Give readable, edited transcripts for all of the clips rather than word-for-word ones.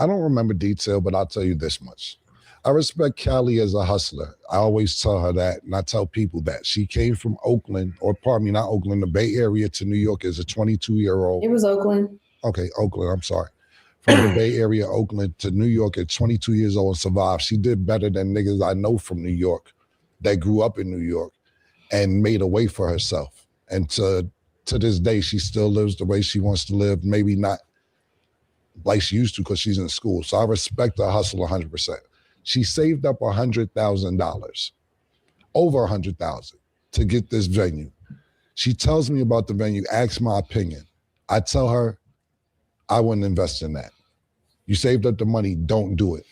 I don't remember detail, but I'll tell you this much. I respect Cali as a hustler. I always tell her that, and I tell people that. She came from Oakland, or pardon me, not Oakland, the Bay Area to New York as a 22-year-old. It was Oakland. Okay, Oakland, I'm sorry. From the Bay Area, Oakland to New York at 22 years old and survived. She did better than niggas I know from New York that grew up in New York and made a way for herself. And to this day, she still lives the way she wants to live, maybe not like she used to because she's in school. So I respect her hustle 100%. She saved up $100,000, over $100,000 to get this venue. She tells me about the venue, asks my opinion. I tell her, I wouldn't invest in that. You saved up the money, don't do it.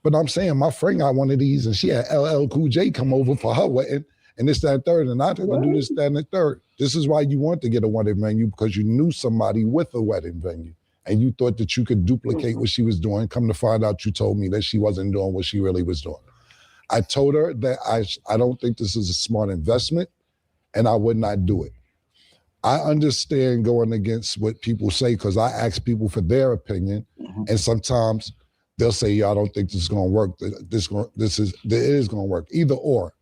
But I'm saying my friend got one of these and she had LL Cool J come over for her wedding and this, that, and third, and I didn't do this, that, and the third. This is why you want to get a wedding venue, because you knew somebody with a wedding venue and you thought that you could duplicate what she was doing. Come to find out, you told me that she wasn't doing what she really was doing. I told her that I don't think this is a smart investment and I would not do it. I understand going against what people say because I ask people for their opinion, and sometimes they'll say, "Yo, I don't think this is going to work. It is going to work." Either or,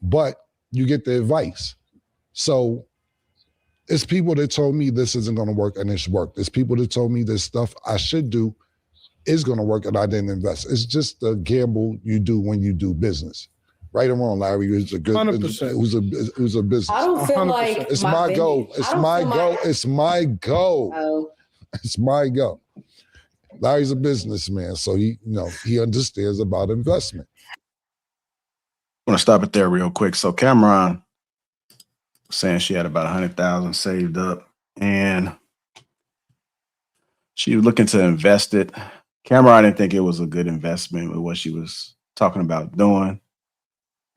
but you get the advice. So it's people that told me this isn't going to work and it's worked. It's people that told me this stuff I should do is going to work and I didn't invest. It's just a gamble you do when you do business. Right or wrong, Larry, it was a good. 100%. It was a business. I don't feel 100%. like It's my goal. It's my goal. It's my goal. Oh. It's my goal. Larry's a businessman, so he understands about investment. I want to stop it there real quick. So Cameron was saying she had about 100,000 saved up, and she was looking to invest it. Cameron didn't think it was a good investment with what she was talking about doing.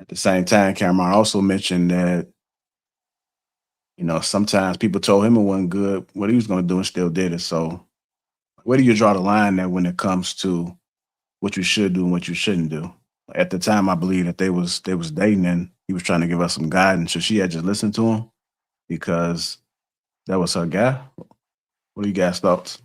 At the same time, Cameron also mentioned that, sometimes people told him it wasn't good, what he was going to do, and still did it. So where do you draw the line there when it comes to what you should do and what you shouldn't do? At the time, I believe that they was dating and he was trying to give us some guidance. So she had just listened to him because that was her guy. What are you guys' thoughts?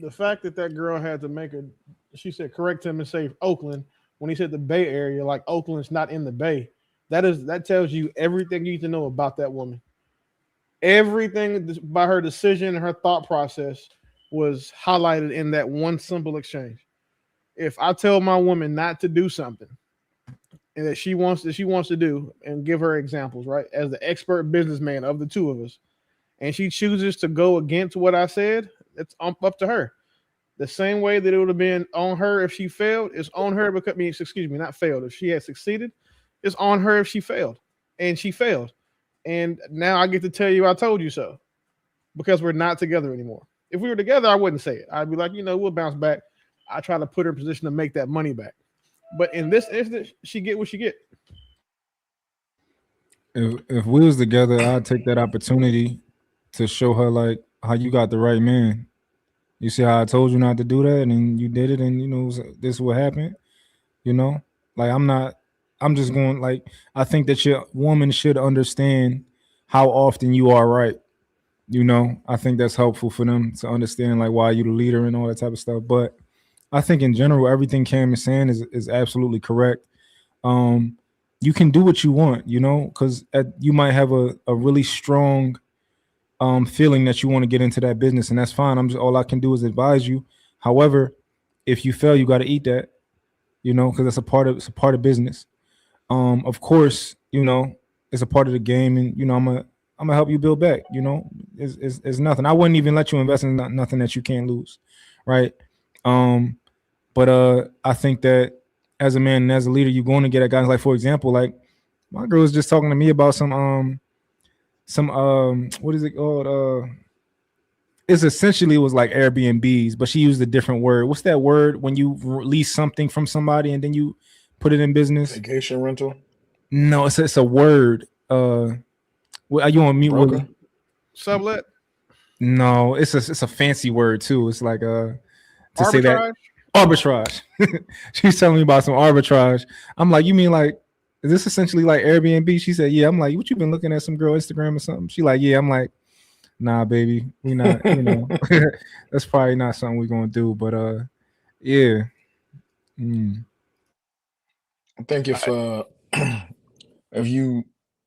The fact that girl had to she said, correct him and say Oakland, when he said the Bay Area, like Oakland's not in the Bay, that tells you everything you need to know about that woman. Everything by her decision and her thought process was highlighted in that one simple exchange. If I tell my woman not to do something and that she wants to do, and give her examples, right, as the expert businessman of the two of us, and she chooses to go against what I said, it's up to her. The same way that it would have been on her if she failed, it's on her not failed. If she had succeeded, it's on her if she failed. And she failed. And now I get to tell you I told you so, because we're not together anymore. If we were together, I wouldn't say it. I'd be like, we'll bounce back. I try to put her in position to make that money back. But in this instance, she get what she get. If we was together, I'd take that opportunity to show her like how you got the right man. You see how I told you not to do that, and you did it, and this is what happened. Like I'm just going, like, I think that your woman should understand how often you are right. I think that's helpful for them to understand like why you the leader and all that type of stuff. But I think in general, everything Cam is saying is absolutely correct. You can do what you want, because you might have a really strong feeling that you want to get into that business, and that's fine. All I can do is advise you. However, if you fail, you got to eat that, because it's a part of business. Of course, it's a part of the game, and I'm gonna help you build back. It's nothing. I wouldn't even let you invest in nothing that you can't lose, right? But I think that as a man and as a leader, you're going to get at guys like, for example, like my girl was just talking to me about some what is it called? It's essentially, it was like Airbnbs, but she used a different word. What's that word when you lease something from somebody and then you put it in business? Vacation rental? No, it's a word. Are you on mute, Willie? Sublet? No, it's a fancy word too. It's like to arbitrage? Say that arbitrage. She's telling me about some arbitrage. I'm like, you mean like, is this essentially like Airbnb? She said, yeah. I'm like, what, you been looking at some girl Instagram or something? She like, yeah. I'm like, nah, baby, we not, you know, that's probably not something we're gonna do. But yeah. Mm. I think if you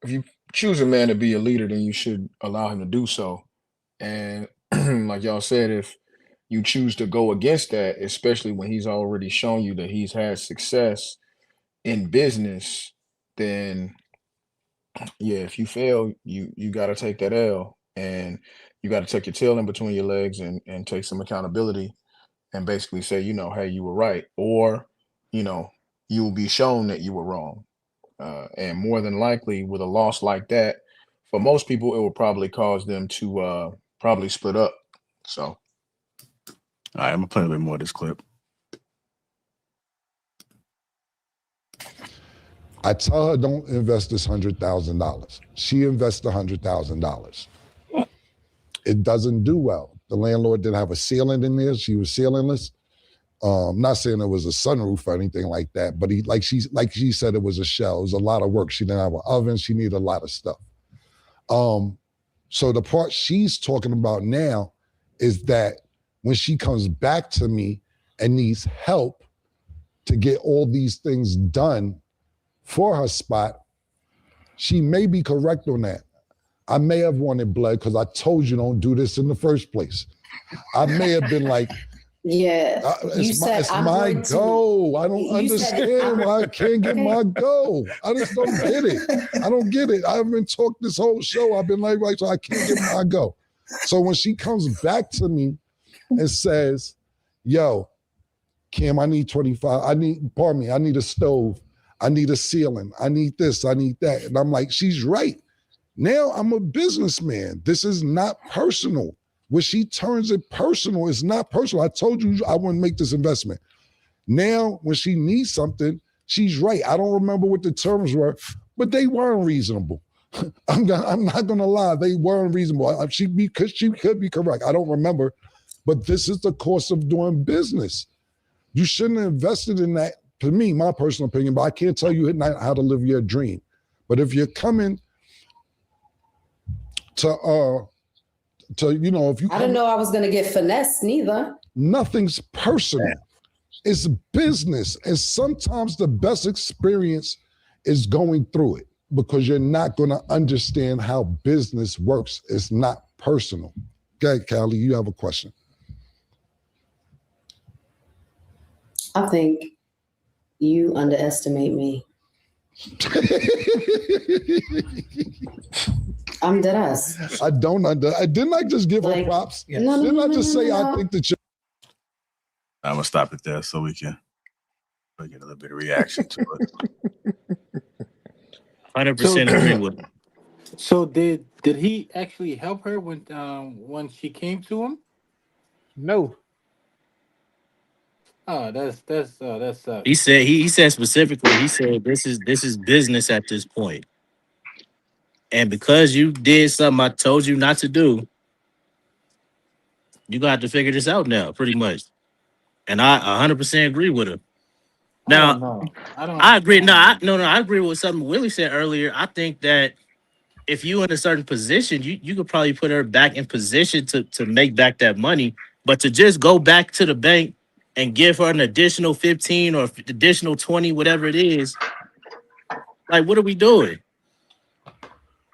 if you choose a man to be a leader, then you should allow him to do so. And like y'all said, if you choose to go against that, especially when he's already shown you that he's had success in business, then yeah, if you fail, you got to take that L, and you got to tuck your tail in between your legs and take some accountability and basically say, hey, you were right, or you know, you will be shown that you were wrong. And more than likely, with a loss like that, for most people, it will probably cause them to probably split up. So, All right, I'm gonna play a little bit more of this clip. I tell her, don't invest this $100,000. She invests $100,000. It doesn't do well. The landlord didn't have a ceiling in there. She was ceilingless. Not saying it was a sunroof or anything like that, but like she said, it was a shell. It was a lot of work. She didn't have an oven. She needed a lot of stuff. So the part she's talking about now is that when she comes back to me and needs help to get all these things done for her spot, she may be correct on that. I may have wanted blood because I told you don't do this in the first place. I may have been like, yeah, it's my go. I don't understand why I can't get my go. I just don't get it. I don't get it. I haven't talked this whole show. I've been like, right, so I can't get my go. So when she comes back to me and says, yo, Kim, I need 25. I need a stove. I need a ceiling. I need this. I need that. And I'm like, she's right. Now I'm a businessman. This is not personal. When she turns it personal, it's not personal. I told you I wouldn't make this investment. Now, when she needs something, she's right. I don't remember what the terms were, but they weren't reasonable. I'm not gonna lie, they weren't reasonable. She could be correct. I don't remember, but this is the cost of doing business. You shouldn't have invested in that. To me, my personal opinion, but I can't tell you how to live your dream. But if you're coming to if you I didn't know I was gonna get finessed neither. Nothing's personal. It's business. And sometimes the best experience is going through it because you're not gonna understand how business works. It's not personal. Okay, Cali, you have a question. I think you underestimate me. I'm dead ass. I didn't I just give her props? Yes. No, didn't I just say I think that you I'm gonna stop it there so we can get a little bit of reaction to it. 100% agree with him. So did he actually help her when she came to him? No. Oh, that's He said specifically, he said this is business at this point. And because you did something I told you not to do, you're gonna have to figure this out now, pretty much. And I 100% agree with him. Now, I agree. No, I agree with something Willie said earlier. I think that if you in a certain position, you could probably put her back in position to make back that money. But to just go back to the bank and give her an additional 15 or additional 20, whatever it is, like, what are we doing?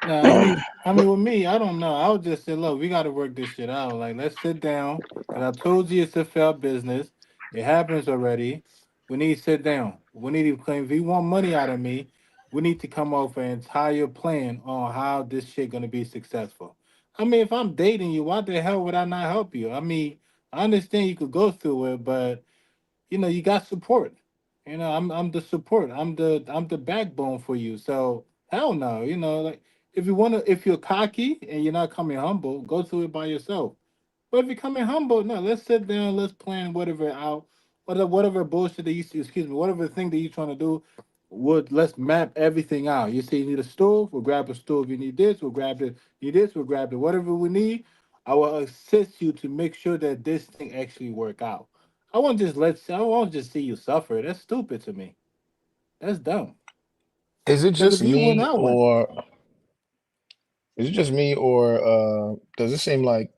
I mean, with me, I don't know. I would just say, look, we got to work this shit out. Like, let's sit down. And I told you it's a failed business. It happens already. We need to sit down. We need to claim. If you want money out of me, we need to come up with an entire plan on how this shit gonna be successful. I mean, if I'm dating you, why the hell would I not help you? I mean, I understand you could go through it, but you got support. I'm the support. I'm the backbone for you. So hell no. Like if you're cocky and you're not coming humble, go through it by yourself. But if you're coming humble, no, let's sit down, let's plan whatever out, whatever bullshit that whatever thing that you're trying to do. Let's map everything out. You say you need a stove, we'll grab a stove. You need this, we'll grab it. You need this, we'll grab it. Whatever we need, I will assist you to make sure that this thing actually work out. I won't just see you suffer. That's stupid to me. That's dumb. Is it just if you win, me, I win. or Is it just me, or does it seem like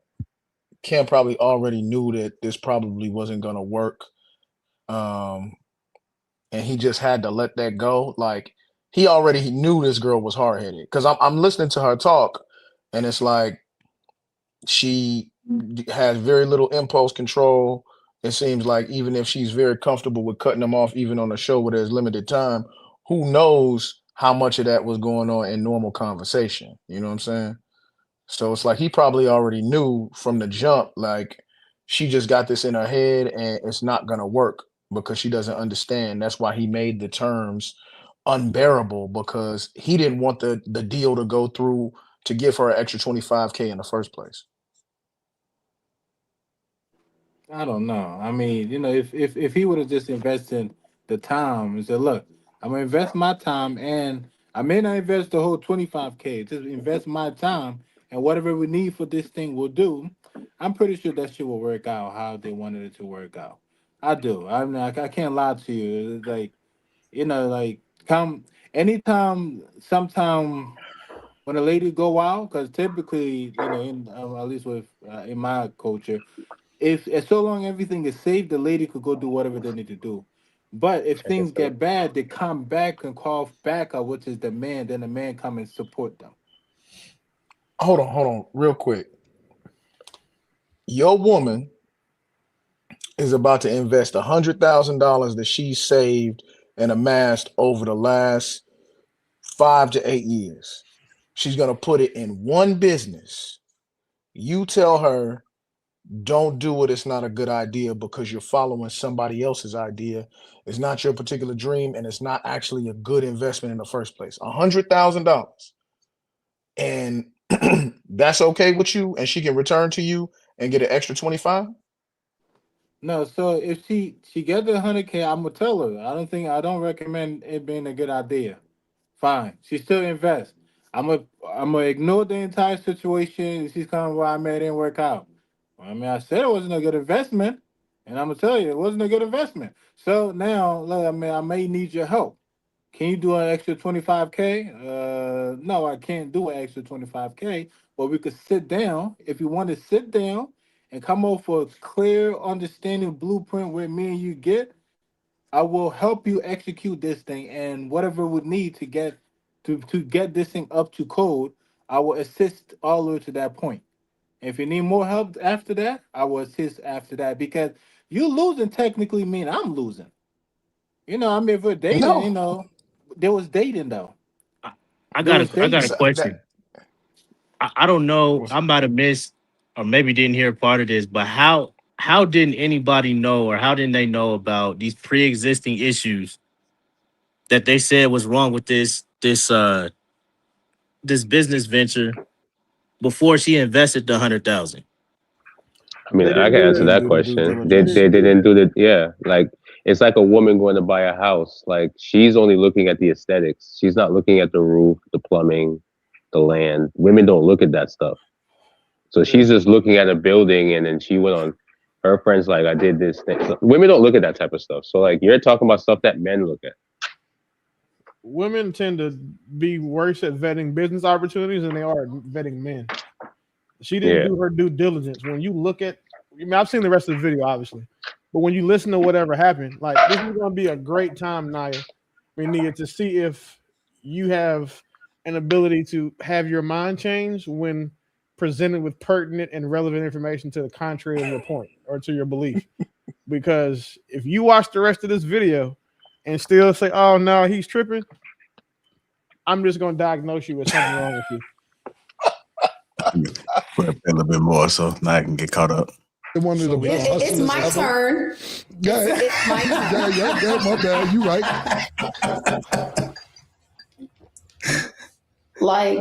Cam probably already knew that this probably wasn't gonna work, um, and he just had to let that go? Like he already knew this girl was hard headed. Because I'm listening to her talk, and it's like she has very little impulse control. It seems like even if she's very comfortable with cutting them off, even on a show where there's limited time, who knows how much of that was going on in normal conversation? You know what I'm saying? So it's like he probably already knew from the jump, like she just got this in her head and it's not gonna work because she doesn't understand. That's why he made the terms unbearable because he didn't want the deal to go through to give her an extra 25K in the first place. I don't know. I mean, if he would have just invested the time and said, "Look, I'm gonna invest my time, and I may not invest the whole 25K. Just invest my time, and whatever we need for this thing, we'll do." I'm pretty sure that shit will work out how they wanted it to work out. I do. I mean, I can't lie to you. It's like like come anytime, sometime when a lady go out, because typically, in at least with in my culture, if as so long everything is safe, the lady could go do whatever they need to do. But if things get bad, they come back and call backup, which is the man. Then the man come and support them. Hold on, real quick. Your woman is about to invest $100,000 that she saved and amassed over the last 5 to 8 years. She's gonna put it in one business. You tell her, don't do it. It's not a good idea because you're following somebody else's idea. It's not your particular dream, and it's not actually a good investment in the first place. $100,000, and that's okay with you, and she can return to you and get an extra 25. No, so if she get the 100K, I'm gonna tell her. I don't recommend it being a good idea. Fine, she still invest. I'm gonna ignore the entire situation. She's coming where I made it didn't work out. Well, I mean, I said it wasn't a good investment, and I'm gonna tell you it wasn't a good investment. So now, look, I mean, I may need your help. Can you do an extra 25K? No, I can't do an extra 25K, but we could sit down. If you want to sit down and come up with a clear understanding blueprint where me and you get, I will help you execute this thing and whatever we need to get this thing up to code, I will assist all the way to that point. If you need more help after that, I will assist after that because you losing technically mean I'm losing. I mean, if we're dating, No, there was dating though. I, I There got was a I got a dating. so that question. I don't know. was I might have missed or maybe didn't hear part of this, but how didn't anybody know or how didn't they know about these pre-existing issues that they said was wrong with this business venture before she invested the 100,000? I mean, They I didn't can do answer they that. didn't that do the due question. They diligence. They didn't do didn't that. do the, yeah. Like it's like a woman going to buy a house. Like she's only looking at the aesthetics. She's not looking at the roof, the plumbing, the land. Women don't look at that stuff. So Yeah. she's just looking at a building, and then she went on. Her friends like, I did this thing. So women don't look at that type of stuff. So like you're talking about stuff that men look at. Women tend to be worse at vetting business opportunities than they are at vetting men. She didn't Yeah. do her due diligence. When you look at, I mean, I've seen the rest of the video, obviously, but when you listen to whatever happened, like this is going to be a great time, Naya, I mean, Nia, to see if you have an ability to have your mind change when presented with pertinent and relevant information to the contrary of your point or to your belief. Because if you watch the rest of this video and still say, "Oh no, he's tripping," I'm just going to diagnose you with something wrong with you. Put up a little bit more so now I can get caught up. One of the So we best gonna- It's hustlers my ever. turn. Yeah, It's my turn. yeah, my bad. You right. Like,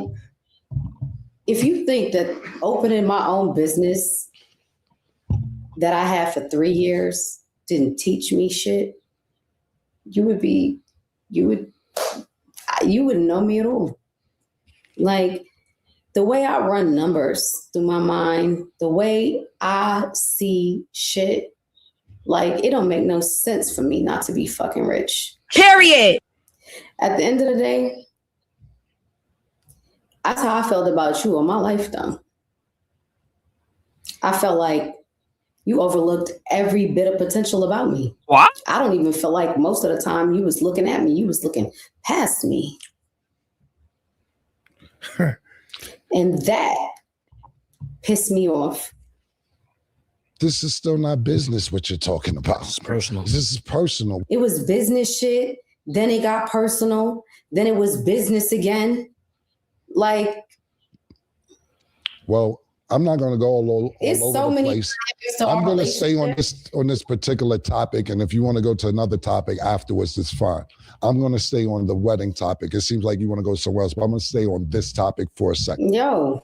if you think that opening my own business that I had for 3 years didn't teach me shit, you wouldn't know me at all. Like the way I run numbers through my mind, the way I see shit, like it don't make no sense for me not to be fucking rich. Period. At the end of the day, That's how I felt about you all my life, though. I felt like you overlooked every bit of potential about me. What? I don't even feel like most of the time you was looking at me, you was looking past me. And that pissed me off. This is still not business, what you're talking about. It's personal. This is personal. It was business shit. Then it got personal. Then it was business again. Like, Well, I'm not going to go all it's over so the many place. topics to I'm our going to stay relationship. on this particular topic, and if you want to go to another topic afterwards, it's fine. I'm going to stay on the wedding topic. It seems like you want to go somewhere else, but I'm going to stay on this topic for a second. Yo,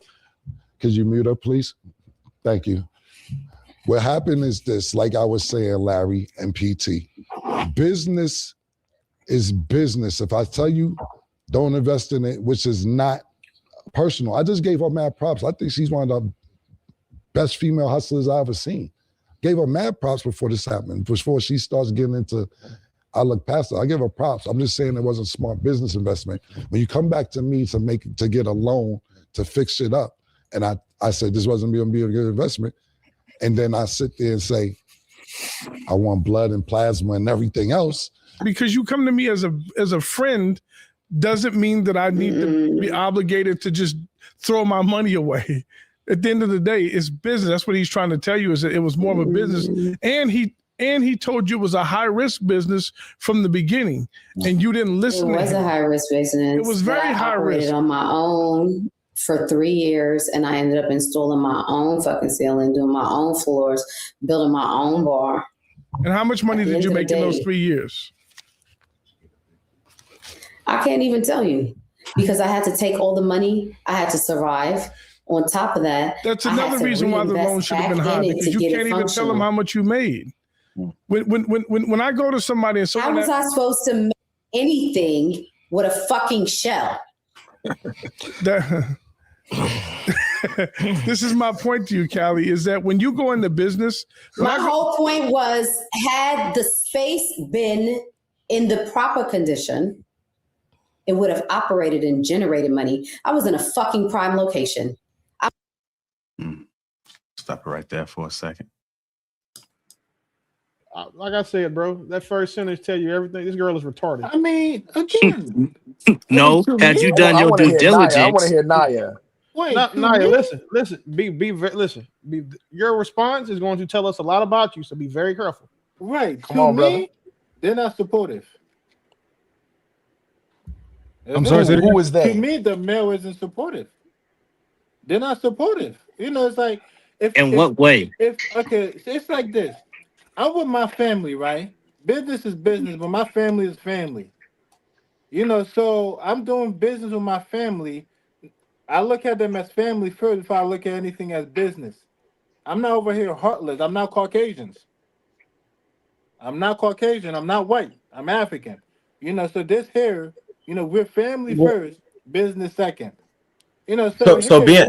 Could you mute her, please? Thank you. What happened is this, like I was saying, Larry and PT, business is business. If I tell you, don't invest in it, which is not personal. I just gave her mad props. I think she's one of the best female hustlers I ever seen. Gave her mad props before this happened, before she starts getting into, I look past her. I give her props. I'm just saying it wasn't a smart business investment. When you come back to me to get a loan to fix it up, and I said this wasn't going to be a good investment, and then I sit there and say, I want blood and plasma and everything else. Because you come to me as a friend doesn't mean that I need to be obligated to just throw my money away. At the end of the day, it's business. That's what he's trying to tell you, is that it was more of a business. And he told you it was a high risk business from the beginning, and you didn't listen. It was a high risk business. It was very high risk. On my own for 3 years, and I ended up installing my own fucking ceiling, doing my own floors, building my own bar. And how much money did you make in those 3 years? I can't even tell you, because I had to take all the money. I had to survive. On top of that, that's another reason why the loan should have been high, because you can't even tell them how much you made. When I go to somebody and someone, how was I supposed to make anything with a fucking shell? This is my point to you, Cali, is that when you go into business, my whole point was, had the space been in the proper condition, it would have operated and generated money. I was in a fucking prime location. Stop it right there for a second. Like I said, bro, that first sentence tell you everything. This girl is retarded. I mean, again. No, had you done your due diligence? I want to hear Naya. Wait, Naya, listen. Listen. Your response is going to tell us a lot about you, so be very careful. Right. Come on, brother. They're not supportive. I'm sorry, who is they? To me, the male isn't supportive. They're not supportive. You know, it's like, what way? Okay, so it's like this. I'm with my family, right? Business is business, but my family is family. You know, so I'm doing business with my family. I look at them as family first before I look at anything as business. I'm not over here heartless. I'm not Caucasian. I'm not white. I'm African. You know, so this here, you know, we're family first, business second. You know, so being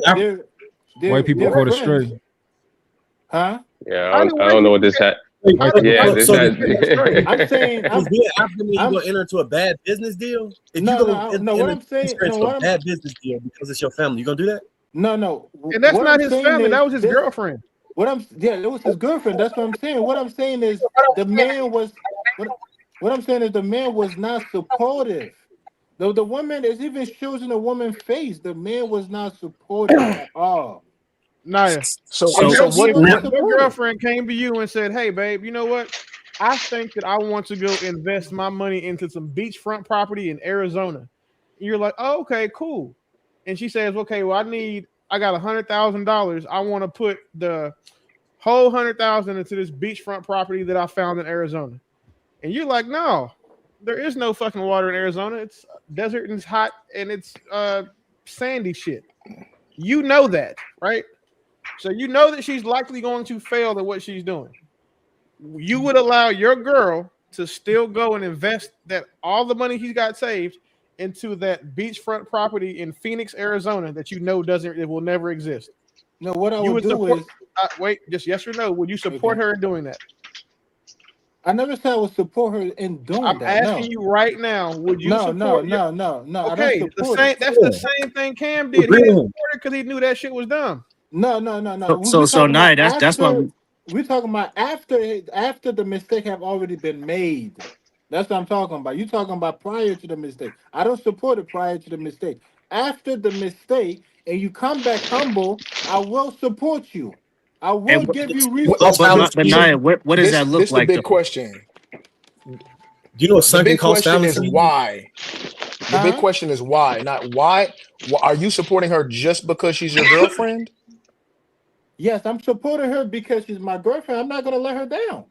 white people caught it straight. Huh? Yeah, I don't know what this had. Yeah, this had. I'm saying, being African, you gonna enter into a bad business deal? If no, you gonna what I'm saying, a bad business deal because it's your family, you gonna do that? No. And that's not his family. That was his girlfriend. It was his girlfriend. That's what I'm saying. What I'm saying is the man was. What I'm saying is the man was not supportive. The woman is even shows in the woman's face. The man was not supportive at all. Naya, so what your girlfriend came to you and said, "Hey, babe, you know what? I think that I want to go invest my money into some beachfront property in Arizona." And you're like, "Oh, okay, cool." And she says, "Okay, well, I got $100,000. I want to put the whole $100,000 into this beachfront property that I found in Arizona." And you're like, "No, there is no fucking water in Arizona. It's desert and it's hot and it's sandy shit." You know that, right? So you know that she's likely going to fail at what she's doing. You would allow your girl to still go and invest that all the money he's got saved into that beachfront property in Phoenix, Arizona, that you know it will never exist. No, what I would do is wait, just yes or no. Would you support her in doing that? I never said I would support her in doing I'm that. asking you right now, would you No, support? no. I don't Okay, the support same. it. That's the same thing Cam did. He didn't support it because he knew that shit was dumb. No. So Nia, that's why We're talking about after the mistake have already been made. That's what I'm talking about. You talking about prior to the mistake. I don't support it prior to the mistake. After the mistake, and you come back humble, I will support you. I will and give you but resources. Nia, what does that look This the like big though? question. Do you know what The sunken big cost question is fallacy? why. The big question is why, not why. Are you supporting her just because she's your girlfriend? Yes, I'm supporting her because she's my girlfriend. I'm not gonna let her down.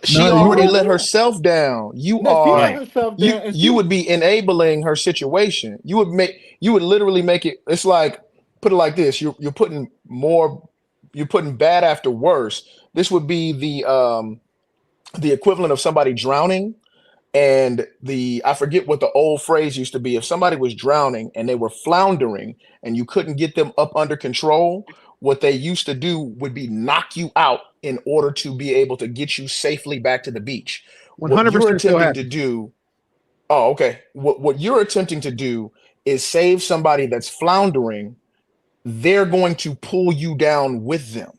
She No, already you let herself down. You No, she let are herself down, and you would be enabling her situation. You would literally make it. It's like, put it like this. You're putting bad after worse. This would be the equivalent of somebody drowning. And I forget what the old phrase used to be. If somebody was drowning and they were floundering and you couldn't get them up under control, what they used to do would be knock you out in order to be able to get you safely back to the beach. What you're 100% still attempting to happens. do, oh, okay. What you're attempting to do is save somebody that's floundering. They're going to pull you down with them.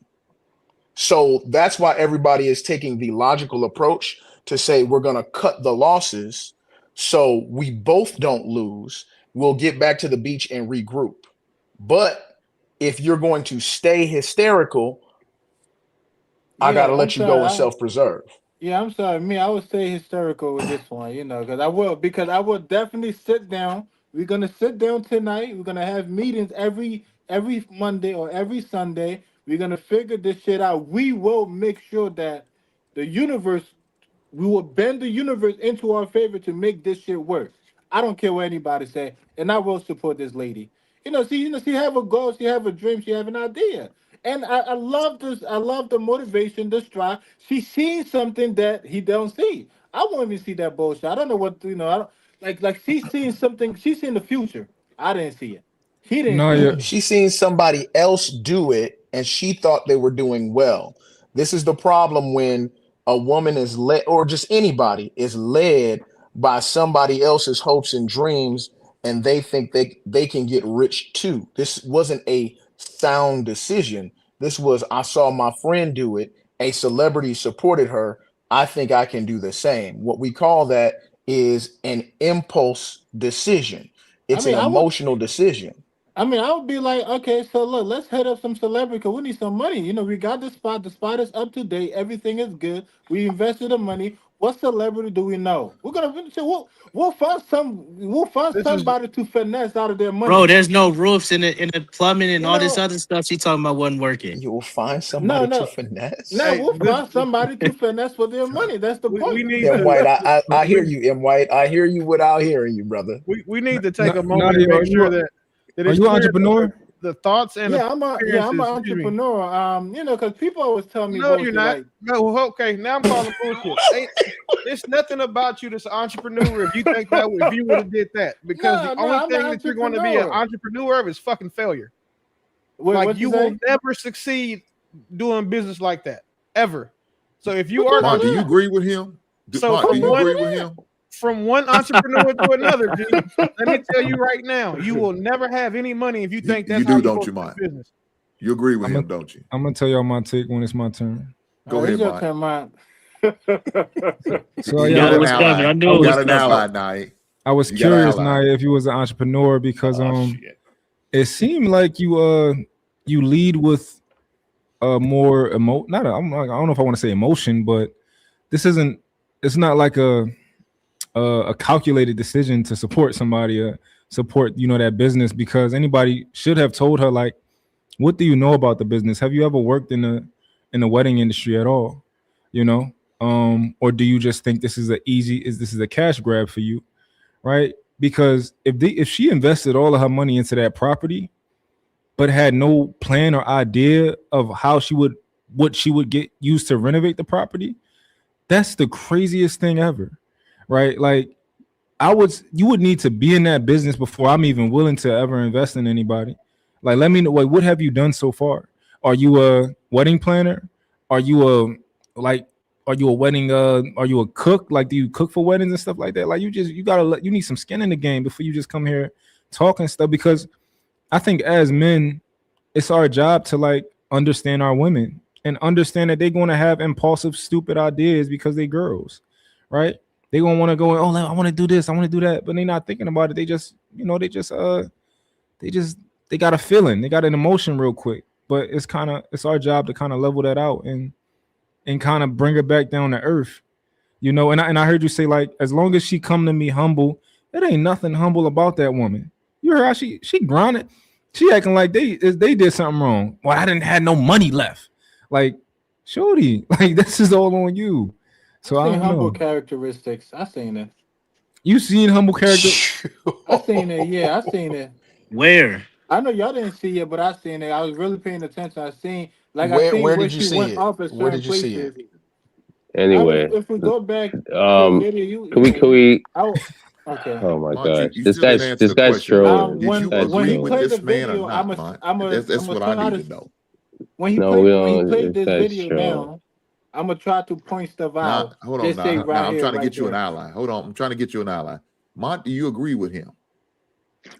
So that's why everybody is taking the logical approach to say we're going to cut the losses so we both don't lose. We'll get back to the beach and regroup. But if you're going to stay hysterical, I got to yeah, I'm let you go and sorry. self-preserve. Yeah, I'm sorry. I would stay hysterical with this one, because I will definitely sit down. We're gonna sit down tonight. We're gonna have meetings every Monday or every Sunday. We're gonna figure this shit out. We will make sure that the universe, we will bend the universe into our favor to make this shit work. I don't care what anybody say, and I will support this lady. She have a goal, she have a dream, she have an idea. And I love this. I love the motivation, the strive. She seen something that he don't see. I won't even see that bullshit. I don't know what I don't like. She's seen something. She's seen the future. I didn't see it. He didn't see Nia, it. She seen somebody else do it and she thought they were doing well. This is the problem when a woman is led, or just anybody is led by somebody else's hopes and dreams, and they think they can get rich too. This wasn't a sound decision. This was, I saw my friend do it, a celebrity supported her. I think I can do the same. What we call that is an impulse decision. I It's an mean, I would. emotional decision. I would be like, okay, so look, let's hit up some celebrity because we need some money. We got the spot. The spot is up to date. Everything is good. We invested the money. What celebrity do we know? We'll find This is somebody to finesse out of their Bro, money. there's no roofs in the plumbing and You all this know, other stuff she talking about wasn't working. You'll find no, somebody to no, no. finesse. hey, We'll find somebody to finesse for their money. That's the we point. need M to White, I hear we, you, M White. I hear you without hearing you, brother. we need to take a moment Nia, and make sure that are it's you an clear entrepreneur? the thoughts and Yeah, I'm an appearances. Excuse me. entrepreneur. Because people always tell me No, you're bullshit not. like, No, okay. Now I'm calling bullshit. It's nothing about you that's an entrepreneur. If you think that, if you would have did that, because the no, only I'm thing an that you're going to be an entrepreneur. entrepreneur of is fucking failure. Wait, Like what you you will say? never succeed doing business like that ever. So if you What are, the Mark, do you hell? agree with him? so Mark, do from you one agree with him? from one entrepreneur to another, G, let me tell you right now, you will never have any money if you think You that's how do, you're don't supposed you, to Mark? do business. You agree with I'm him, gonna don't you? tell y'all my take when it's my turn. Go It's ahead, your Mark. turn, man. So You You got know yeah, it an was coming. I ally. I knew it You was got was an coming. ally, Knight. I was You got an curious, ally. Nia, if you was an entrepreneur because Oh, shit. it seemed like you lead with more not I don't know if I want to say emotion, but this isn't it's not like a calculated decision to support somebody, support that business, because anybody should have told her, like, what do you know about the business? Have you ever worked in the wedding industry at all? Or do you just think this is a cash grab for you, right? Because if she invested all of her money into that property but had no plan or idea of what she would get used to renovate the property, that's the craziest thing ever, right? Like, you would need to be in that business before I'm even willing to ever invest in anybody. Like, let me know, like, what have you done so far? Are you a wedding planner? Are you are you a wedding? Are you a cook? Like, do you cook for weddings and stuff like that? Like, you need some skin in the game before you just come here talking stuff. Because I think as men, it's our job to like understand our women and understand that they're going to have impulsive, stupid ideas because they girls, right? They gonna want to go, oh, I want to do this, I want to do that, but they're not thinking about it. They just, they got a feeling, they got an emotion real quick. But it's our job to kind of level that out and kind of bring her back down to earth, And I heard you say, like, as long as she come to me humble, it ain't nothing humble about that woman. You heard how she grinded. She acting like they did something wrong. Well, I didn't have no money left. Like, shorty, like, this is all on you. So I don't humble know. Characteristics. I seen it. You seen humble character? I seen it. Yeah, I seen it. Where? I know y'all didn't see it, but I seen it. I was really paying attention. I seen where did you see it? Where did you see it? Anyway, if we go back to the video, can we? Okay. Oh my Mont, gosh, you this still didn't guy's answer the question. trolling. Did you agree with played this the man video, or not, Mont? That's what I need to know. When he played this video now, I'm gonna try to point stuff out. Now, hold on. Now I'm trying to get you an ally. Hold on, I'm trying to get you an ally. Mont, do you agree with him?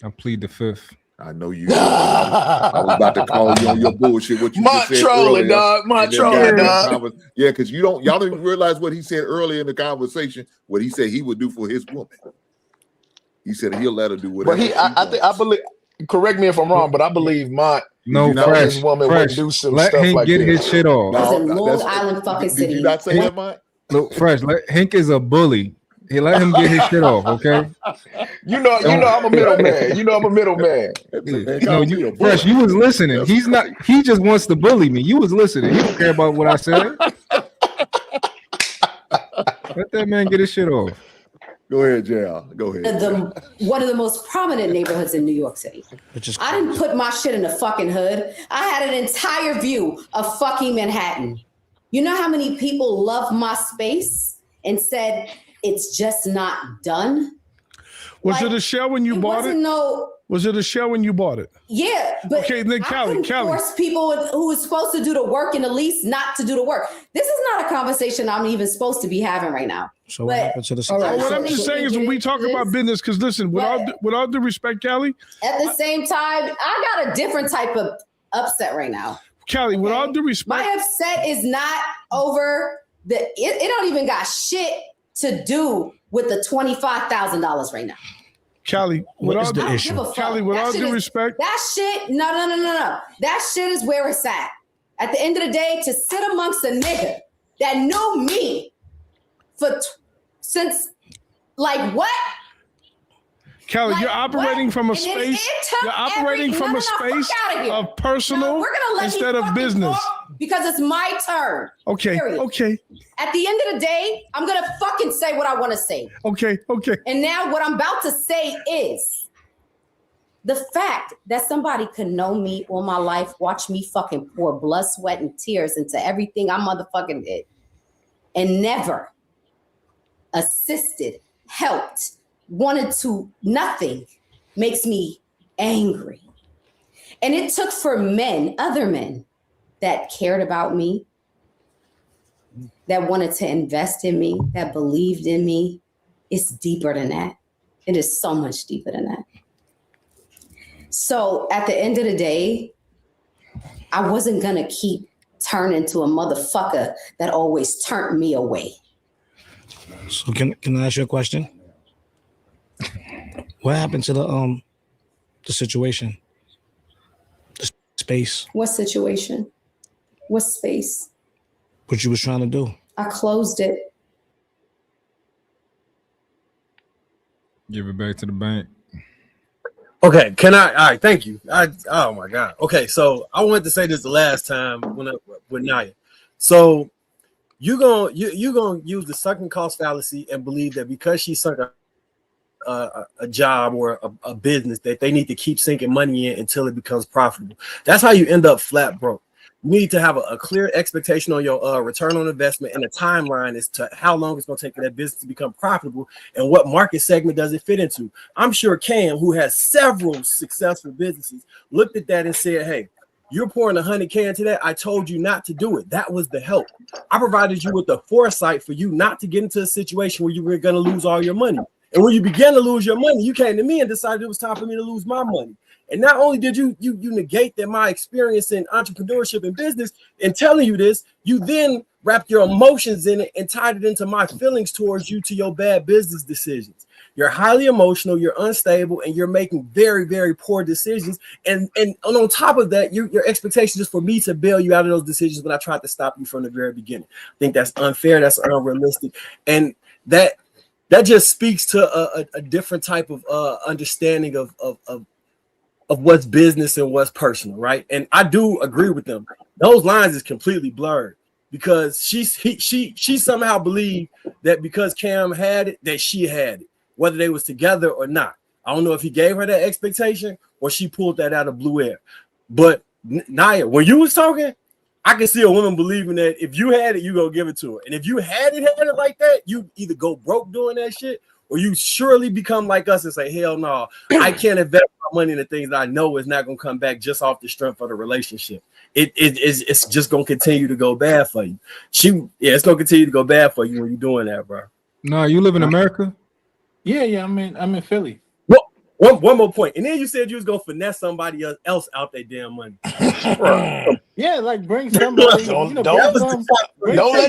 I plead the fifth. I know you. I was about to call you on your bullshit. What you Mont just said trolling, earlier. dog. Mont trolling, dog. Yeah, because y'all didn't realize what he said earlier in the conversation. What he said he would do for his woman. He said he'll let her do whatever. But I believe. Correct me if I'm wrong, but I believe Mont. No, his woman would do some let stuff Hank like get this. his shit off. It's in Long Island fucking city. Did you not say that, Mont? Look, Fresh. Hank is a bully. He let him get his shit off, okay? You know I'm a middleman. I'm a middleman. No, Fresh, you was listening. He's not. He just wants to bully me. You was listening. He don't care about what I said. Let that man get his shit off. Go ahead, JR. Go ahead. One of the most prominent neighborhoods in New York City. I didn't put my shit in the fucking hood. I had an entire view of fucking Manhattan. You know how many people love my space and said it's just not done? Was it a shell when you bought it? Was it a shell when you bought it? Yeah, but okay, then Cali. Force people who is supposed to do the work in the lease not to do the work. This is not a conversation I'm even supposed to be having right now. So what happened to the what I'm just saying is when we talk about business, because listen, with all due respect, Cali. At the same time, I got a different type of upset right now. Cali, with all due respect, my upset is not over it don't even got shit to do with the $25,000 right now. Cali, with all due respect, that shit, no. That shit is where it's at. At the end of the day, to sit amongst a nigga that knew me since like what? Cali, you're operating from a space. You're operating from a space of personal instead of business. Because it's my turn. Okay. Period. Okay. At the end of the day, I'm gonna fucking say what I want to say. Okay. Okay. And now what I'm about to say is the fact that somebody could know me all my life, watch me fucking pour blood, sweat, and tears into everything I motherfucking did, and never assisted, helped, wanted to nothing, makes me angry. And it took for other men that cared about me, that wanted to invest in me, that believed in me. It's deeper than that. It is so much deeper than that. So at the end of the day, I wasn't gonna keep turning to a motherfucker that always turned me away. So can I ask you a question? What happened to the situation? The space. What situation? What space? What you was trying to do? I closed it. Give it back to the bank. Okay, can I? All right, thank you. Oh my God. Okay, so I wanted to say this the last time with Naya. So you gonna use the sunken cost fallacy and believe that because she sunk a job or a business that they need to keep sinking money in until it becomes profitable. That's how you end up flat broke. You need to have a clear expectation on your return on investment and a timeline as to how long it's going to take for that business to become profitable and what market segment does it fit into. I'm sure Cam, who has several successful businesses, looked at that and said, hey, You're pouring 100K into that. I told you not to do it. That was the help. I provided you with the foresight for you not to get into a situation where you were going to lose all your money. And when you began to lose your money, you came to me and decided it was time for me to lose my money. And not only did you negate that my experience in entrepreneurship and business and telling you this, you then wrapped your emotions in it and tied it into my feelings towards you to your bad business decisions. You're highly emotional, you're unstable, and you're making very, very poor decisions. And on top of that, your expectation is for me to bail you out of those decisions when I tried to stop you from the very beginning. I think that's unfair, that's unrealistic. And that just speaks to a different type of understanding of what's business and what's personal, right? And I do agree with them. Those lines is completely blurred because she somehow believed that because Cam had it, that she had it, whether they was together or not. I don't know if he gave her that expectation or she pulled that out of blue air. But Naya, when you was talking, I can see a woman believing that if you had it, you gonna give it to her. And if you had it like that, you either go broke doing that shit or you surely become like us and say, hell no, I can't invest my money in the things that I know is not gonna come back just off the strength of the relationship. It's just gonna continue to go bad for you. It's gonna continue to go bad for you when you're doing that, bro. No, you live in America? Yeah, I'm in Philly. One more point. And then you said you was gonna finesse somebody else out their damn money. Yeah, like bring somebody. Don't let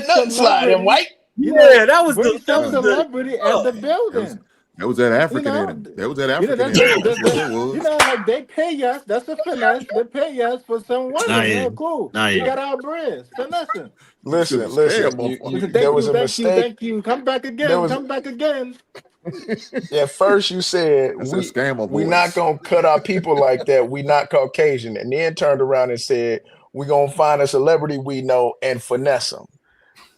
nothing slide in white. Yeah, that was bring some celebrity at the building. That was that African in it. That was that African in it. You know, like they pay us. That's a finesse. They pay us for some women. Yeah, cool. We got our bread. Finessing. Listen. There was a mistake. Thank you. Come back again. Come back again. At first you said we not gonna cut our people like that. We not Caucasian, and then turned around and said we gonna find a celebrity we know and finesse them.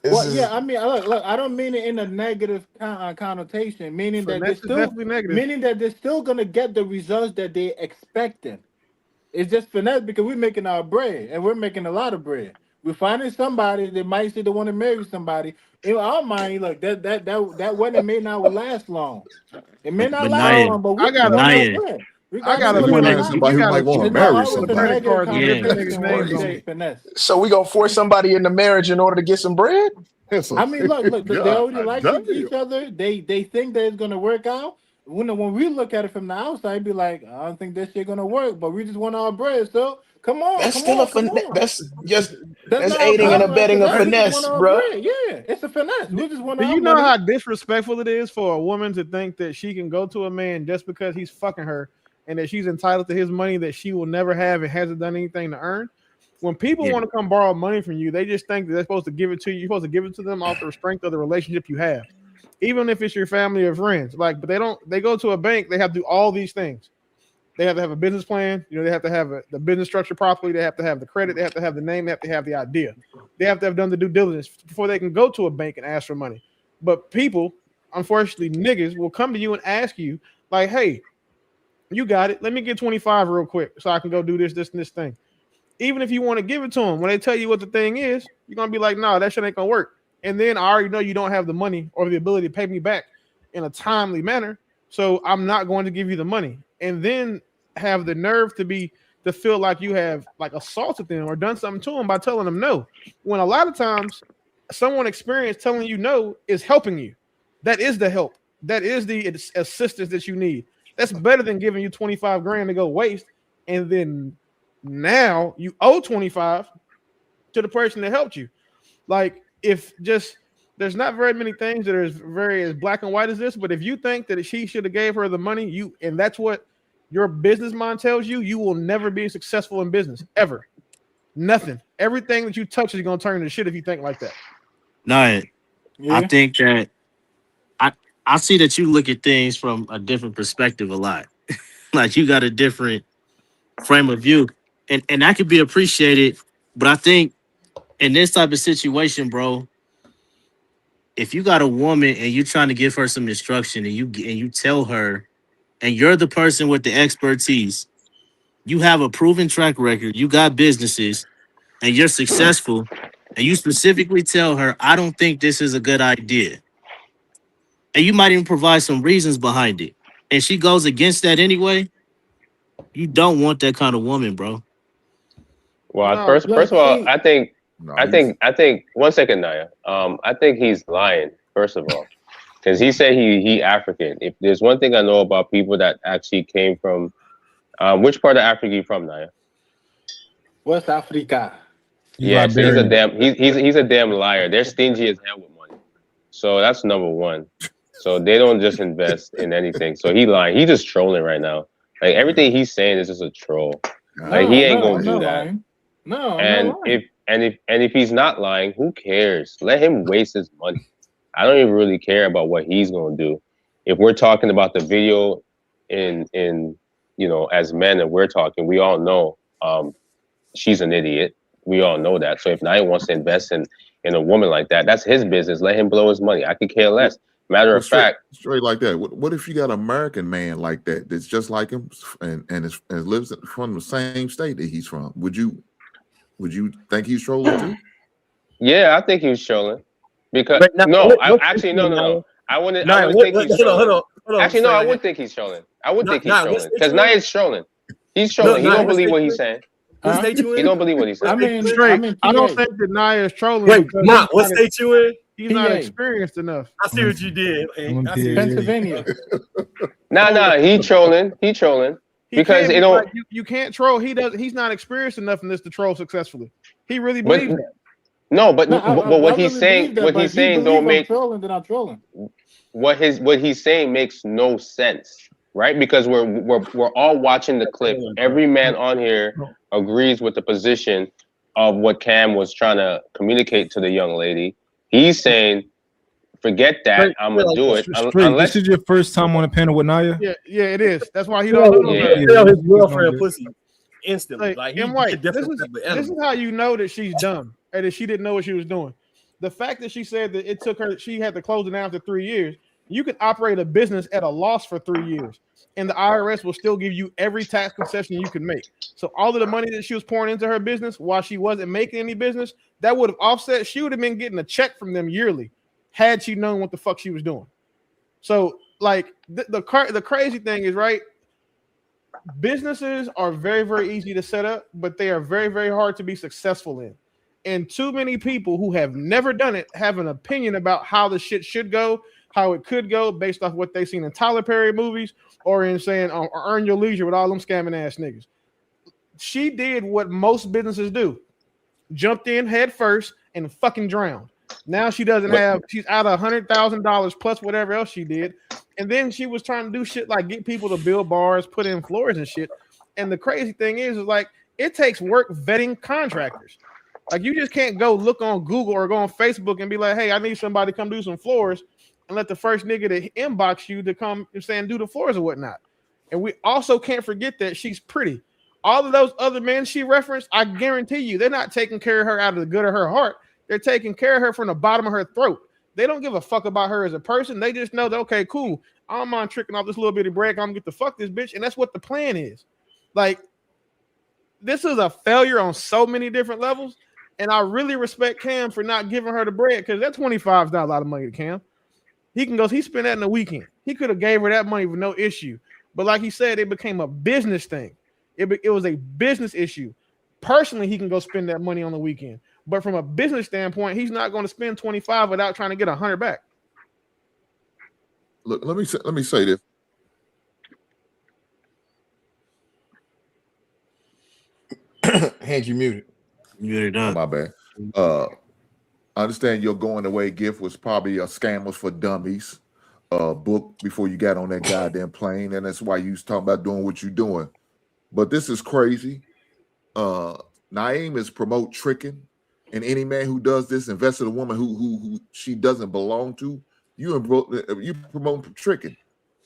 I mean, look, I don't mean it in a negative connotation, meaning that they're still gonna get the results that they're expecting. It's just finesse because we're making our bread, and we're making a lot of bread. We're finding somebody that might say they want to marry somebody. In our mind, look, that wedding may not last long. It may not last long, but we got somebody who might want to marry somebody. So we gonna force somebody into marriage in order to get some bread? I mean, look, they already like each other. They think that it's gonna work out. When we look at it from the outside, be like, I don't think this shit gonna work, but we just want our bread. So come on, that's aiding and abetting a finesse, bro. Yeah, it's a finesse. We just want. Do you know how disrespectful it is for a woman to think that she can go to a man just because he's fucking her and that she's entitled to his money that she will never have and hasn't done anything to earn? When people want to come borrow money from you, they just think that they're supposed to give it to you. You're supposed to give it to them off the strength of the relationship you have, even if it's your family or friends. But they don't. They go to a bank. They have to do all these things. They have to have a business plan. They have to have the business structure properly. They have to have the credit. They have to have the name. They have to have the idea. They have to have done the due diligence before they can go to a bank and ask for money. But people, unfortunately, niggas will come to you and ask you, like, hey, you got it. Let me get 25 real quick so I can go do this, and this thing. Even if you want to give it to them, when they tell you what the thing is, you're going to be like, no, that shit ain't going to work. And then I already know you don't have the money or the ability to pay me back in a timely manner. So I'm not going to give you the money. And then have the nerve to feel like you have like assaulted them or done something to them by telling them no. When a lot of times someone experienced telling you no is helping you. That is the help. That is the assistance that you need. That's better than giving you 25 grand to go waste. And then now you owe 25 to the person that helped you. Like there's not very many things that are as black and white as this, but if you think that she should have gave her the money, and that's what your business mind tells you, you will never be successful in business ever. Nothing. Everything that you touch is going to turn into shit if you think like that. No, I think that I see that you look at things from a different perspective a lot. Like you got a different frame of view, and that could be appreciated. But I think in this type of situation, bro, if you got a woman and you're trying to give her some instruction and you tell her, and you're the person with the expertise, you have a proven track record, you got businesses, and you're successful, and you specifically tell her, I don't think this is a good idea. And you might even provide some reasons behind it. And she goes against that anyway, you don't want that kind of woman, bro. Well, No, first Look, of all, see, I think No, I think I think 1 second, Naya. I think he's lying, first of all. Because he said he African. If there's one thing I know about people that actually came from which part of Africa you from, Naya? West Africa. He's Yeah, so he's a Liberian. damn he's a damn liar. They're stingy as hell with money. So that's number one. So they don't just invest in anything. So he lying. He just trolling right now. Like everything he's saying is just a troll. Like he ain't gonna I'm do not that. lying. No, I'm And not lying. if he's not lying, who cares? Let him waste his money. I don't even really care about what he's gonna do. If we're talking about the video in as men and we're talking, we all know she's an idiot. We all know that. So if Naya wants to invest in a woman like that, that's his business. Let him blow his money. I could care less. Matter of fact, straight like that. What if you got an American man like that that's just like him and lives from the same state that he's from? Would you think he's trolling too? yeah, I think he was trolling. Because But now, no, what- I what's actually the- no. I wouldn't Naya, think he's hold trolling. on, Actually, no, I Say would that. think he's trolling. I would think he's Nah, what trolling. state Because you in? Naya's trolling. He's trolling. He Naya, don't what believe state what you he's in? saying. What state you in? He don't believe what he's saying. I'm in Straight. I don't PA. think that Naya is trolling. Wait, because Mark, what state you in? He's not PA. experienced enough. I see what you did. Hey, I'm I see what you did. Pennsylvania. Nah, he trolling. He trolling. He Because can't it be don't like, you can't troll. He's not experienced enough in this to troll successfully. He really but believes that. no, but No, I what he's really saying believe that, what but he's if you saying believe don't I'm make trolling, then I'm trolling. what he's saying makes no sense, right? Because we're all watching the clip. Every man on here agrees with the position of what Cam was trying to communicate to the young lady. He's saying, forget that, I'm gonna do it Straight. unless This is your first time on a panel with Naya. Yeah, it is. That's why he don't know. Yeah. Tell his girlfriend pussy instantly. Like, Like he M. White, a different type of this animal. is how you know that she's dumb and that she didn't know what she was doing. The fact that she said that it took her, she had to close it down after 3 years. You can operate a business at a loss for 3 years, and the IRS will still give you every tax concession you can make. So all of the money that she was pouring into her business while she wasn't making any business, that would have offset. She would have been getting a check from them yearly had she known what the fuck she was doing. So, like, the crazy thing is, right, businesses are very, very easy to set up, but they are very, very hard to be successful in. And too many people who have never done it have an opinion about how the shit should go, how it could go, based off what they've seen in Tyler Perry movies or in saying or Earn Your Leisure with all them scamming ass niggas. She did what most businesses do: jumped in head first and fucking drowned. Now she doesn't have, she's out $100,000 plus whatever else she did. And then she was trying to do shit like get people to build bars, put in floors and shit. And the crazy thing is like, it takes work vetting contractors. Like, you just can't go look on Google or go on Facebook and be like, hey, I need somebody to come do some floors, and let the first nigga to inbox you to come and saying do the floors or whatnot. And we also can't forget that she's pretty. All of those other men she referenced, I guarantee you, they're not taking care of her out of the good of her heart. They're taking care of her from the bottom of her throat. They don't give a fuck about her as a person. They just know that, okay, cool, I don't mind tricking off this little bit of bread. I'm gonna get to fuck this bitch. And that's what the plan is. Like, this is a failure on so many different levels. And I really respect Cam for not giving her the bread, because that 25 is not a lot of money to Cam. He spent that in the weekend. He could have gave her that money with no issue. But like he said, it became a business thing. It was a business issue. Personally, he can go spend that money on the weekend. But from a business standpoint, he's not going to spend 25 without trying to get 100 back. Look, let me say this. Hank, you muted. Muted up. My bad. I understand your going away gift was probably a Scammers for Dummies book before you got on that goddamn plane, and that's why you was talking about doing what you're doing. But this is crazy. Naeem is promote tricking, and any man who does this invests in a woman who she doesn't belong to, you promote tricking.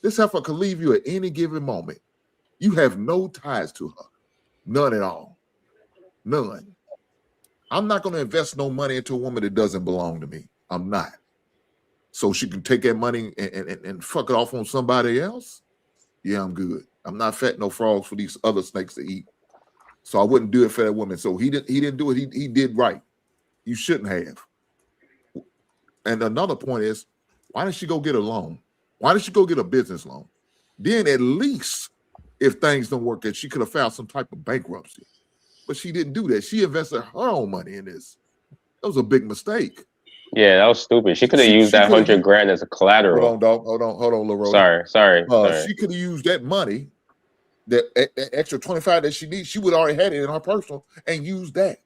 This heifer could leave you at any given moment. You have no ties to her, none at all, none. I'm not going to invest no money into a woman that doesn't belong to me. I'm not. So she can take that money and fuck it off on somebody else? Yeah, I'm good. I'm not fat no frogs for these other snakes to eat. So I wouldn't do it for that woman. So he didn't do it. He did right. You shouldn't have. And another point is, why didn't she go get a loan? Why didn't she go get a business loan? Then at least if things don't work out, she could have filed some type of bankruptcy. but she didn't do that. She invested her own money in this. That was a big mistake. Yeah, that was stupid. She could have used that 100 grand as a collateral. Hold on, Leroy. Sorry. She could have used that money, that extra 25 that she needs. She would already had it in her personal and used that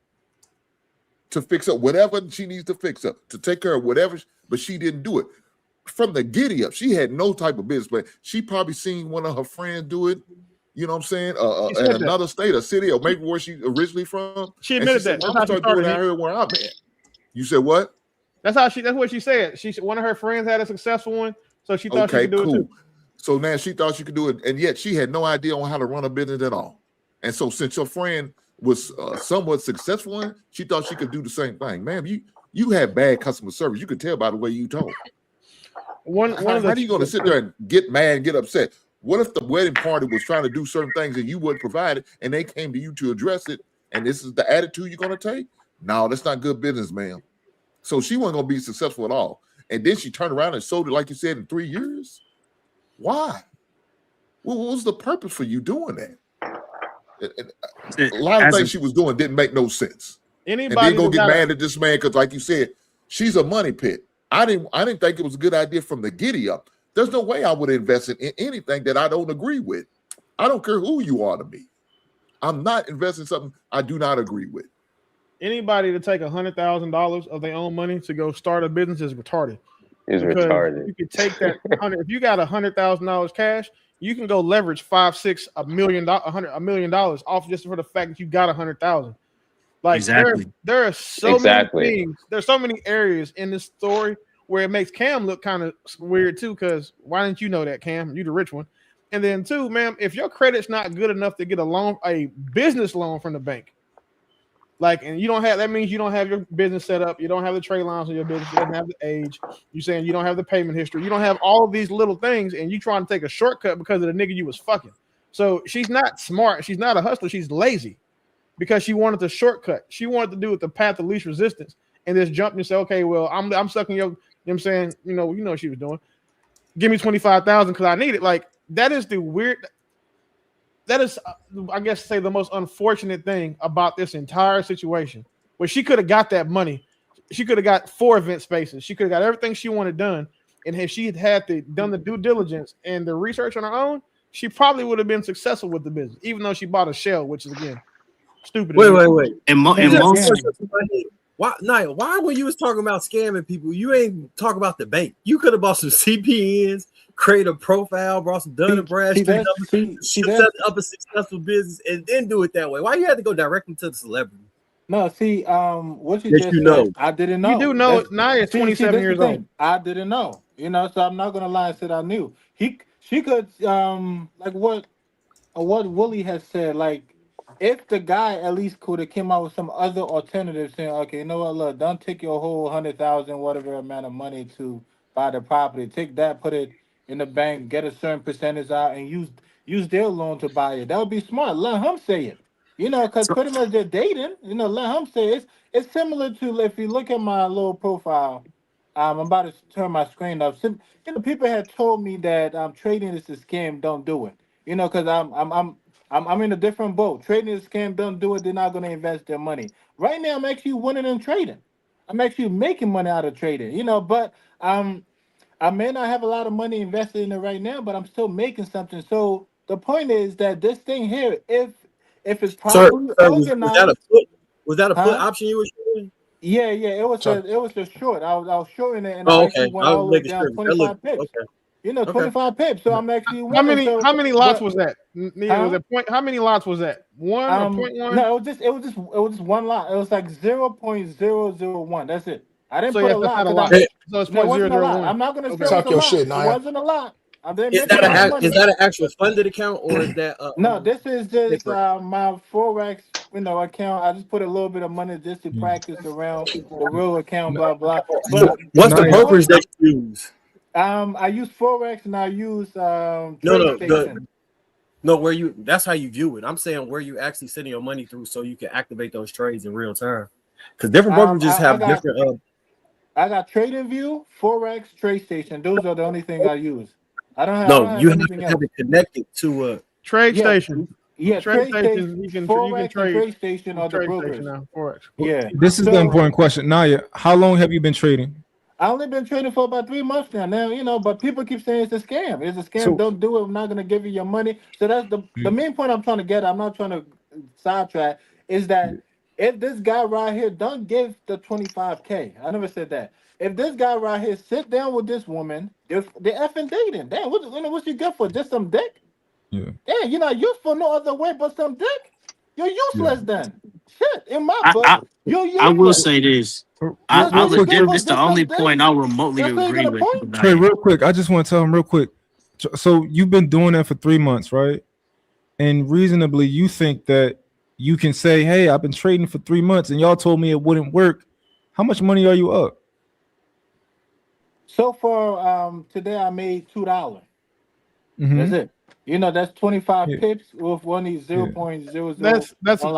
to fix up whatever she needs to fix up, to take care of whatever. But she didn't do it. From the giddy up, she had no type of business plan. She probably seen one of her friends do it. You know what I'm saying? In another state or city, or maybe where she originally from. She admitted that. I'm gonna start doing out here where I'm at. You said what? That's what she said. One of her friends had a successful one, so she thought she could do it too. So now she thought she could do it, and yet she had no idea on how to run a business at all. And so since your friend was somewhat successful in, she thought she could do the same thing. Man, you have bad customer service. You could tell by the way you talk. How are you going to sit there and get mad and get upset? What if the wedding party was trying to do certain things and you wouldn't provide it, and they came to you to address it, and this is the attitude you're going to take? No, that's not good business, ma'am. So she wasn't going to be successful at all. And then she turned around and sold it, like you said, in 3 years. Why? What was the purpose for you doing that? A lot of things she was doing didn't make no sense. And then go get mad at this man because, like you said, she's a money pit. I didn't think it was a good idea from the giddy up. There's no way I would invest in anything that I don't agree with. I don't care who you are to me. I'm not investing in something I do not agree with. Anybody to take $100,000 of their own money to go start a business is retarded. Retarded. You could take that if you got $100,000 cash, you can go leverage $5-6 million off just for the fact that you got 100,000. Like exactly. There are so many things. There's so many areas in this story where it makes Cam look kind of weird too. Because why didn't you know that, Cam? You the rich one. And then two, ma'am, if your credit's not good enough to get a business loan from the bank, and you don't have, that means you don't have your business set up, you don't have the trade lines on your business, you don't have the age, you saying you don't have the payment history, you don't have all of these little things, and you trying to take a shortcut because of the nigga you was fucking. So she's not smart, she's not a hustler, she's lazy because she wanted the shortcut. She wanted to do it the path of least resistance and just jump and say, okay, well, I'm sucking your, you know what I'm saying, you know what she was doing. Give me 25,000 because I need it. Like, that is the weird. That is, I guess, say the most unfortunate thing about this entire situation. Where she could have got that money, she could have got 4 event spaces, she could have got everything she wanted done, and if she had done the due diligence and the research on her own, she probably would have been successful with the business, even though she bought a shell, which is again stupid. Wait. And most. Why when you was talking about scamming people, you ain't talking about the bank? You could have bought some CPNs, create a profile, brought some Dun & Bradstreet, set up a successful business, and then do it that way. Why you had to go directly to the celebrity? No, see, what you just said, I didn't know. You do know Naya 27 years old. I didn't know, so I'm not gonna lie and say I knew. She could like what Willie has said, like, if the guy at least could have came out with some other alternative saying, okay, you know what, look, don't take your whole 100,000, whatever amount of money to buy the property. Take that, put it in the bank, get a certain percentage out, and use their loan to buy it. That would be smart. Let him say it. Because pretty much they're dating. Let him say it. It's similar to, if you look at my little profile, I'm about to turn my screen up. People had told me that trading is a scam. Don't do it. Because I'm in a different boat. Trading is a scam. Don't do it. They're not going to invest their money. Right now, I'm actually winning in trading. I'm actually making money out of trading. But I may not have a lot of money invested in it right now, but I'm still making something. So the point is that this thing here, if it's properly organized, was that a put option you were showing? Yeah, it was a short. I was showing it, and I actually went all the way down 25 pips. Okay. 25 pips. So I'm actually winning. How many lots was that? How many lots was that? 1 or 0.1? No, it was just one lot. It was like 0.001. That's it. I didn't put a lot. So it's 0.001. I'm not going to talk your shit, Naya. It wasn't a lot. Is that an actual funded account, or is that no? This is just my Forex, account. I just put a little bit of money just to practice around the real account, blah blah. But what's the brokerage that you use? I use Forex and I use TradeStation. No, that's how you view it. I'm saying where you actually sending your money through so you can activate those trades in real time. Because different brokerages have different. I got TradingView, Forex, TradeStation. Those are the only things I use. I don't have. You have to have it connected to a TradeStation. Yeah, Trade trade stations, station, you can Forex and trade trade station are the trade station brokers. now. Forex. Yeah. This is the So important question. Naya, how long have you been trading? I only been trading for about 3 months now. Now, you know, but people keep saying it's a scam. It's a scam. So Don't do it. I'm not gonna give you your money. So that's the main point I'm trying to get. I'm not trying to sidetrack. Is that if this guy right here don't give the 25K, I never said that. If this guy right here sit down with this woman, if they're effing dating, damn, what's you good for? Just some dick? yeah, Yeah, you're not useful no other way but some dick. You're useless then. Shit, in my book, I you're I will useless. say this. That's I what you good legit. for, This the just some only dick. point I remotely That's what you're agree gonna with. point. Trey, Naya. real quick, I just want to tell him real quick. So you've been doing that for 3 months, right? And reasonably, you think that you can say, "Hey, I've been trading for 3 months, and y'all told me it wouldn't work." How much money are you up? So far, today I made $2. Mm-hmm. That's it. You know, that's 25 Yeah. pips with one Yeah. 0.00.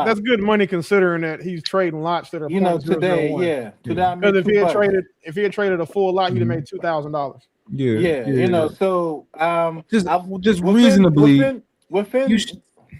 That's good money considering that he's trading lots that are You know, 0.001. today, yeah, today I made Because $2. if he had traded a full lot, he'd have Mhm. made $2,000. Yeah, Yeah, yeah, you know, yeah. so Just reasonably, within sh-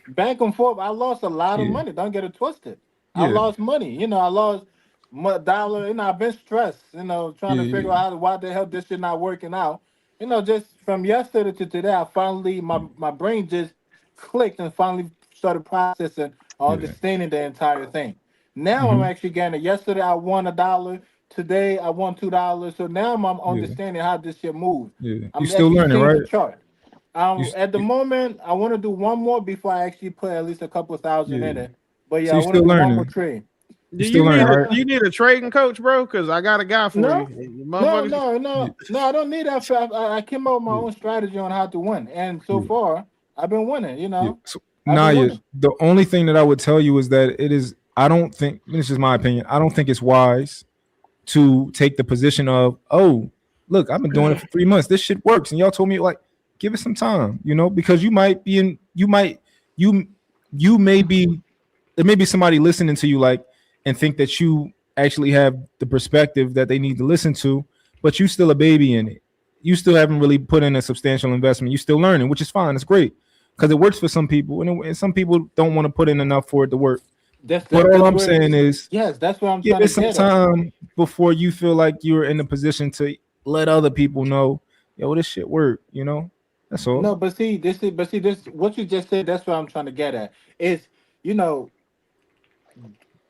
back and forth, I lost a lot of yeah, money. Don't get it twisted. I yeah, lost money. You know, I lost $1. You know, I've been stressed. You know, trying yeah, to figure yeah, out why the hell this shit not working out. You know, just from yesterday to today, I finally my brain just clicked and finally started processing, or yeah. understanding the entire thing. Now I'm Mm-hmm. actually getting it. Yesterday I won $1. Today I won $2. So now I'm Yeah, understanding how this shit moves. yeah. You I'm still actually learning, seeing the right? chart. You, At the moment, I want to do one more before I actually put at least a couple thousand yeah. in it. But So yeah, I you want to still do one more learning. trade. You still learning, right? Do you need a trading coach, bro? Because I got a guy for No, you. no, Motherfuckers, no, Yeah, no. I don't need that. I came up with my yeah, own strategy on how to win, and so yeah. far I've been winning. You Yeah. know, So I've been Naya, winning. the only thing that I would tell you is that it is. I don't think this is my opinion. I don't think it's wise to take the position of, "Oh, look, I've been doing it for 3 months. This shit works," and y'all told me like, give it some time, because you might be in. You may be. There may be somebody listening to you like and think that you actually have the perspective that they need to listen to, but you still a baby in it. You still haven't really put in a substantial investment. You still learning, which is fine. It's great because it works for some people, and some people don't want to put in enough for it to work. But all That's I'm where. saying is, Yes, that's what I'm give trying to it some get at. time before you feel like you're in a position to let other people know, yo, this shit work. That's all. No, but see this. What you just said. That's what I'm trying to get at. Is you know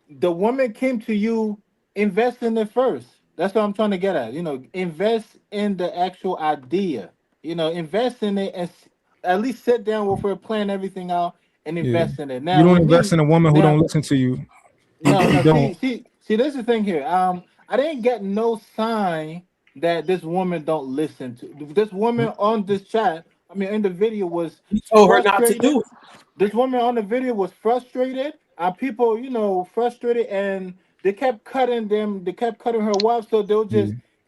the woman came to you, invest in it first. That's what I'm trying to get at. You know, invest in the actual idea. You know, invest in it and at least sit down with her, plan everything out, and Yeah, invest in it. you Now, don't with invest me, in a woman who don't now, listen to you. no, You no. don't. See. This is the thing here. I didn't get no sign that this woman don't listen to this woman on this chat. I mean, in the video was You told her not to frustrated. do it. This woman on the video was frustrated. People, frustrated, and they kept cutting them. They kept cutting her wife. So Yeah.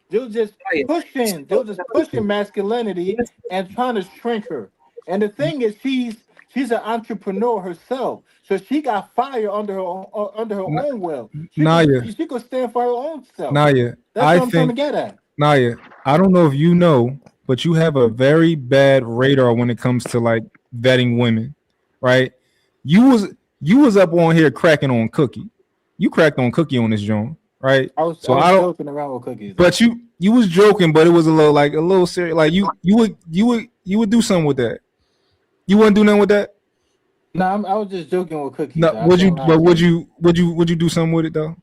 they were just pushing masculinity and trying to shrink her. And the thing is, she's an entrepreneur herself, so she got fire under her N- own will. Naya, She could stand for her own self. Naya, That's I what I'm trying to think get at. Naya, I don't know if you know, but you have a very bad radar when it comes to like vetting women, right? You was you was up on here cracking on Cookie. You cracked on Cookie on this joint, right? I was So I don't. joking around with cookies. But you was joking, but it was a little serious. Like you would do something with that. You wouldn't do nothing with that. No, I was just joking with cookies. No, I would you? told her I But would said, you do something with it though?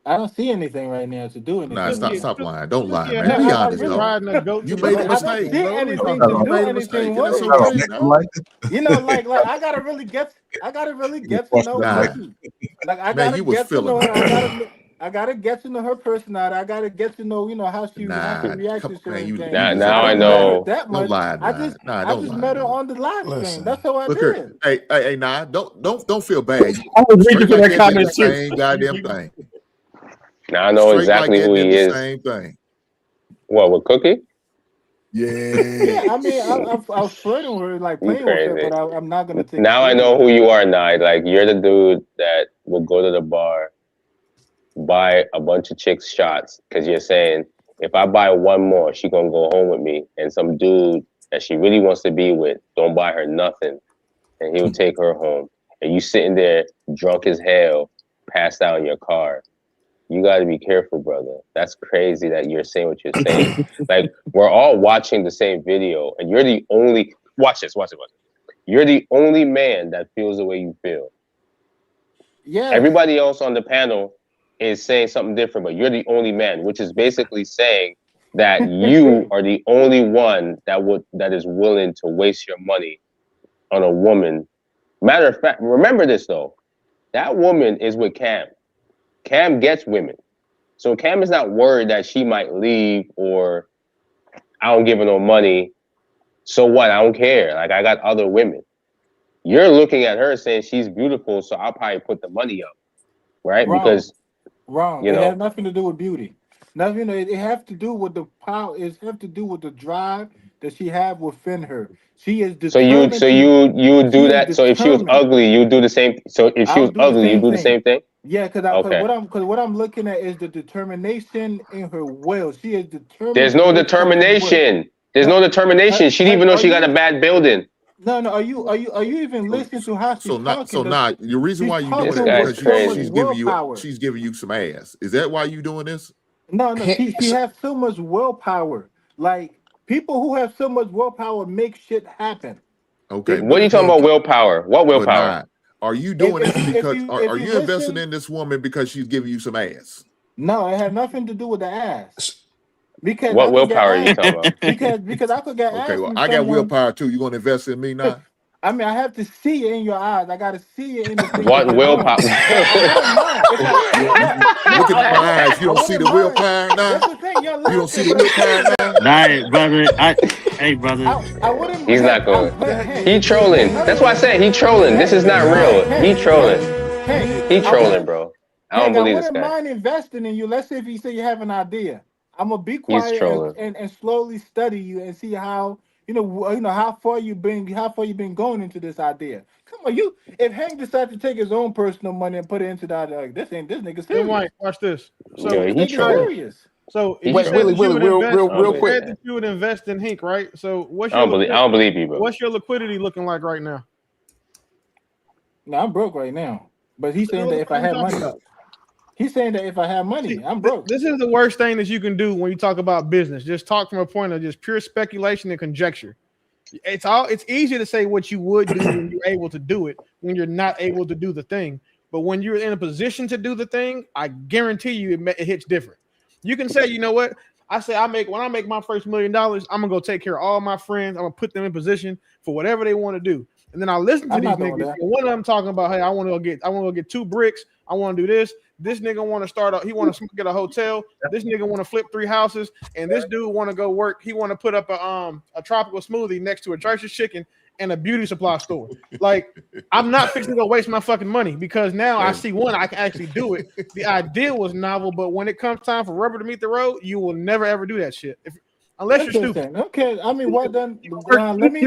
I don't see anything right now to do Nah, anything with it. stop lying. Don't lie, yeah, man. No, Be I honest, really, though. riding a goat You to the made a bone. I don't mistake. see What are we anything talking to about? You do made a anything mistake, and with that's it. okay. No, Like I gotta really get to know nah, Cookie. Like I man, gotta you was get to feeling know her. her, man. I gotta get to know her personality. I gotta get to know, how she Nah, reacts come to on, man. certain You things. Now, just I now I don't didn't lie. met her know. that Don't much. lie, nah. Nah, I don't just lie, met her man. on the live stream. Listen, That's how I Look here, did. hey, nah. Don't feel bad. I was reading Straight for like that that did the comment too. same goddamn thing. Now I know Straight like exactly that who did he the is. same thing. What with Cookie? Yeah. Yeah, I mean, I was flirting with her, like You playing with her, crazy. but I'm not gonna take it Now I serious. know who you are, now. Like you're the dude that will go to the bar, buy a bunch of chicks shots, because you're saying if I buy one more, she gonna go home with me, and some dude that she really wants to be with don't buy her nothing. and he'll take her home, and you sitting there drunk as hell, passed out in your car. You got to be careful, brother. That's crazy that you're saying what you're saying. Like, we're all watching the same video, and you're the only. Watch this. You're the only man that feels the way you feel. Yeah. Everybody else on the panel is saying something different, but you're the only man, which is basically saying that you are the only one that is willing to waste your money on a woman. Matter of fact, remember this though. That woman is with Cam. Cam gets women. So Cam is not worried that she might leave or I don't give her no money. So what? I don't care. Like, I got other women. You're looking at her saying she's beautiful, so I'll probably put the money up. Right? Wrong. Because Wrong. It has nothing to do with beauty. Nothing. It has to do with the power. It has to do with the drive that she have within her. She is determined. So you do that. So if she was ugly, you do the same. So if she was ugly, you do the same thing. Yeah, because what I'm looking at is the determination in her will. She is determined. There's no determination. There's no determination. She didn't even know she got a bad building. No. Are you even listening to how she's talking? So not the reason why you doing it because she's giving you some ass. Is that why you doing this? No. She has so much willpower. Like, people who have so much willpower make shit happen. Okay. What are you talking about willpower? What willpower? Are you doing this because are you investing in this woman because she's giving you some ass? No, it had nothing to do with the ass. Because what willpower are you talking about? Because I could get asked. Okay, well, I got willpower too. You gonna invest in me now? I mean, I have to see it in your eyes. I gotta see it in the what willpower? Look at my eyes. You don't see the willpower now? You don't see the willpower now? Nah, brother. Hey, brother. He's not going. He trolling. That's why I said he trolling. This is not real. He trolling. He trolling, bro. I don't believe this guy. I wouldn't mind investing in you. Let's say if you say you have an idea. I'm gonna be quiet and slowly study you and see how how far you've been going into this idea. Come on, if Hank decides to take his own personal money and put it into that, this nigga serious. Mike, watch this. So he's serious. So Willie, real quick. That you would invest in Hank, right? So what's I don't believe you, bro. What's your liquidity looking like right now? No, I'm broke right now. But he's saying that if I have money. He's saying that if I have money, I'm broke. This is the worst thing that you can do when you talk about business. Just talk from a point of just pure speculation and conjecture. It's easy to say what you would do when you're able to do it, when you're not able to do the thing. But when you're in a position to do the thing, I guarantee you it hits different. You can say, you know what? When I make my first $1 million, I'm gonna go take care of all my friends. I'm gonna put them in position for whatever they want to do. And then I listen to these niggas. One of them talking about, hey, I want to go get 2 bricks. I want to do this. This nigga want to he want to get a hotel. This nigga want to flip 3 houses, and this dude want to go work. He want to put up a tropical smoothie next to a Church's Chicken and a beauty supply store. Like, I'm not fixing to go waste my fucking money because now I see I can actually do it. The idea was novel, but when it comes time for rubber to meet the road, you will never ever do that shit unless you're stupid. Okay, I mean, what then? Let me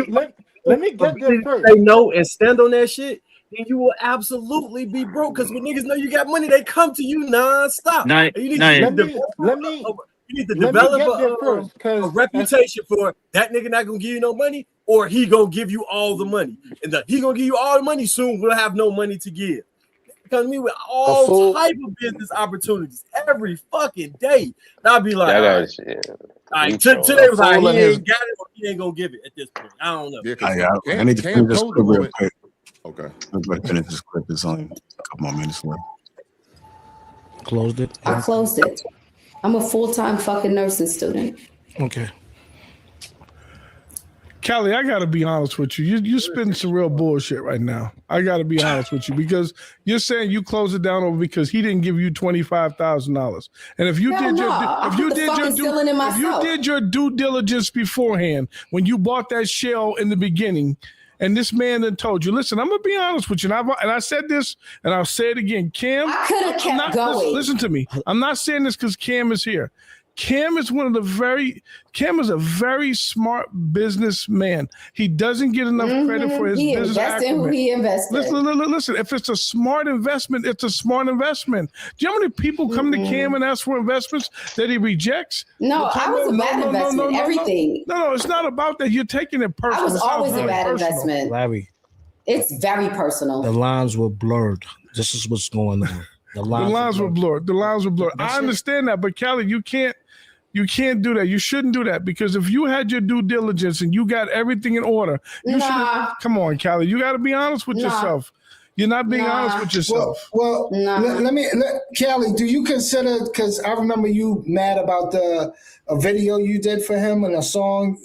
get there first. Say no and stand on that shit. Then you will absolutely be broke because when niggas know you got money, they come to you non-stop. You need to develop a reputation for that nigga not gonna give you no money, or he gonna give you all the money. And he gonna give you all the money soon, we'll have no money to give. Because me with all type of business opportunities every fucking day. And I'll be like, today was like, he ain't got it or he ain't gonna give it at this point. I don't know. I need to finish this clip real quick. Okay. I'm going to finish this clip. It's only a couple more minutes left. Closed it? I closed it. I'm a full-time fucking nursing student. Okay. Cali, I got to be honest with you. You're spitting some real bullshit right now. I got to be honest with you because you're saying you closed it down over because he didn't give you $25,000. And if you did your due diligence beforehand when you bought that shell in the beginning, and this man then told you, listen, I'm gonna be honest with you, and I said this, and I'll say it again. Cam, I could have kept going. Listen to me. I'm not saying this because Cam is here. Cam is Cam is a very smart businessman. He doesn't get enough credit for his business acumen. He invested. Listen, if it's a smart investment, it's a smart investment. Do you know how many people come to Cam and ask for investments that he rejects? No, I was a bad investment. Everything. No, it's not about that. You're taking it personal. I was always a bad investment. Larry. It's very personal. The lines were blurred. This is what's going on. The lines were blurred. The lines were blurred. I understand that, but Cali, you can't do that. You shouldn't do that, because if you had your due diligence and you got everything in order, you should. Come on, Cali. You got to be honest with yourself. You're not being honest with yourself. Well, Cali, do you consider? Because I remember you mad about a video you did for him and a song.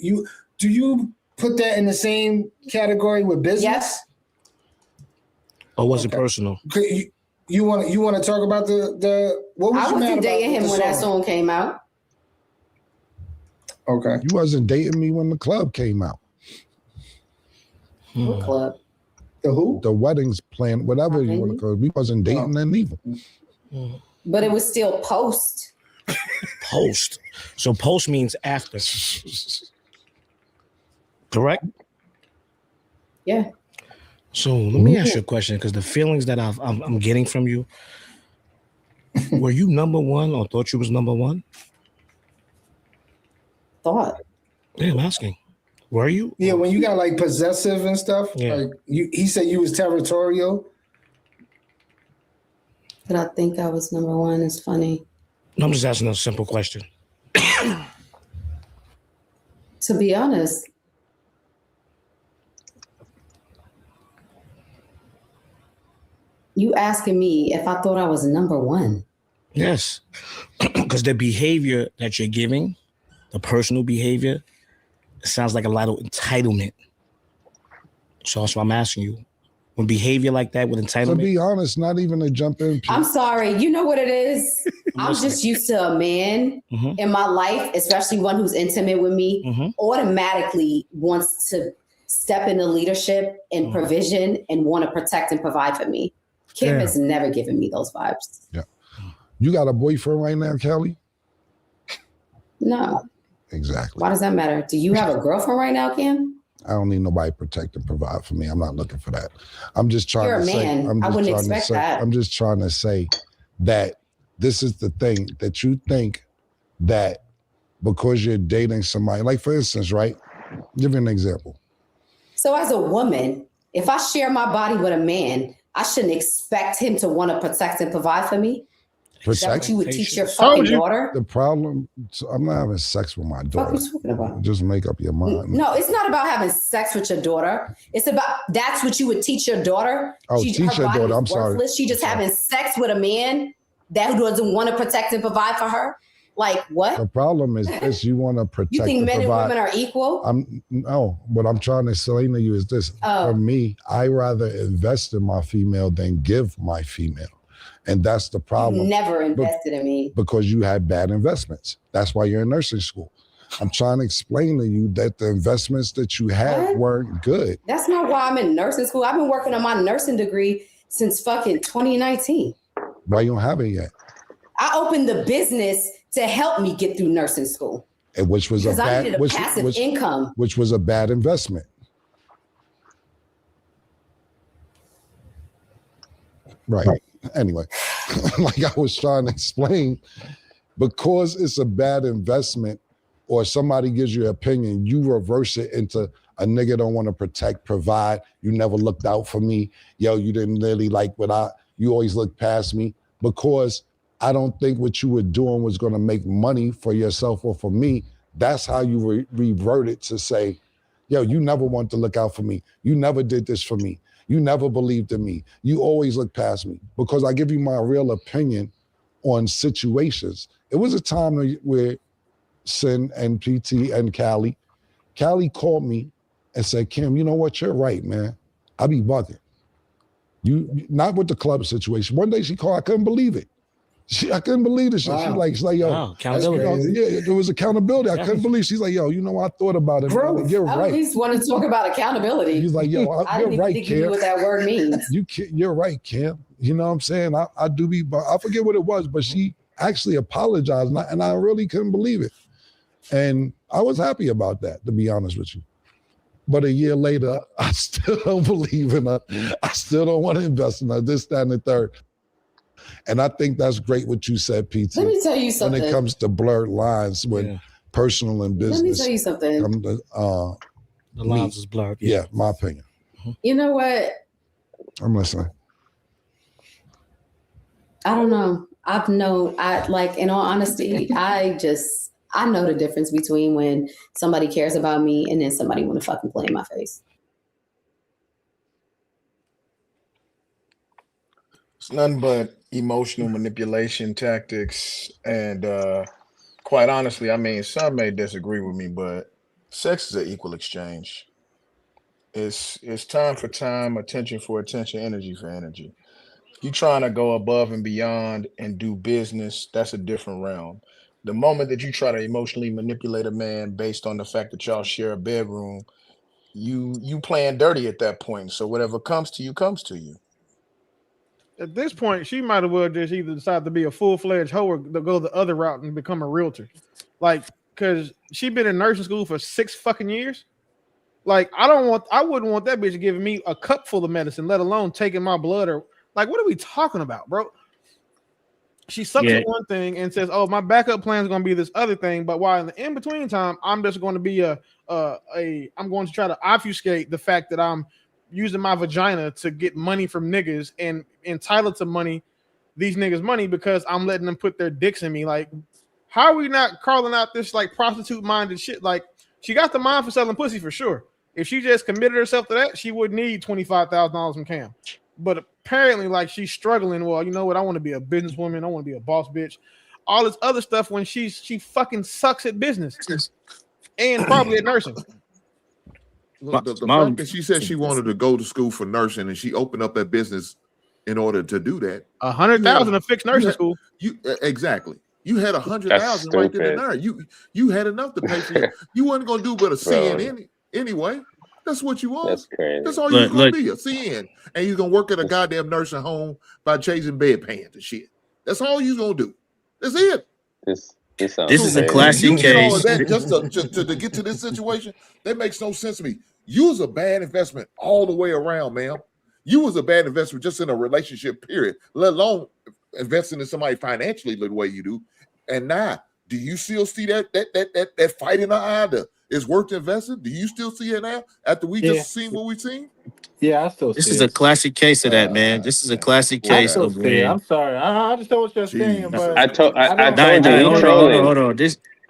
Do you put that in the same category with business? Yes. Or was it personal? You want to talk about the what was I you mad wasn't about dating him the when that song came out. Okay. You wasn't dating me when the club came out. What club? The who? The weddings plan, whatever you want to call it. We wasn't dating then either. But it was still post. Post. So post means after. Correct? Yeah. So let me ask you a question, because the feelings that I'm getting from you, were you number one or thought you was number one? Thought. Yeah, I'm asking. Were you? Yeah, when you got like possessive and stuff, yeah. like he said you was territorial. But I think I was number one. It's funny. No, I'm just asking a simple question. To be honest, you asking me if I thought I was number one. Yes, because the behavior that you're giving, the personal behavior, it sounds like a lot of entitlement. So that's why I'm asking you. When behavior like that with entitlement. To be honest, not even to jump in. I'm sorry. You know what it is? I'm just used to a man in my life, especially one who's intimate with me, automatically wants to step into leadership and provision and want to protect and provide for me. Kim has never given me those vibes. Yeah. You got a boyfriend right now, Kelly? No. Exactly. Why does that matter? Do you have a girlfriend right now, Kim? I don't need nobody to protect and provide for me. I'm not looking for that. I'm just trying You're to a say. man. I wouldn't expect that. I'm just trying to say that this is the thing, that you think that because you're dating somebody, like for instance, right? Give you an example. So as a woman, if I share my body with a man, I shouldn't expect him to want to protect and provide for me. Is that what you would teach your fucking daughter? The problem, I'm not having sex with my daughter. What are you talking about? Just make up your mind. No, it's not about having sex with your daughter. It's about, that's what you would teach your daughter. Oh, teach your daughter. I'm sorry. She just having sex with a man that doesn't want to protect and provide for her. Like what? The problem is this: you want to protect. You think and men and provide. women are equal? No. What I'm trying to explain to you is this: for me, I rather invest in my female than give my female. And that's the problem. You never invested in me. Because you had bad investments. That's why you're in nursing school. I'm trying to explain to you that the investments that you had weren't good. That's not why I'm in nursing school. I've been working on my nursing degree since fucking 2019. Why you don't have it yet? I opened the business to help me get through nursing school. And which was a Because I bad, needed a passive income. Which was a bad investment. Right. Anyway, like I was trying to explain, because it's a bad investment or somebody gives you an opinion, you reverse it into a nigga don't want to protect, provide. You never looked out for me. Yo, you didn't really like you always looked past me, because I don't think what you were doing was going to make money for yourself or for me. That's how you revert it to say, yo, you never want to look out for me. You never did this for me. You never believed in me. You always look past me, because I give you my real opinion on situations. It was a time where Sin and PT and Cali called me and said, Kim, you know what? You're right, man. I be bugging. You not with the club situation. One day she called, I couldn't believe it. I couldn't believe this shit. Wow. She's like, yo, accountability. Yeah, there was accountability. I couldn't believe. She's like, yo, you know, I thought about it. Growth. You're I right. at least want to talk about accountability. He's like, yo, I you're didn't right, think Kim. you knew what that word means. You're right, Kim. You know what I'm saying? I do be, but I forget what it was, but she actually apologized, and I really couldn't believe it. And I was happy about that, to be honest with you. But a year later, I still don't believe in her. I still don't want to invest in her, this, that, and the third. And I think that's great what you said, PT. Let me tell you something. When it comes to blurred lines with personal and business. Let me tell you something. The lines is blurred. Yeah, my opinion. You know what? I'm listening. I don't know. In all honesty, I know the difference between when somebody cares about me and then somebody want to fucking play in my face. It's nothing but emotional manipulation tactics. And quite honestly, I mean, some may disagree with me, but sex is an equal exchange. It's time for time, attention for attention, energy for energy. You trying to go above and beyond and do business, that's a different realm. The moment that you try to emotionally manipulate a man based on the fact that y'all share a bedroom, you playing dirty at that point. So whatever comes to you comes to you. At this point, she might as well just either decide to be a full-fledged hoe or to go the other route and become a realtor. Like, because she been in nursing school for 6 fucking years. Like, I wouldn't want that bitch giving me a cup full of medicine, let alone taking my blood or like, what are we talking about, bro? She sucks at one thing and says, "Oh, my backup plan is going to be this other thing." But while in the in between time, I'm just going to be I'm going to try to obfuscate the fact that I'm using my vagina to get money from niggas and entitled to these niggas money because I'm letting them put their dicks in me. Like, how are we not calling out this like prostitute minded shit? Like, she got the mind for selling pussy for sure. If she just committed herself to that, she would need $25,000 from Cam. But apparently, like, she's struggling. Well, you know what? I want to be a businesswoman. I want to be a boss bitch. All this other stuff when she fucking sucks at business and probably at nursing. Look, the fact that she said she wanted to go to school for nursing and she opened up that business in order to do that. $100,000 to fix nursing school. Exactly. You had $100,000 right there and there. You had enough to pay for it. You wasn't gonna do but a CN anyway. That's what you was. That's all you was gonna be, a CN. And you're gonna work at a goddamn nursing home by chasing bedpans and shit. That's all you gonna do. That's it. This is a classic case. All of that just to get to this situation, that makes no sense to me. You was a bad investment all the way around, ma'am. You was a bad investment just in a relationship, period, let alone investing in somebody financially the way you do. And now, do you still see that fight in the eye that is worth investing? Do you still see it now after we just seen what we seen? Yeah, I still see This is a classic case of that, man. This is a classic case of when. I'm sorry. I understand what you're saying, but I told you he hold trolling. on.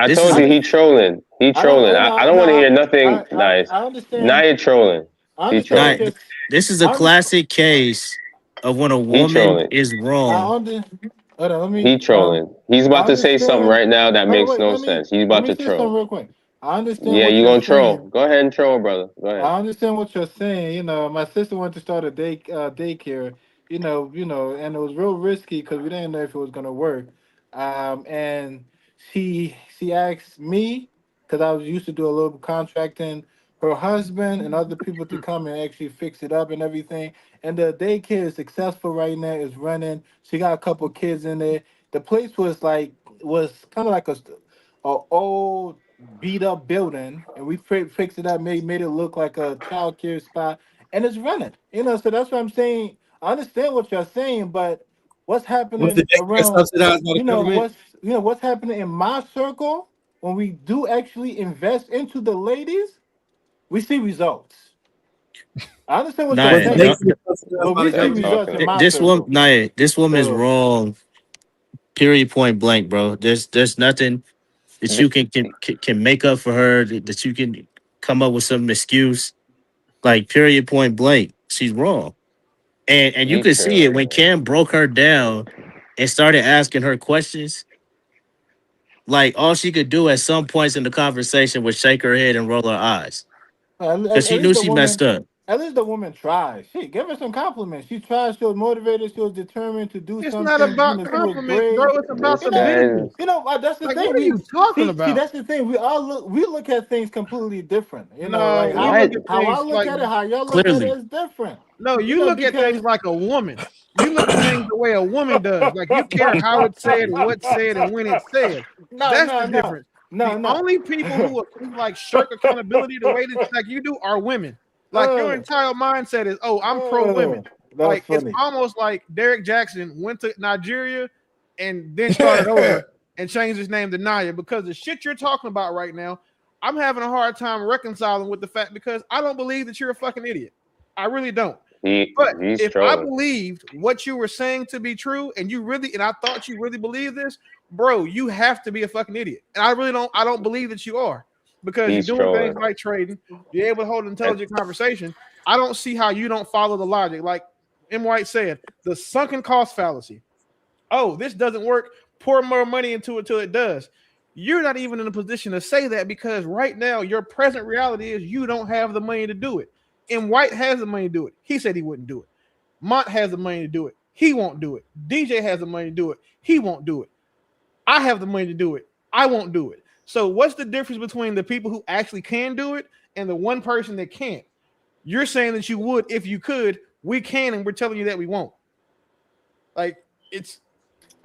I told you he trolling. He trolling. I don't want to hear nothing nice. I understand. Now you're trolling. He trolling. This is a classic case of when a woman is wrong. He trolling. He's about to say something right now that makes no sense. He's about to troll. Real quick. I understand. Yeah, you're gonna troll. Go ahead and troll, brother. Go ahead. I understand what you're saying. You know, my sister wanted to start a daycare. You know, and it was real risky because we didn't know if it was gonna work. And she asked me because I was used to do a little contracting. Her husband and other people to come and actually fix it up and everything. And the daycare is successful right now. It's running. She got a couple kids in there. The place was kind of like a old beat up building, and we fixed it up, made it look like a child care spot, and it's running. You know, so that's what I'm saying. I understand what you're saying, but what's happening around? What's happening in my circle when we do actually invest into the ladies, we see results. I understand what you're saying. But we see results in my circle. This woman is wrong. Period. Point blank, bro. There's nothing that you can make up for her, that you can come up with some excuse. Like, period, point blank, she's wrong. And you can see it when Cam broke her down and started asking her questions. Like, all she could do at some points in the conversation was shake her head and roll her eyes. Because she knew she messed up. At least the woman tried. Shit, give her some compliments. She tried. She was motivated. She was determined to do something. It's not about compliments, bro. It's about the business. You know, that's the thing. What are you talking about? See, that's the thing. We look at things completely different. You know, like how I look at it, how y'all look at it is different. No, you look at things like a woman. You look at things the way a woman does. Like, you care how it's said, what said, and when it's said. That's the difference. The only people who like shirk accountability the way that like you do are women. Like, your entire mindset is, oh, I'm pro women. Like, it's almost like Derek Jackson went to Nigeria and then started over and changed his name to Naya, because the shit you're talking about right now, I'm having a hard time reconciling with the fact, because I don't believe that you're a fucking idiot. I really don't. But if trolling. I believed what you were saying to be true, and I thought you really believe this, bro, you have to be a fucking idiot. And I don't believe that you are, because He's you're doing trolling. things like trading. You're able to hold an intelligent conversation. I don't see how you don't follow the logic. Like M. White said, the sunken cost fallacy. Oh, this doesn't work. Pour more money into it till it does. You're not even in a position to say that, because right now your present reality is you don't have the money to do it. And White has the money to do it. He said he wouldn't do it. Mont has the money to do it. He won't do it. DJ has the money to do it. He won't do it. I have the money to do it. I won't do it. So what's the difference between the people who actually can do it and the one person that can't? You're saying that you would if you could. We can, and we're telling you that we won't. Like, it's.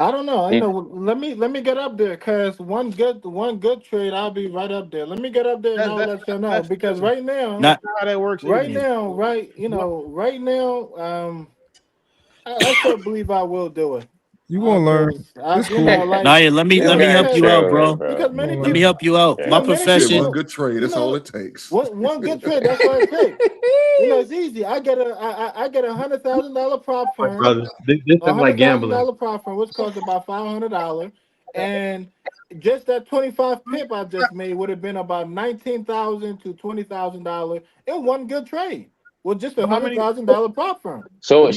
I don't know. You know, let me get up there, because one good trade, I'll be right up there. Let me get up there and I'll let you know, because right now, not how that works. Right now, right now, I still believe I will do it. You gonna learn. It's cool. Naya, let me help you out, bro. Because many people, let me help you out. My profession. One good trade. That's all it takes. One good trade. That's all it takes. You know, it's easy. I get a $100,000 prop firm. Brother, this is like gambling. $100,000 prop firm, which costs about $500, and just that 25 pip I just made would have been about $19,000 to $20,000 in one good trade. Well, just a $100,000 prop firm. So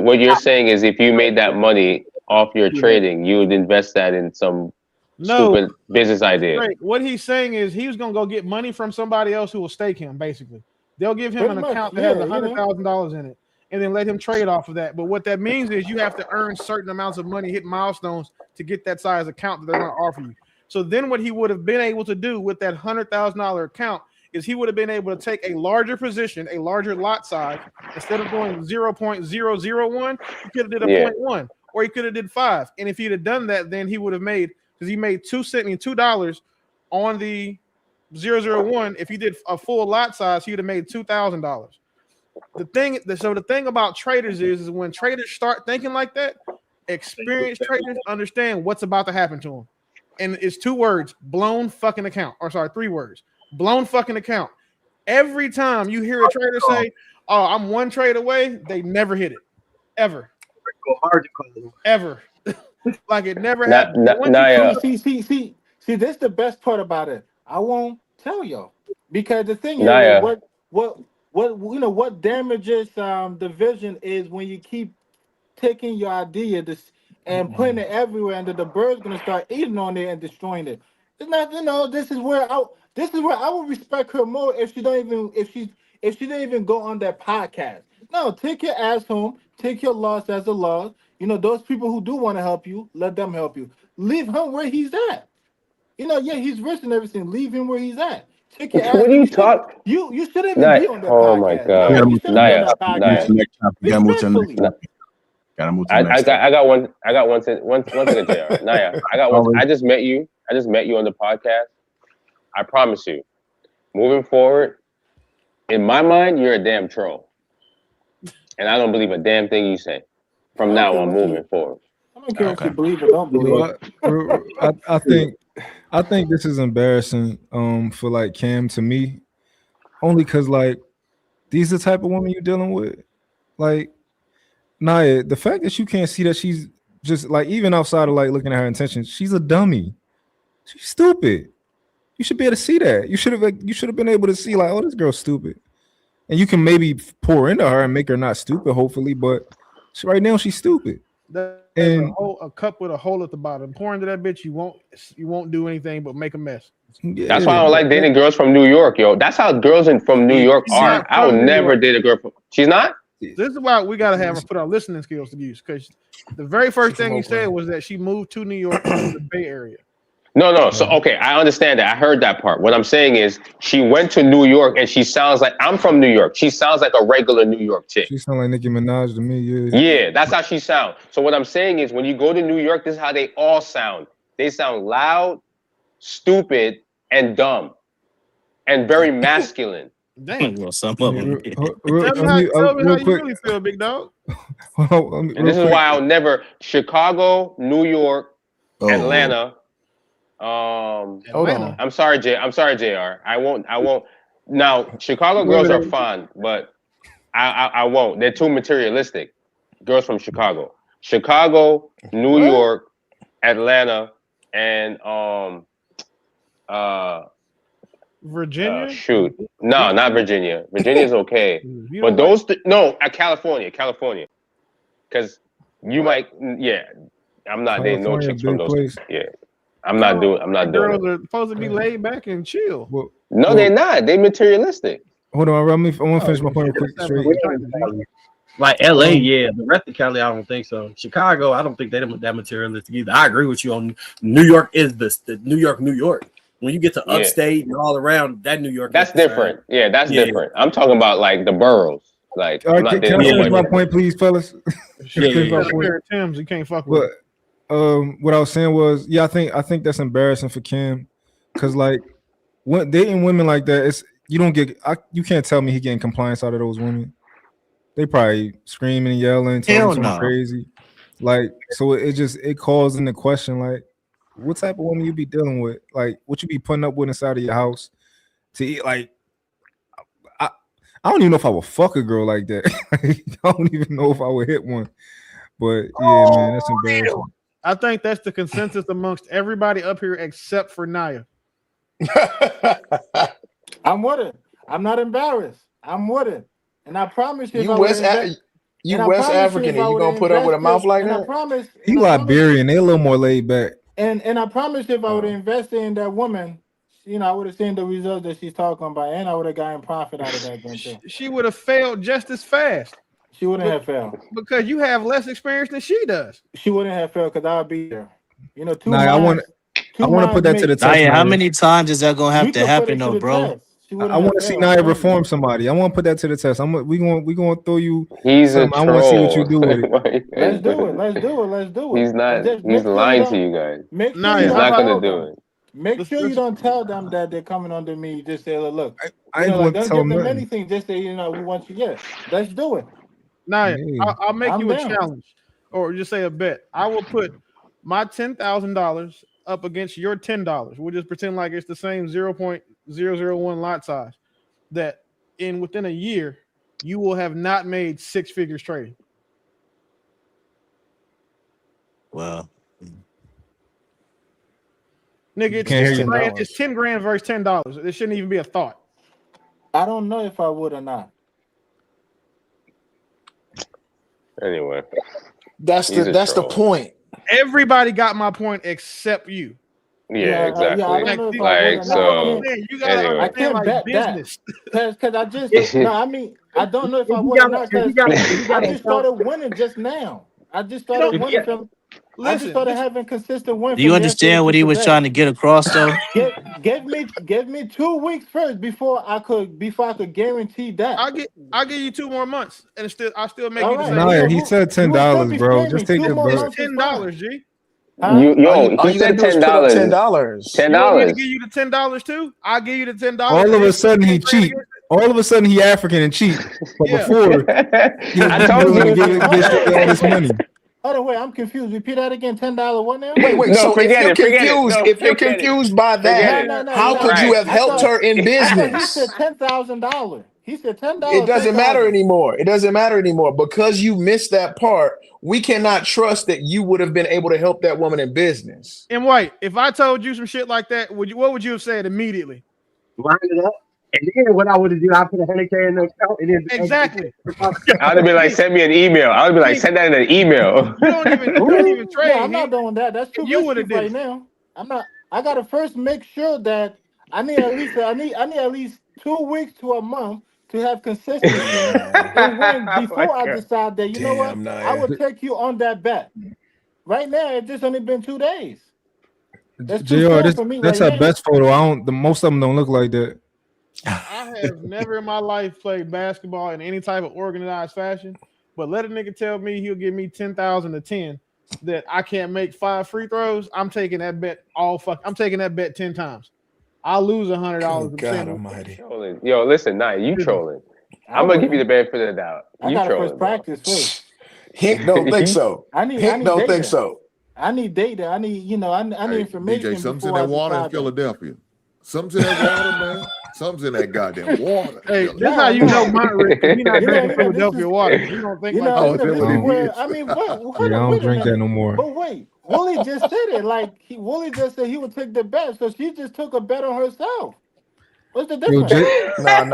what you're saying is, if you made that money off your trading, you would invest that in some stupid business idea. Right. What he's saying is he was gonna go get money from somebody else who will stake him. Basically, they'll give him an account that has $100,000 in it, and then let him trade off of that. But what that means is you have to earn certain amounts of money, hit milestones to get that size account that they're going to offer you. So then, what he would have been able to do with that $100,000 account is he would have been able to take a larger position, a larger lot size. Instead of going 0.001, he could have did a 0.1, or he could have did 5. And if he'd have done that, then he would have made, because he made $2 on the 001. If he did a full lot size, he would have made $2,000. The thing about traders is when traders start thinking like that, experienced traders understand what's about to happen to them. And it's 2 words: blown fucking account. Or sorry, 3 words: blown fucking account. Every time you hear a trader say, "Oh, I'm one trade away," they never hit it. Ever. Ever. Like it never happened. See, this is the best part about it. I won't tell y'all, because the thing is, what damages the vision is when you keep taking your idea and putting it everywhere, and the bird's gonna start eating on it and destroying it. It's not, this is where I would respect her more if she didn't even go on that podcast. No, take your ass home, take your loss as a loss. Those people who do want to help you, let them help you. Leave him where he's at. He's rich and everything. Leave him where he's at. Take your ass. What are you talking? You shouldn't even be on that podcast. Oh my God, Naya. I got one second, JR. Naya, I got one. I just met you on the podcast. I promise you, moving forward, in my mind, you're a damn troll, and I don't believe a damn thing you say. From now on, moving forward. I don't care if you believe it, don't believe it. I think this is embarrassing for like Cam, to me, only because like these are the type of women you're dealing with. Like, Naya, the fact that you can't see that she's just like, even outside of like looking at her intentions, she's a dummy. She's stupid. You should be able to see that. You should have been able to see like, oh, this girl's stupid, and you can maybe pour into her and make her not stupid, hopefully. But right now she's stupid. And a cup with a hole at the bottom. Pour into that bitch, you won't do anything but make a mess. Yeah, that's why I don't like dating girls from New York, yo. That's how girls from New York are. I would never date a girl from. She's not. This is why we gotta have her put our listening skills to use, because the very first thing he said was that she moved to New York from the Bay Area. No. So okay, I understand that. I heard that part. What I'm saying is, she went to New York and she sounds like, I'm from New York. She sounds like a regular New York chick. She sounds like Nicki Minaj to me. Yeah, that's how she sounds. So what I'm saying is, when you go to New York, this is how they all sound. They sound loud, stupid, and dumb, and very masculine. Damn. Well, some of them. Tell me how you really feel, big dog. And this is why I'll never Chicago, New York, Atlanta. I'm sorry, JR. I won't. Now, Chicago girls are fun, but I won't. They're too materialistic. Girls from Chicago, New York, Atlanta, and Virginia. Shoot, no, not Virginia. Virginia's okay, but those California, because you might, yeah. I'm not dating no chicks from those. Yeah, I'm not doing girls it. are supposed to be laid back and chill. No, they're not. They're materialistic. Hold on, I want to finish my point real quick. Straight. Like LA, yeah. The rest of Cali, I don't think so. Chicago, I don't think they're that materialistic either. I agree with you on New York is the New York. When you get to upstate and all around that New York, that's different. Yeah, that's different. I'm talking about like the boroughs. Like, can I finish my point, please, fellas? Tim's, you can't fuck with. What I was saying was, I think that's embarrassing for Kim, because like, when dating women like that, you can't tell me he getting compliance out of those women. They probably screaming and yelling, talking crazy. Like, so it calls into question, like, what type of woman you be dealing with? Like, what you be putting up with inside of your house to eat? Like, I don't even know if I would fuck a girl like that. I don't even know if I would hit one. But yeah, man, that's embarrassing. I think that's the consensus amongst everybody up here except for Naya. I'm with it. I'm not embarrassed. I'm with it. And I promise you, you West African, and you gonna put up with a mouth like that? I promise. You Liberian, they a little more laid back. And I promise, if I would have invested in that woman, I would have seen the results that she's talking about, and I would have gotten profit out of that thing too. She would have failed just as fast. She wouldn't have failed because you have less experience than she does. She wouldn't have failed because I'll be there. I want to put that to the test. Naya, how many times is that gonna have to happen, though, bro? I want to see Naya reform somebody. I want to put that to the test. We gonna throw you. He's a troll. I want to see what you do with it. Let's do it. He's not. He's lying to you guys. He's not gonna do it. Make sure you don't tell them that they're coming under me. Just say, look. I ain't going to tell them anything. Just say, we want you. Yeah, let's do it. Naya, I'll make you a challenge, or just say a bet. I will put my $10,000 up against your $10. We'll just pretend like it's the same 0.001 lot size. That within a year, you will have not made six figures trading. Well, nigga, it's 10 grand versus $10. It shouldn't even be a thought. I don't know if I would or not. Anyway, that's the point. Everybody got my point except you. Yeah, exactly. You gotta I can't bet business because I just I don't know if I would or not because I just started winning just now. I just started winning from. I just started having consistent wins. Do you understand what he was trying to get across, though? Give me 2 weeks first before I could guarantee that. I'll give you 2 more months, and I still make you the same. Naya, he said $10, bro. Just take your bet. $10, G. He said $10. $10. You want me to give you the $10 too? I'll give you the $10. All of a sudden he cheat. All of a sudden he African and cheat. But before I told you to get all this money. Hold on, wait, I'm confused. Repeat that again. $10 what now? Wait. No, so if you're confused by that, how could you have helped her in business? He said $10,000. He said $10. It doesn't matter anymore. It doesn't matter anymore because you missed that part. We cannot trust that you would have been able to help that woman in business. And White, if I told you some shit like that, what would you have said immediately? Line it up. And then what I would have done, I put $100K in the account. And then exactly. I would have been like, send me an email. I would be like, send that in an email. You don't even trade. No, I'm not doing that. That's too risky right now. I'm not. I gotta first make sure that I need at least 2 weeks to a month to have consistency. Before I decide that know what, I would take you on that bet. Right now, it's just only been 2 days. That's JR, that's her best photo. Most of them don't look like that. I have never in my life played basketball in any type of organized fashion, but let a nigga tell me he'll give me 10,000 to 10 that I can't make 5 free throws. I'm taking that bet I'm taking that bet 10 times. I'll lose $100. God Almighty! Yo, listen, Naya, you trolling. I'm gonna give you the benefit of the doubt. You trolling. First practice first. Hink don't think so. Hink don't think so. I need data. I need information. DJ, something to that water in Philadelphia. Something to that water, man. Something's in that goddamn water. Hey, Billy. this how you know Montrich, because he not drinking This Philadelphia is water. He don't think like Oh, that. is that this what is it where is? I mean, hold Yeah, I on, don't wait a drink that minute. no more. But wait, Willie just said it. Like Willie just said he would take the bet, so she just took a bet on herself. What's the Yo, difference? No.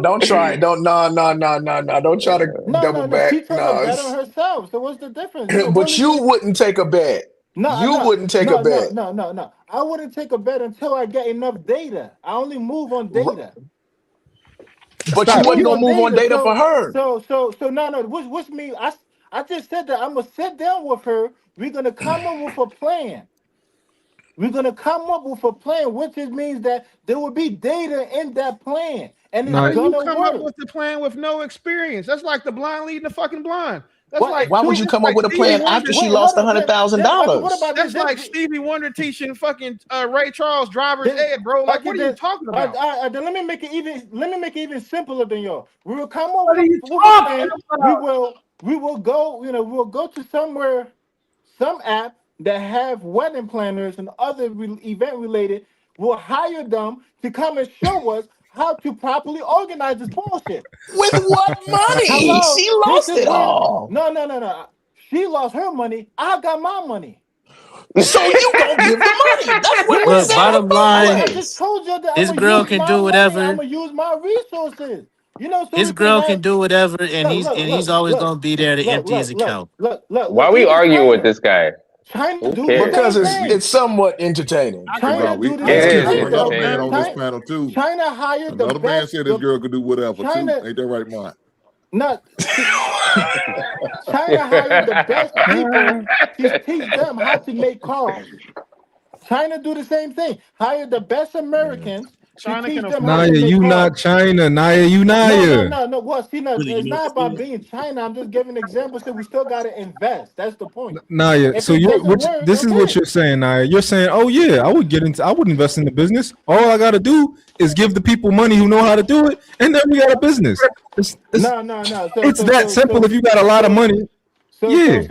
Don't try it. Don't no. Don't try to double No. back. She took a No, bet on herself. So what's the difference? but Willie you just wouldn't take a bet. You wouldn't take a bet. no. I wouldn't take a bet until I get enough data. I only move on R- data. But I you Stop. wasn't move gonna on move on data. data for her. No. What's me? I just said that I'm gonna sit down with her. We're gonna come up with a plan. We're gonna come up with a plan, which it means that there will be data in that plan, and it's How Nah, do you gonna come up work. with the plan with no experience? That's like the blind leading the fucking blind. That's What? like Why would you come up like with a Stevie plan Wonder. after she Wait, hold lost on. Okay, what $100,000? about this? That's like Stevie Wonder teaching fucking Ray Charles driver's Then, ed, bro. Like, okay, what are you then, talking about? then let me make it even. Let me make it even simpler than y'all. We will come up What are you with a talking plan. about? We will go. We'll go to somewhere, some app that have wedding planners and other event related. We'll hire them to come and show us how to properly organize this bullshit. With what money? Hello, She this lost is it where. all. No. She lost her money. I got my money. So you gonna give the money. That's what we Yeah, Look, said bottom both line, I just ways. told you that I'm this gonna girl use can my do money. I'm whatever. gonna use my resources. So This we can girl can have do whatever, and look, he's always gonna be there to empty his account. Why we Even arguing with China. this guy? China Who do the cares? Because same it's thing. somewhat entertaining. Hey, Rob, China do the It let's Let's same get is keep it thing some other real. though. man on this entertaining. panel too. China hired the Another man best. said this girl could do whatever too. China Ain't that right, Mark? not China hired the best people to teach them how to make cars. China do the same thing. Hire the best Americans to China can teach them how afford Naya, to it. make you not cars. China. Naya, you Naya. No. Well, see, no, Really, you it's know what not this about is? being China. I'm just giving examples that we still got to invest. That's the point. Naya, If so it you're doesn't which work, this is what okay. you're saying, Naya. You're saying, oh yeah, I would invest in the business. All I gotta do is give the people money who know how to do it, and then we got a business. No. It's that simple if you got a lot of money. Yeah.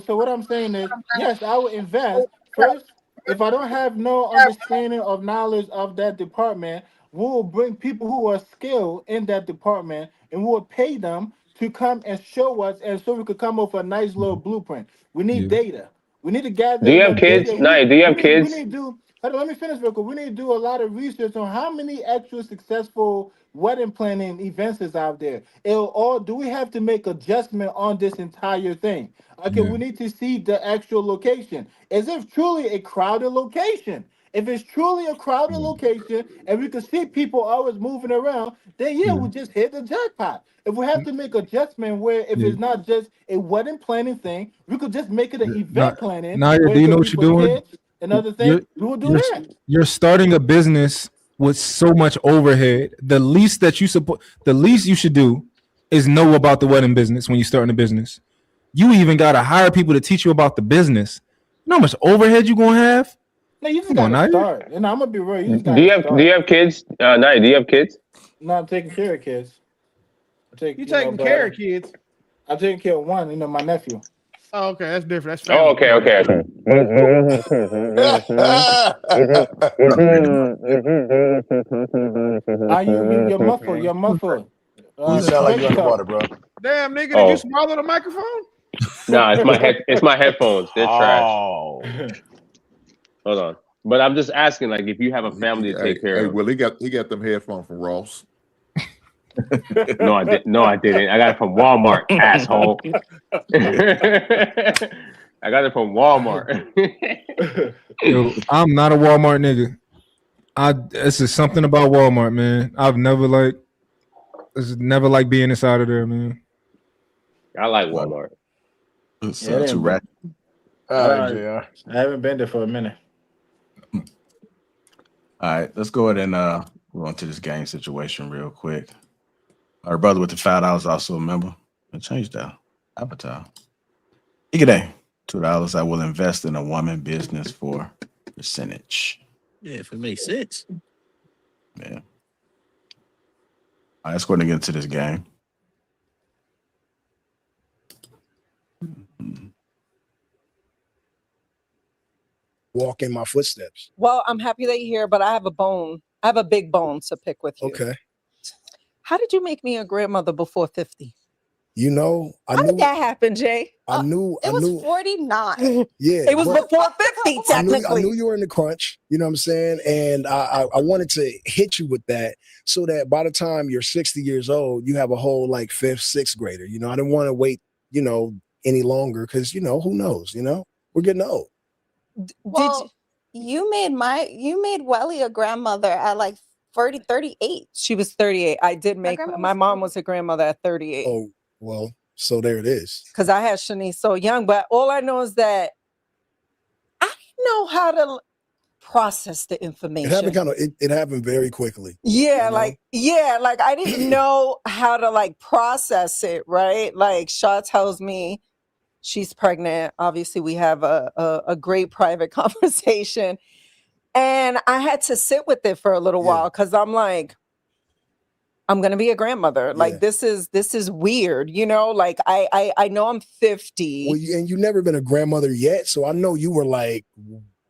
So what I'm saying is, yes, I would invest first. If I don't have no understanding of knowledge of that department, we'll bring people who are skilled in that department, and we'll pay them to come and show us, and so we could come up with a nice little blueprint. We need Yeah. data. We need to gather Do you have enough kids? data. Nah, do you have We kids? need to do. Hold on, let me finish real quick. We need to do a lot of research on how many actual successful wedding planning events is out there. Or do we have to make adjustment on this entire thing? Okay, Yeah. we need to see the actual location. Is it truly a crowded location? If it's truly a crowded location and we can see people always moving around, then yeah, Yeah. we just hit the jackpot. If we have to make adjustment where if Yeah. it's not just a wedding planning thing, we could just make it an Na- event planning Naya, where do it you know could be what you're for doing? kids and other things. You're We will do you're that. you're starting a business with so much overhead. The least that you support, the least you should do is know about the wedding business when you're starting a business. You even gotta hire people to teach you about the business. You know how much overhead you gonna have? No, you just Come on, gotta Naya. start. And I'm gonna be real, you just Do gotta you start. have kids? Nah, do you have kids? No, I'm taking care of kids. I take, You taking care of kids. I'm taking care of one, my nephew. Oh, okay, that's different. That's Oh, family. okay. Your muffle, your muffle. You sound like Protect you're yourself. underwater, bro. Damn, nigga, did you Oh, swallow the microphone? nah, it's my headphones. They're trash. Oh. Hold on. But I'm just asking, like, if you have a family to take care Hey, of. Will, he got them headphones from Ross. No, I didn't. I got it from Walmart, asshole. I got it from Walmart. Yo, I'm not a Walmart nigga. This is something about Walmart, man. It's never like being inside of there, man. I like Walmart. It's Yeah, it too ain't rat. All right, JR. I haven't been there for a minute. All right, let's go ahead and go into this game situation real quick. Our brother with the $5 also a member. I changed that avatar. Ike $2. I will invest in a woman business for percentage. Yeah, if it makes sense. Yeah. All right, let's go ahead and get into this game. Walk in my footsteps. Well, I'm happy that you're here, but I have a bone. I have a big bone to pick with you. Okay. How did you make me a grandmother before 50? You know, How did that happen, Jay? I knew. It was 49. Yeah, It was but before 50, I knew technically. you were in the crunch. You know what I'm saying? And I wanted to hit you with that so that by the time you're 60 years old, you have a whole like 5th, 6th grader. You know, I didn't want to wait, you know, any longer because, you know, who knows? You know, we're getting old. Well, you made Welly a grandmother at like 38. She was 38. I did make grandma my was mom was a grandmother at 38. Oh, well, so there it is. Because I had Shanice so young, but all I know is that I didn't know how to process the information. It happened very quickly. Yeah, like I didn't know how to like process it, right? Like Shaw tells me she's pregnant. Obviously, we have a great private conversation. And I had to sit with it for a little while because I'm like, I'm gonna be a grandmother. Like this is weird, you know. Like I know I'm 50. Well, and you've never been a grandmother yet, so I know you were like,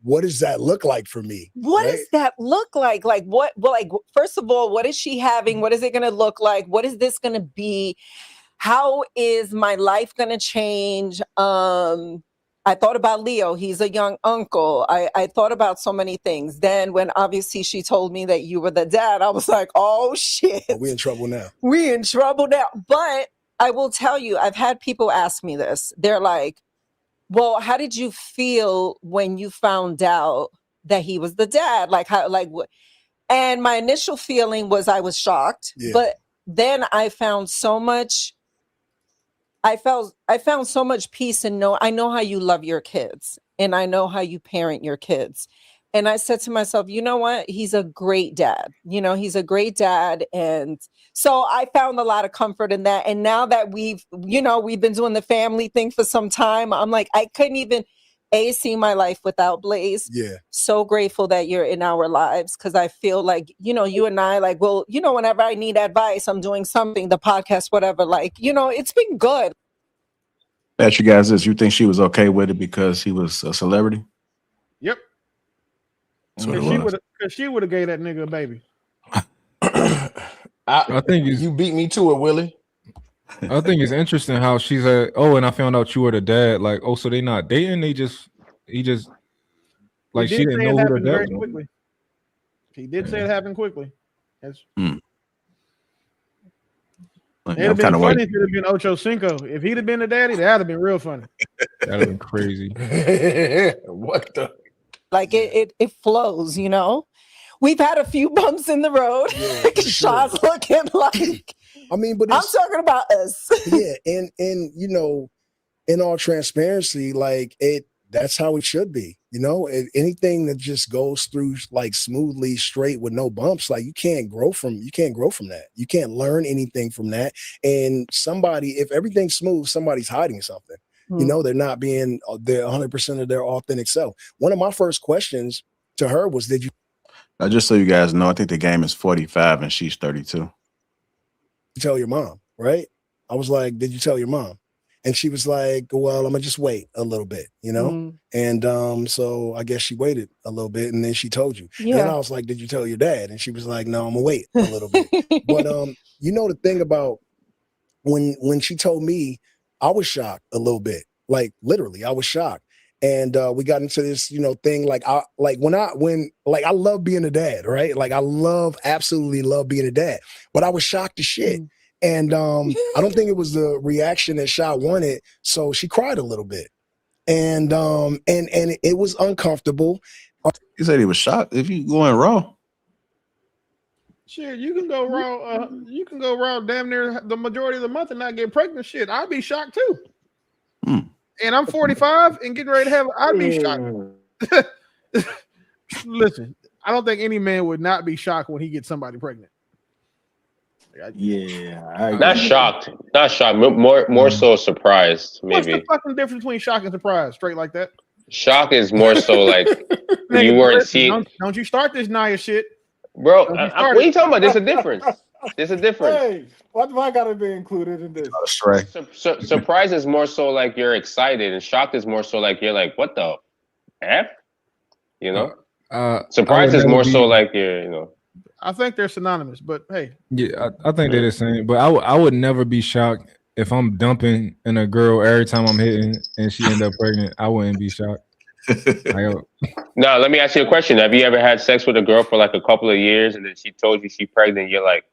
what does that look like for me? What does that look like? Like what? Well, like first of all, what is she having? What is it gonna look like? What is this gonna be? How is my life gonna change? I thought about Leo. He's a young uncle. I thought about so many things. Then when obviously she told me that you were the dad, I was like, oh shit. Oh, we in trouble now. We in trouble now. But I will tell you, I've had people ask me this. They're like, well, how did you feel when you found out that he was the dad? Like how, like what? And my initial feeling was I was shocked. Yeah. But then I found so much I found so much peace and I know how you love your kids and I know how you parent your kids. And I said to myself, you know what? He's a great dad. You know, he's a great dad. And so I found a lot of comfort in that. And now that we've been doing the family thing for some time, I'm like, I couldn't even see my life without Blaze. Yeah. So grateful that you're in our lives because I feel like, you know, you and I like, well, you know, whenever I need advice, I'm doing something, the podcast, whatever, like, you know, it's been good. Ask you guys this: you think she was okay with it because he was a celebrity? Yep. That's what it was. Because she would have gave that nigga a baby. I think you beat me to it, Willie. I think it's interesting how she said, "Oh, and I found out you were the dad." Like, oh, so they not dating? He just like she didn't know who the dad was. Quickly. He did say it happened quickly. That's Like, it'd have I'm been kinda funny waiting. if it had been Ocho Cinco. If he'd have been the daddy, that'd have been real funny. That'd have been crazy. What the? Like it flows, you know. We've had a few bumps in the road. Shaw's looking like. I mean, but I'm talking about us. Yeah, and you know, in all transparency, like that's how it should be. You know, anything that just goes through like smoothly, straight with no bumps, like you can't grow from that. You can't learn anything from that. And if everything's smooth, somebody's hiding something. You know, they're not being they're 100% of their authentic self. One of my first questions to her was, did you Now, just so you guys know, I think the game is 45 and she's 32. tell your mom? Right? I was like, did you tell your mom? And she was like, well, I'm gonna just wait a little bit, you know? And so I guess she waited a little bit and then she told you. And then I was like, did you tell your dad? And she was like, no, I'm gonna wait a little bit. But you know the thing about when she told me, I was shocked a little bit. Like literally, I was shocked. And we got into this, you know, thing like I love being a dad, right? Like I absolutely love being a dad, but I was shocked as shit. And I don't think it was the reaction that Sha wanted. So she cried a little bit. And it was uncomfortable. He said he was shocked. If you going raw. Shit, you can go raw. You can go raw damn near the majority of the month and not get pregnant. Shit, I'd be shocked too. And I'm 45 and getting ready to have. I'd be shocked. Listen, I don't think any man would not be shocked when he gets somebody pregnant. Yeah, not shocked. More so surprised. What's Maybe the fucking difference between shock and surprise? Straight like that. shock is more so like you weren't seeing. Don't you start this Naya shit, bro? What are you talking about? There's a difference. There's a difference. Hey, why do I gotta be included in this? Surprise is more so like you're excited, and shock is more so like you're like, what the F? You know? Surprise is more so like you're, you know. I think they're synonymous, but hey. Yeah, I think they're the same. But I would never be shocked if I'm dumping in a girl every time I'm hitting and she end up pregnant. I wouldn't be shocked. Now, let me ask you a question. Have you ever had sex with a girl for like a couple of years and then she told you she's pregnant? You're like,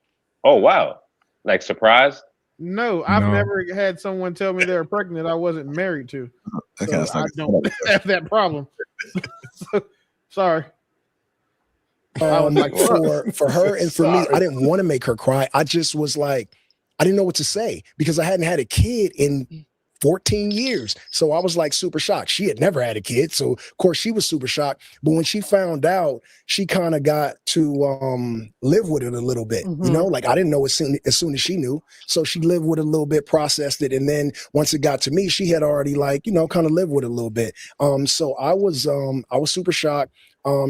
oh, wow. Like surprised? No, I've never had someone tell me they're pregnant I wasn't married to. So I don't have that problem. So, sorry. For her and for me, I didn't want to make her cry. I just was like, I didn't know what to say because I hadn't had a kid in 14 years. So I was like super shocked. She had never had a kid. So of course she was super shocked. But when she found out, she kind of got to live with it a little bit. You know, like I didn't know as soon as she knew. So she lived with it a little bit, processed it. And then once it got to me, she had already like, you know, kind of lived with it a little bit. So I was super shocked.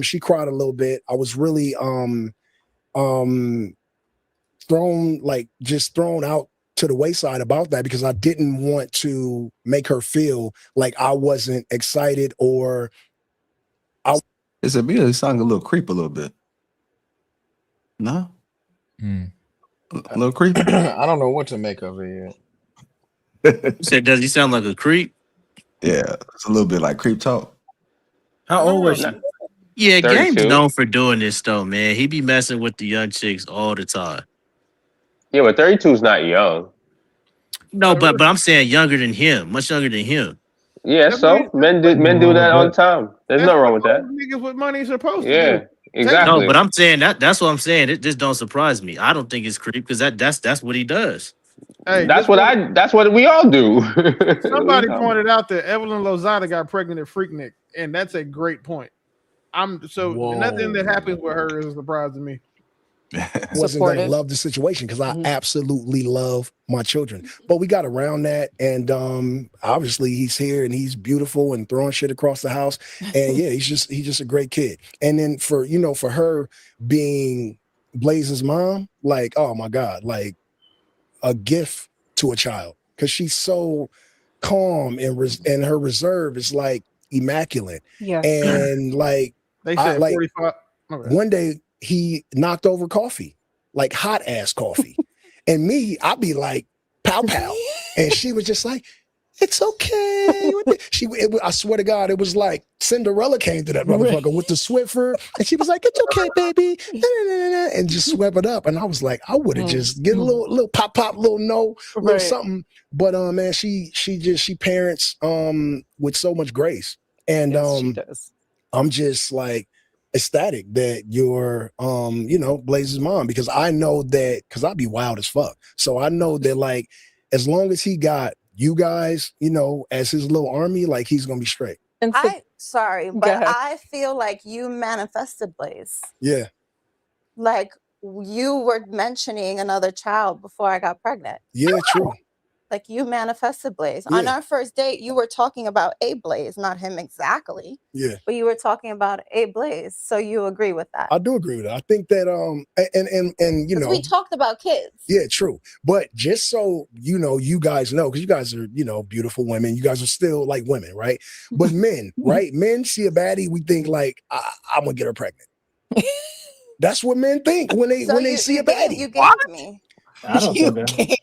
She cried a little bit. I was really thrown out to the wayside about that because I didn't want to make her feel like I wasn't excited or Is it really sounding a little creep a little bit? No? A little creepy? I don't know what to make of it yet. You said, does he sound like a creep? Yeah, it's a little bit like creep talk. How old was she? Yeah, 32. Game's known for doing this though, man. He be messing with the young chicks all the time. Yeah, but 32 is not young. No, but I'm saying younger than him, much younger than him. Yeah, so men do that all the time. There's nothing wrong with that. Niggas with money supposed to Yeah, do. exactly. No, but I'm saying that's what I'm saying. It just don't surprise me. I don't think it's creep because that's what he does. Hey, that's what we all do. Somebody pointed out that Evelyn Lozada got pregnant at Freaknik, and that's a great point. Nothing that happens with her is a surprise to me. wasn't going to love the situation because I absolutely love my children. But we got around that, and obviously he's here and he's beautiful and throwing shit across the house. And yeah, he's just a great kid. And then for her being Blaze's mom, like, oh my God, like a gift to a child because she's so calm and her reserve is like immaculate. Yeah, and like they said 45. One day he knocked over coffee, like hot ass coffee. And me, I'd be like, pow, pow. And she was just like, it's okay. I swear to God, it was like Cinderella came to that motherfucker with the Swiffer. And she was like, it's okay, baby. And just swept it up. And I was like, I would have just get a little pop, little no, little something. But man, she parents with so much grace. And she does. I'm just like, ecstatic that you're Blaze's mom because I know that because I'd be wild as fuck. So I know that like as long as he got you guys, as his little army, like he's gonna be straight. I feel like you manifested Blaze. Yeah. Like you were mentioning another child before I got pregnant. Yeah, true. Like you manifested Blaze. Yeah. On our first date, you were talking about a Blaze, not him exactly. Yeah. But you were talking about a Blaze. So you agree with that? I do agree with that. I think that and we talked about kids. Yeah, true. But just so you guys know, because you guys are, beautiful women, you guys are still like women, right? But men, right? Men see a baddie, we think like, I'm gonna get her pregnant. That's what men think when they see a baddie. You gave to me. I don't think that.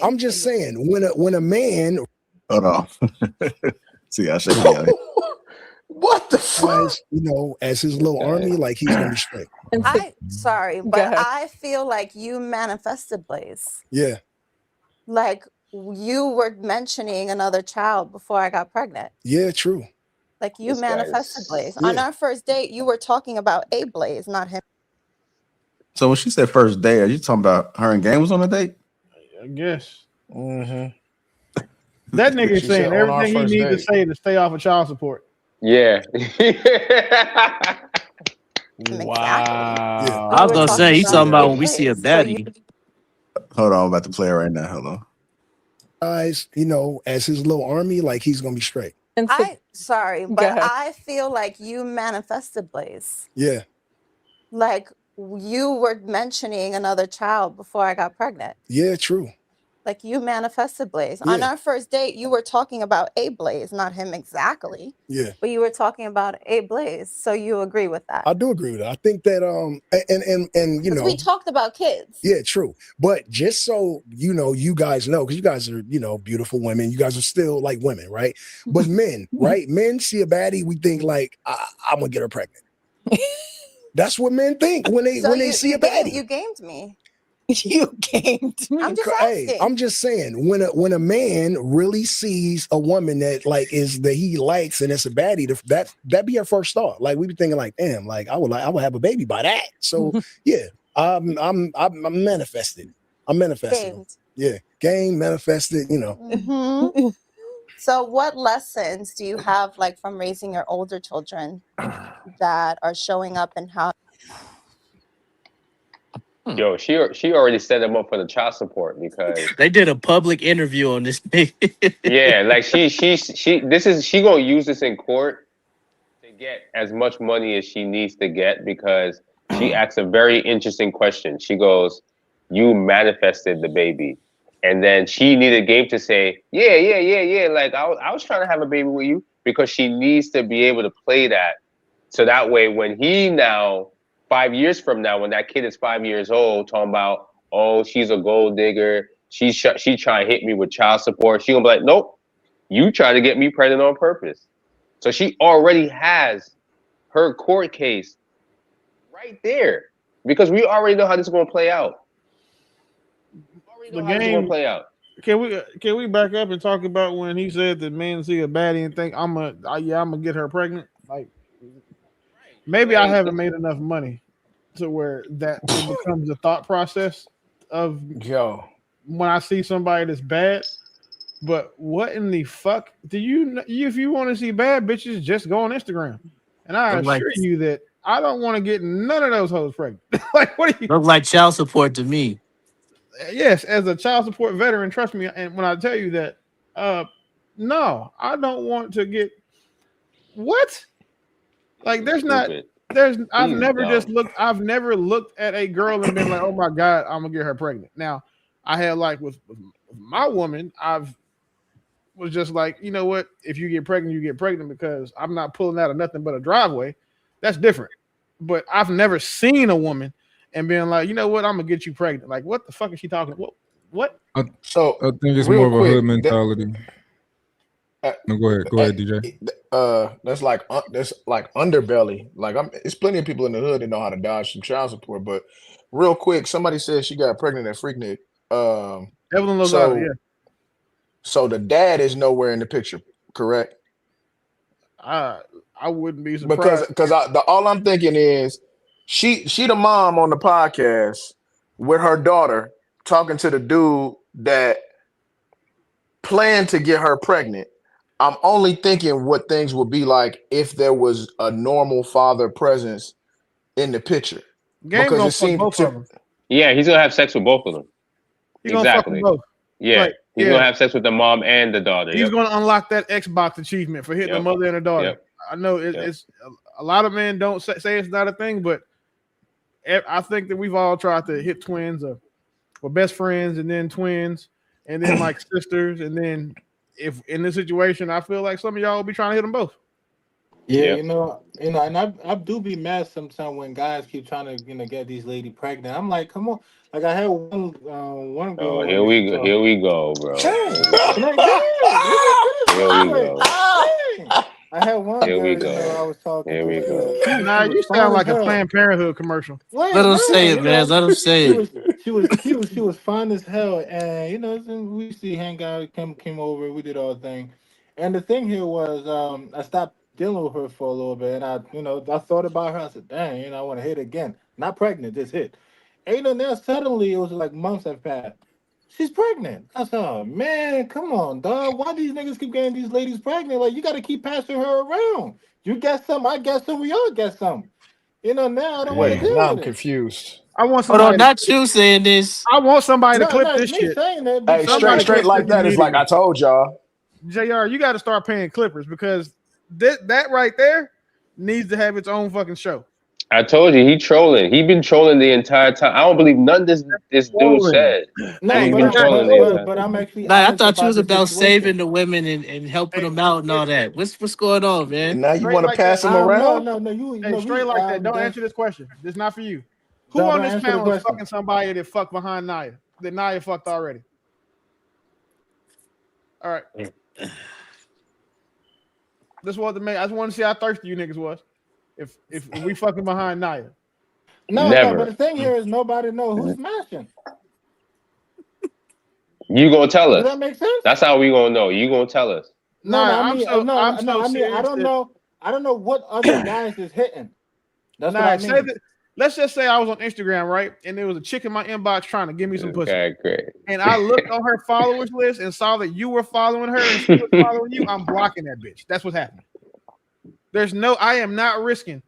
I'm just saying when a man hold on. See, I should be what the fuck? As his little army, like he's gonna be straight. I feel like you manifested Blaze. Yeah. Like you were mentioning another child before I got pregnant. Yeah, true. Like you manifested Blaze. Yeah. On our first date, you were talking about a Blaze, not him. So when she said first date, are you talking about her and Game was on a date? I guess. Mm-hmm. That nigga saying everything he needs to say to stay off of child support. Yeah. Wow. I was gonna say he's talking about when we see a baddie. Hold on, I'm about to play it right now. Hold on. Guys, as his little army, like he's gonna be straight. I feel like you manifested Blaze. Yeah. Like you were mentioning another child before I got pregnant. Yeah, true. Like you manifested Blaze. On our first date, you were talking about a Blaze, not him exactly. Yeah. But you were talking about a Blaze. So you agree with that? I do agree with that. I think that and you know, we talked about kids. Yeah, true. But just so you know, you guys know, because you guys are, you know, beautiful women. You guys are still like women, right? But men, right? Men see a baddie, we think like, I'm gonna get her pregnant. That's what men think when they see a baddie. You gamed me. You gamed me. I'm just asking. Hey, I'm just saying, when a man really sees a woman that like is that he likes and it's a baddie, that be our first thought. Like we be thinking like, damn, like I would have a baby by that. So yeah, I'm manifested. I'm manifested. Gamed. Yeah, game manifested. You know. Mhm. So what lessons do you have like from raising your older children that are showing up in how? Yo, she already set him up for the child support because they did a public interview on this thing. Yeah, like she gonna use this in court to get as much money as she needs to get because she asks a very interesting question. She goes, "You manifested the baby," and then she needed Game to say, "Yeah." Like I was trying to have a baby with you because she needs to be able to play that, so that way when he now 5 years from now, when that kid is 5 years old, talking about, oh, she's a gold digger, she trying to hit me with child support, she gonna be like, nope, you try to get me pregnant on purpose. So she already has her court case right there because we already know how this is gonna play out. The game play out. Can we back up and talk about when he said that men see a baddie and think I'm gonna get her pregnant? Like maybe I haven't made enough money to where that it becomes a thought process of when I see somebody that's bad. But what in the fuck do you if you want to see bad bitches, just go on Instagram. And I assure you that I don't want to get none of those hoes pregnant. Like what do you look like child support to me? Yes, as a child support veteran, trust me. And when I tell you that, no, I don't want to get what? Like, I've never looked at a girl and been like, oh my God, I'm gonna get her pregnant. Now, I had like with my woman, was just like, you know what? If you get pregnant, you get pregnant because I'm not pulling out of nothing but a driveway. That's different. But I've never seen a woman and being like, you know what, I'm gonna get you pregnant. Like, what the fuck is she talking about? What? I think it's more of a hood mentality. No, go ahead, DJ. That's like underbelly. Like it's plenty of people in the hood that know how to dodge some child support. But real quick, somebody said she got pregnant at Freaknik. Evelyn Lozada, yeah. So the dad is nowhere in the picture, correct? I wouldn't be surprised because all I'm thinking is she the mom on the podcast with her daughter talking to the dude that planned to get her pregnant. I'm only thinking what things would be like if there was a normal father presence in the picture. Because it seems yeah, he's gonna have sex with both of them. He's gonna fuck them both. Yeah, like, he's gonna have sex with the mom and the daughter. He's gonna unlock that Xbox achievement for hitting the mother and the daughter. I know it's a lot of men don't say it's not a thing, but I think that we've all tried to hit twins or best friends and then twins and then like sisters, and then if in this situation, I feel like some of y'all will be trying to hit them both. Yeah, you know, and I do be mad sometimes when guys keep trying to get these ladies pregnant. I'm like, come on. Like I had one girl. Oh, here we go, bro. I had one girl. You know, I was talking. Here we go. Nah, you sound like a Planned Parenthood commercial. Let him say it, man. Let him say it. She was fine as hell, and you know, we used to hang out. Came over. We did our thing, and the thing here was, I stopped dealing with her for a little bit, and I thought about her. I said, dang, I want to hit again. Not pregnant, just hit. And now suddenly it was like months have passed. She's pregnant. I said, oh man, come on, dog. Why these niggas keep getting these ladies pregnant? Like you got to keep passing her around. You get some, I get some, we all get some. Now I don't want to deal with it. I'm confused. I want somebody. Hold on, not you saying this. I want somebody to clip this shit. Hey, straight like that is like I told y'all. JR, you got to start paying clippers because that right there needs to have its own fucking show. I told you he trolling. He been trolling the entire time. I don't believe none of this dude said. No, He's but, been trolling the entire. but I'm actually Nah, I honest thought you was the about situation. saving the women and helping them out and all that. What's going on, man? And now you Straight want to like pass that. him around? No, you Hey, know, straight like that. Don't that's, answer this question. This is not for you. Who don't on this answer the panel is question. fucking somebody that fucked behind Naya? That Naya fucked already. All right. This was the man. I just want to see how thirsty you niggas was. If we fucking behind Naya. No, but the thing here is nobody know who's smashing. You gonna tell us? Does that make sense? That's how we gonna know. You gonna tell us? No, I mean, I'm so I serious don't that- know. I don't know what other guys is hitting. That's Nah, what I say mean. that, let's just say I was on Instagram, right? And there was a chick in my inbox trying to give me some pussy. Okay, great. And I looked on her followers list and saw that you were following her and she was following you. I'm blocking that bitch. That's what's happening. I am not risking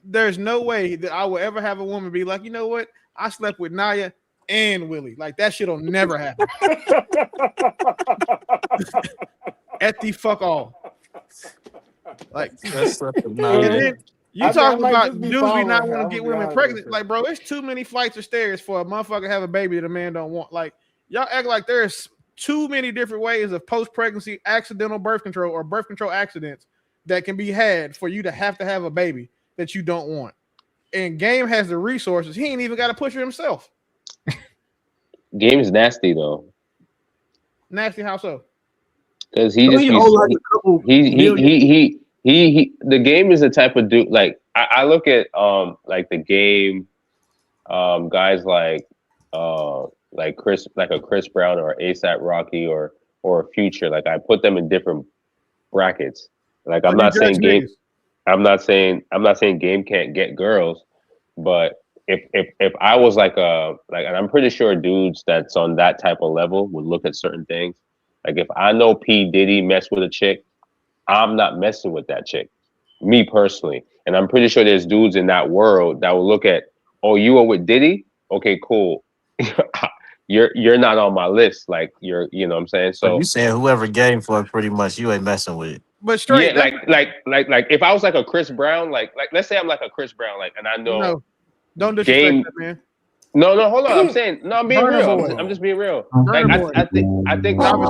there's no way that I will ever have a woman be like, you know what? I slept with Naya and Willie. Like that shit'll never happen. At the fuck all. Like and then you talk about dudes be not want to get women pregnant. Like, bro, it's too many flights of stairs for a motherfucker to have a baby that a man don't want. Like, y'all act like there's too many different ways of post-pregnancy accidental birth control or birth control accidents that can be had for you to have a baby that you don't want. And Game has the resources. He ain't even got to push it himself. Game is nasty though. Nasty how so? Because he just the Game is the type of dude. Like I look at like the Game guys like Chris, like a Chris Brown or ASAP Rocky or a Future. Like I put them in different brackets. Like I'm not saying Game. I'm not saying Game can't get girls, but if I was and I'm pretty sure dudes that's on that type of level would look at certain things. Like if I know P Diddy messed with a chick, I'm not messing with that chick, me personally. And I'm pretty sure there's dudes in that world that will look at, oh, you were with Diddy? Okay, cool. You're not on my list. Like you know what I'm saying? So you saying whoever Game for pretty much you ain't messing with it. But straight, yeah, like if I was like a Chris Brown, like let's say I'm like a Chris Brown, like, and I know no, don't disrespect that, man. No, hold on. I'm saying no. I'm being real. I'm just being real. Like I think that was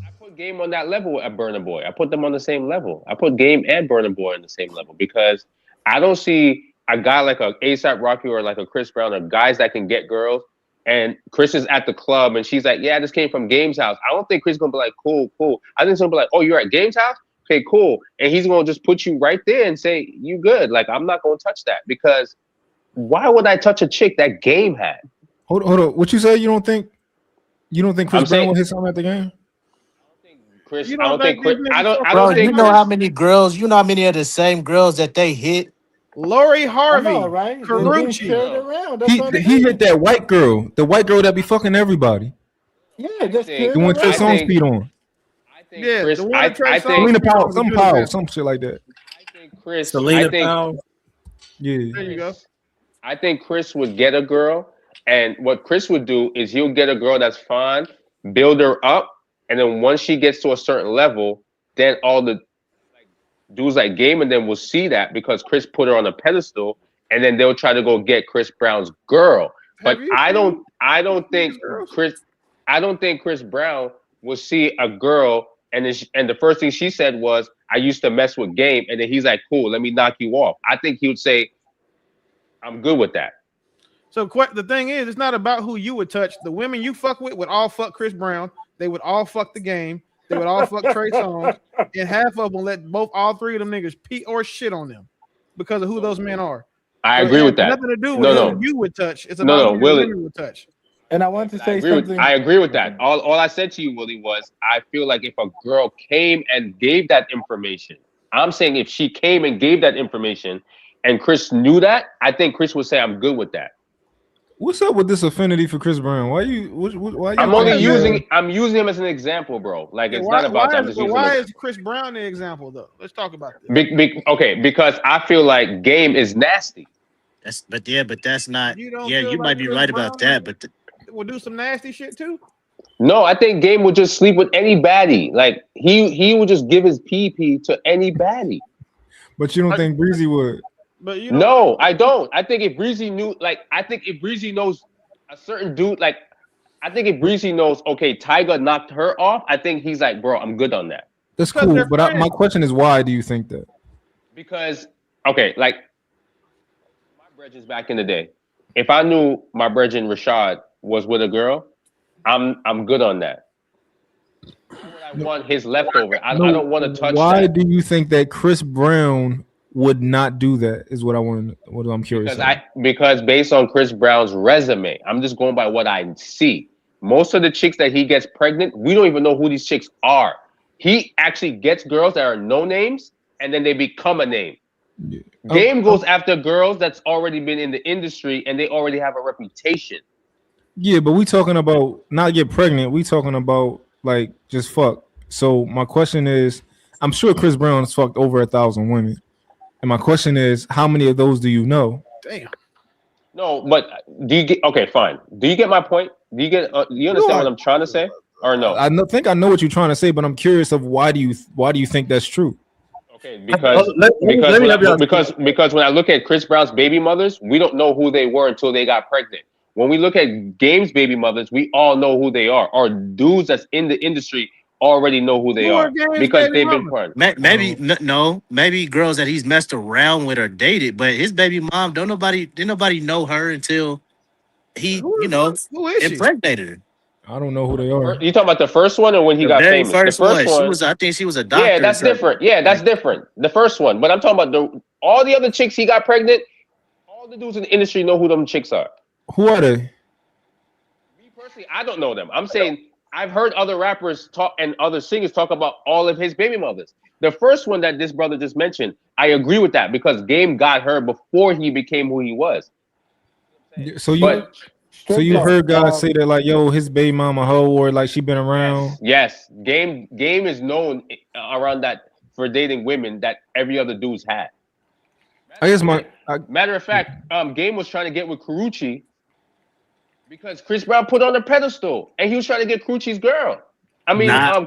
I put Game on that level at Burna Boy. I put them on the same level. I put Game and Burna Boy on the same level because I don't see a guy like a ASAP Rocky or like a Chris Brown or guys that can get girls. And Chris is at the club and she's like, yeah, I just came from Game's house. I don't think Chris is gonna be like, cool. I think he's gonna be like, oh, you're at Game's house? Okay, cool. And he's gonna just put you right there and say, you good. Like, I'm not gonna touch that because why would I touch a chick that Game had? Hold on. What you say? You don't think Chris Brown will hit something at the game? Chris, You I don't think Chris. I don't Bro, think. you know how many girls? You know how many of the same girls that they hit? Lori Harvey, right? Carucci. He hit that white girl, the white girl that be fucking everybody. Yeah, just The one Trey Songz speed on. Yeah, Chris, the one that Trey Songz Selena speed on Powell, was a good Powell, example. some shit like that. Chris, Selena I think, Powell. Yeah. There you go. I think Chris would get a girl, and what Chris would do is he'll get a girl that's fine, build her up, and then once she gets to a certain level, then all the dudes like Game and them will see that because Chris put her on a pedestal, and then they'll try to go get Chris Brown's girl. But I don't think Chris Brown will see a girl and the first thing she said was, I used to mess with Game, and then he's like, cool, let me knock you off. I think he would say, I'm good with that. So the thing is, it's not about who you would touch. The women you fuck with would all fuck Chris Brown. They would all fuck the Game. They would all fuck Trey Songz, and half of them let all three of them niggas pee or shit on them because of who those men are. I agree with that. Nothing to do with who you would touch. It's about who Willie, women would touch. And I want to say something. I agree with that. All I said to you, Willie, was I feel like if a girl came and gave that information, I'm saying if she came and gave that information and Chris knew that, I think Chris would say, I'm good with that. What's up with this affinity for Chris Brown? Why you? I'm using him as an example, bro. Like it's not about that. Why is Chris Brown the example though? Let's talk about this. Okay, because I feel like Game is nasty. But that's not. You might be Chris right about Brown that, but will do some nasty shit too. No, I think Game would just sleep with any baddie. Like he would just give his pee to any baddie. But you don't think Breezy would? But you No, I don't. I think if Breezy knew, I think if Breezy knows a certain dude, I think if Breezy knows, okay, Tyga knocked her off, I think he's like, bro, I'm good on that. That's cool. But my question is, why do you think that? Because, okay, my brethren back in the day, if I knew my brethren Rashad was with a girl, I'm good on that. I want his leftover. I don't want to touch Why that. do you think that Chris Brown would not do that? Is what I'm curious. Because based on Chris Brown's resume, I'm just going by what I see. Most of the chicks that he gets pregnant, we don't even know who these chicks are. He actually gets girls that are no names, and then they become a name. Yeah. Game goes after girls that's already been in the industry, and they already have a reputation. Yeah, but we talking about not get pregnant. We talking about like just fuck. So my question is, I'm sure Chris Brown has fucked over 1,000 women, and my question is, how many of those do you know? Damn. No, but do you get? Okay, fine. Do you get my point? Do you get? Do you understand what I'm trying to say, or no? I think I know what you're trying to say, but I'm curious of why do you think that's true? Okay, because when I look at Chris Brown's baby mothers, we don't know who they were until they got pregnant. When we look at Game's baby mothers, we all know who they are. Or dudes that's in the industry already know who they are because they've been pregnant. Maybe girls that he's messed around with or dated, but his baby mom didn't nobody know her until he impregnated her. I don't know who they are. You talking about the first one or when he got famous? The first one, I think she was a doctor. Yeah, that's different. Yeah, that's different. The first one, but I'm talking about all the other chicks he got pregnant. All the dudes in the industry know who them chicks are. Who are they? Me personally, I don't know them. I'm saying I've heard other rappers talk and other singers talk about all of his baby mothers. The first one that this brother just mentioned, I agree with that because Game got her before he became who he was. So you heard guys say that like, yo, his baby mama a hoe or like she been around. Yes. Game is known around that for dating women that every other dude's had. Matter of fact, Game was trying to get with Karuchi because Chris Brown put on a pedestal and he was trying to get Karuchi's girl.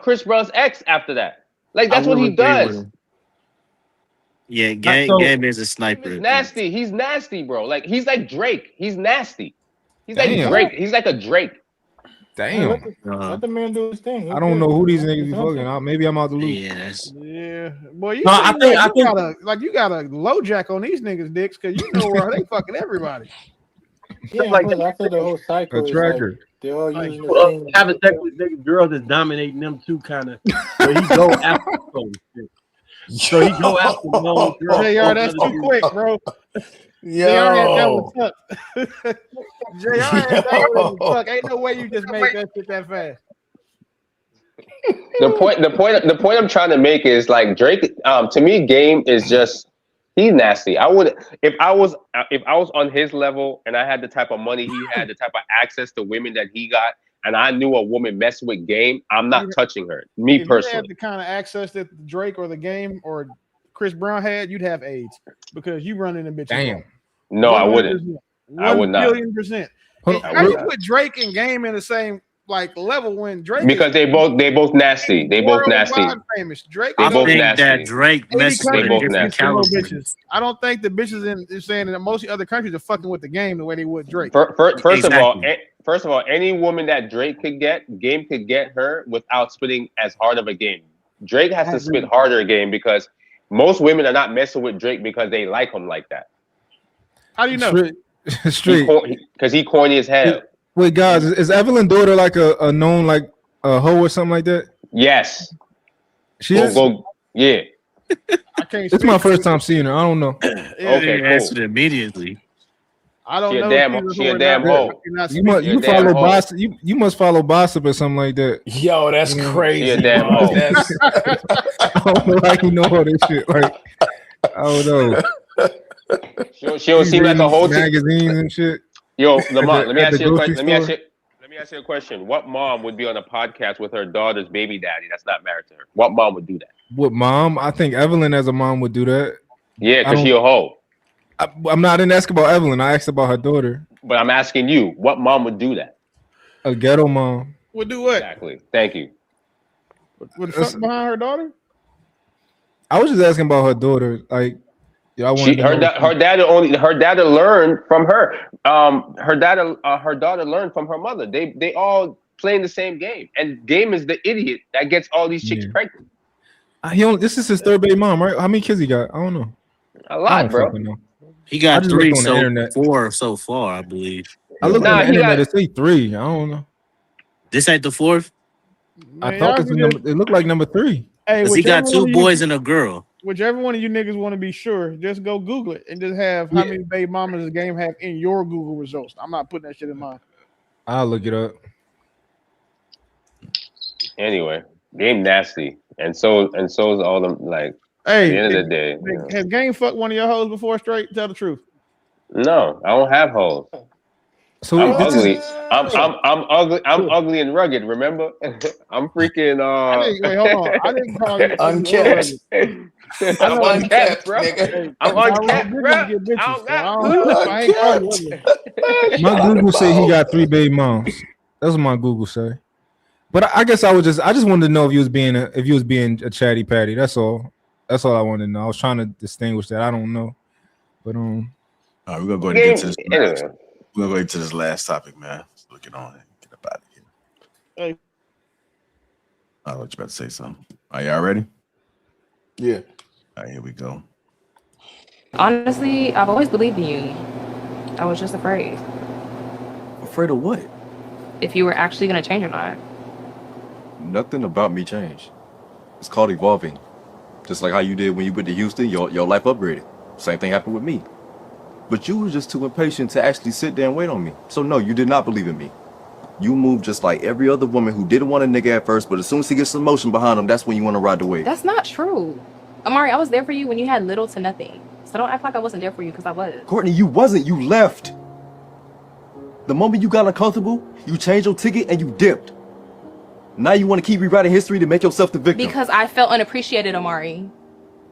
Chris Brown's ex after that. Like that's what he does. Yeah, Game is a sniper. He's nasty. He's nasty, bro. Like he's like Drake. He's nasty. He's like Drake. He's like a Drake. Damn. Let the man do his thing. I don't know who these niggas be fucking. Maybe I'm out the loop. Yeah. Boy, you got a low jack on these niggas' dicks because you know where they fucking everybody. Yeah, like I said the whole cycle. A tracker. Like, they're all using the same. Having sex with niggas, girls is dominating them too, kind of. So he go after them. So he go after them. JR, that's too quick, bro. JR had that one tucked. JR had that one tucked. Ain't no way you just made that shit that fast. The point I'm trying to make is like Drake. To me, Game is just he's nasty. If I was on his level and I had the type of money he had, the type of access to women that he got, and I knew a woman messing with Game, I'm not touching her. Me personally. If you had the kind of access that Drake or the Game or Chris Brown had, you'd have AIDS because you run in a bitch. Damn. No, I wouldn't. I would not. 1,000,000,000%. How you put Drake and Game in the same like level when Drake? Because they both nasty. They both nasty. Famous. Drake. They both nasty. That Drake messes with different bitches. I don't think the bitches in saying in most other countries are fucking with the Game the way they would Drake. First of all, any woman that Drake could get, Game could get her without spitting as hard of a game. Drake has to spit harder Game because most women are not messing with Drake because they like him like that. How do you know? Straight. Because he corny as hell. Wait, guys, is Evelyn's daughter like a known like a hoe or something like that? Yes. She is? Yeah. It's my first time seeing her. I don't know. Okay, cool. Answered immediately. I don't know. She a damn hoe. You must follow Bossip or something like that. Yo, that's crazy. She a damn hoe. I don't know how you know all this shit. Like, I don't know. She don't seem like a hoe. Magazines and shit. Yo, Lamont, let me ask you a question. What mom would be on a podcast with her daughter's baby daddy that's not married to her? What mom would do that? What mom? I think Evelyn as a mom would do that. Yeah, because she a hoe. I didn't ask about Evelyn. I asked about her daughter. But I'm asking you, what mom would do that? A ghetto mom. Would do what? Exactly. Thank you. Would fuck behind her daughter? I was just asking about her daughter. Like, I wanted to know. Her dad learned from her. Her daughter learned from her mother. They all playing the same game, and Game is the idiot that gets all these chicks pregnant. This is his third baby mom, right? How many kids he got? I don't know. A I lot, don't bro. fucking know. He I got just looked 3 on the internet. 4 so far, I believe. I looked on the internet. It say 3. I don't know. This ain't the 4th. I Man, thought y'all this was can number. just- It looked like number 3. Hey, Cause he got whichever 2 one of boys you, and a girl. whichever one of you niggas want to be sure, just go Google it and just have how many baby mamas the Game have in your Google results. I'm not putting that shit in mine. I'll look it up. Anyway, Game nasty, and so is all them. Like, Hey, at the end of the day, has Game fucked one of your hoes before? Straight, tell the truth. no, I don't have hoes. So I'm this ugly. is I'm ugly. I'm ugly and rugged. Remember, I'm freaking. Wait, hold on. I didn't call you ugly or Unkept. rugged. I'm unkept, bro. Hey, I'm unkept, bro. I don't got no. I ain't call you ugly. my Google say he got 3 baby moms. That's what my Google say. But I guess I just wanted to know if you was being a chatty patty. That's all. That's all I wanted to know. I was trying to distinguish that. I don't know. But all right, we're gonna go ahead and get to this. Anyway. We're gonna go into this last topic, man. So get on it. Get up out of here. Hey. I'll let you about to say something. Are y'all ready? Yeah. All right, here we go. Honestly, I've always believed in you. I was just afraid. Afraid of what? If you were actually going to change or not. Nothing about me changed. It's called evolving. Just like how you did when you went to Houston, your life upgraded. Same thing happened with me. But you were just too impatient to actually sit there and wait on me. So no, you did not believe in me. You moved just like every other woman who didn't want a nigga at first, but as soon as he gets some motion behind him, that's when you want to ride the wave. That's not true. Amari, I was there for you when you had little to nothing. So don't act like I wasn't there for you, because I was. Courtney, you wasn't. You left. The moment you got uncomfortable, you changed your ticket and you dipped. Now you want to keep rewriting history to make yourself the victim. Because I felt unappreciated, Amari.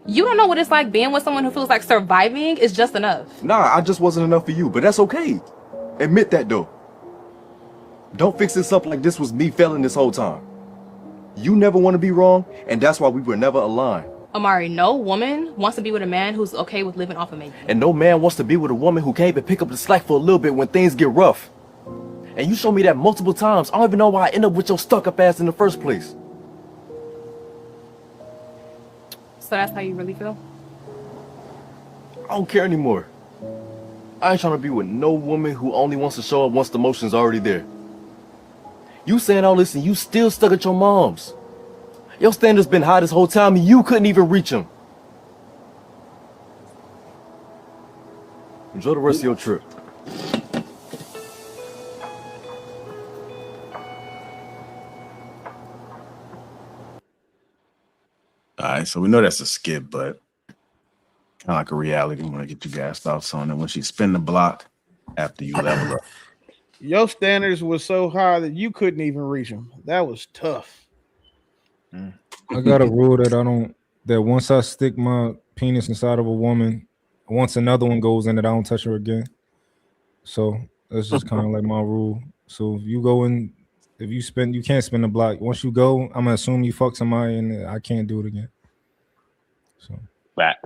You don't know what it's like being with someone who feels like surviving is just enough. Nah, I just wasn't enough for you, but that's okay. Admit that though. Don't fix this up like this was me failing this whole time. You never want to be wrong, and that's why we were never aligned. Amari, no woman wants to be with a man who's okay with living off of me. And no man wants to be with a woman who can't even pick up the slack for a little bit when things get rough. And you showed me that multiple times. I don't even know why I end up with your stuck-up ass in the first place. So that's how you really feel? I don't care anymore. I ain't trying to be with no woman who only wants to show up once the motion's already there. You saying all this and you still stuck at your mom's. Your standards been high this whole time and you couldn't even reach them. Enjoy the rest of your trip. All right, so we know that's a skip, but kind of like a reality. We want to get you guys' thoughts on it. When she spin the block after you level up. Your standards were so high that you couldn't even reach them. That was tough. I got a rule that once I stick my penis inside of a woman, once another one goes in it, I don't touch her again. So that's just kind of like my rule. So if you go in, you can't spin the block. Once you go, I'm gonna assume you fuck somebody and I can't do it again. So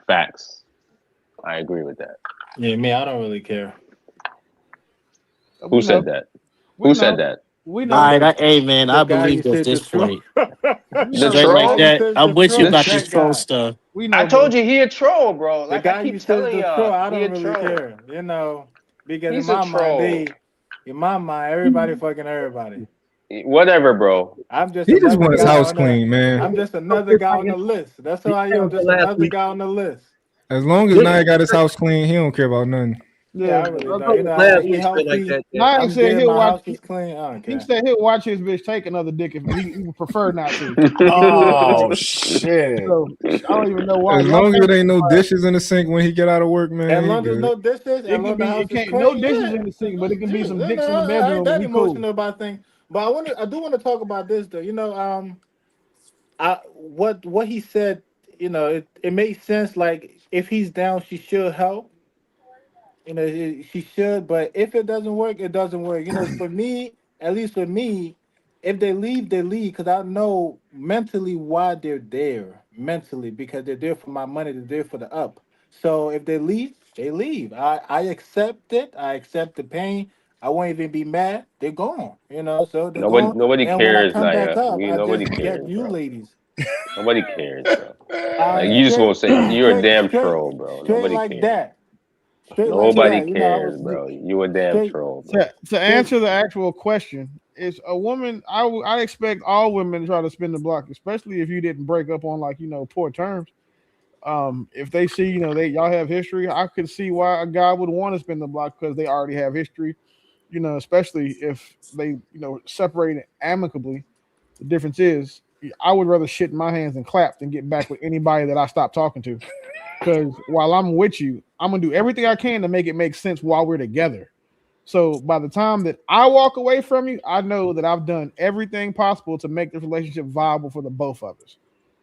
facts. I agree with that. Yeah, me, I don't really care. Who said that? Who said that? We know. All right, hey man, I believe at this point. Straight like that, I'm with you about this troll stuff. I told you he a troll, bro. The Like guy I you keep said telling the troll, y'all, I he a don't really troll. care. You know, because He's in a my troll. mind, everybody fucking everybody. Whatever, bro. I'm just He just another want his guy house on clean, man. I'm just another guy on the list. That's all I am. Just another guy on the list. As long as Nia got his house clean, he don't care about nothing. Yeah, I really don't. You know, I eat healthy. Nia I'm said good, he'll my watch. house is clean. I don't He care. said he'll watch his bitch take another dick if he would prefer not to. Oh shit! So I don't even know why. As long as there ain't no dishes in the sink when he get out of work, man. As he long as good. no dishes, It and can the be. house It is can't. clean, No dishes yeah. in the sink, but it can be some You dicks in know, the I bedroom. ain't that And be cool. emotional about things. But I do want to talk about this though. You know, what he said. You know, it makes sense. Like if he's down, she should help. You know, she should. But if it doesn't work, it doesn't work. You know, for me, at least for me, if they leave, they leave because I know mentally why they're there. Mentally, because they're there for my money, they're there for the up. So if they leave, they leave. I accept it. I accept the pain. I won't even be mad. They're gone. You know, so they're gone. Nobody And when I cares, come back Naya. up, I Nobody just get cares, you bro. ladies. Nobody cares, bro. Like you just Straight, gonna say you're a damn straight, troll, bro. straight Nobody like cares. that. Straight like Nobody that. You know, I was cares, bro. You a damn straight, troll, bro. To answer the actual question, is a woman. I expect all women to try to spin the block, especially if you didn't break up on like poor terms. If they see y'all have history, I could see why a guy would want to spin the block because they already have history. Especially if they separated amicably. The difference is I would rather shit in my hands and clap than get back with anybody that I stopped talking to. Because while I'm with you, I'm gonna do everything I can to make it make sense while we're together. So by the time that I walk away from you, I know that I've done everything possible to make this relationship viable for the both of us.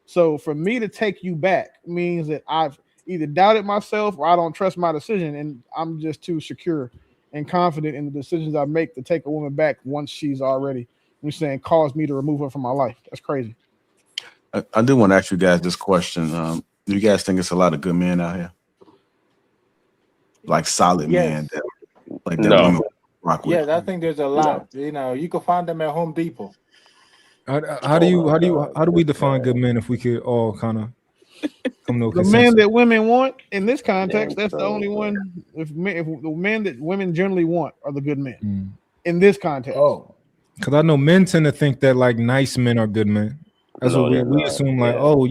So for me to take you back means that I've either doubted myself or I don't trust my decision, and I'm just too secure and confident in the decisions I make to take a woman back once she's already, caused me to remove her from my life. That's crazy. I do want to ask you guys this question. Do you guys think it's a lot of good men out here? Like solid men that women rock with? Yes, I think there's a lot. You know, you can find them at Home Depot. How do we define good men if we could all kind of come to a The consensus? man that women want in this context, that's the only one. If the men that women generally want are the good men in this context. Oh, because I know men tend to think that like nice men are good men. That's No, what they're we not. assume. Like, Yeah. oh,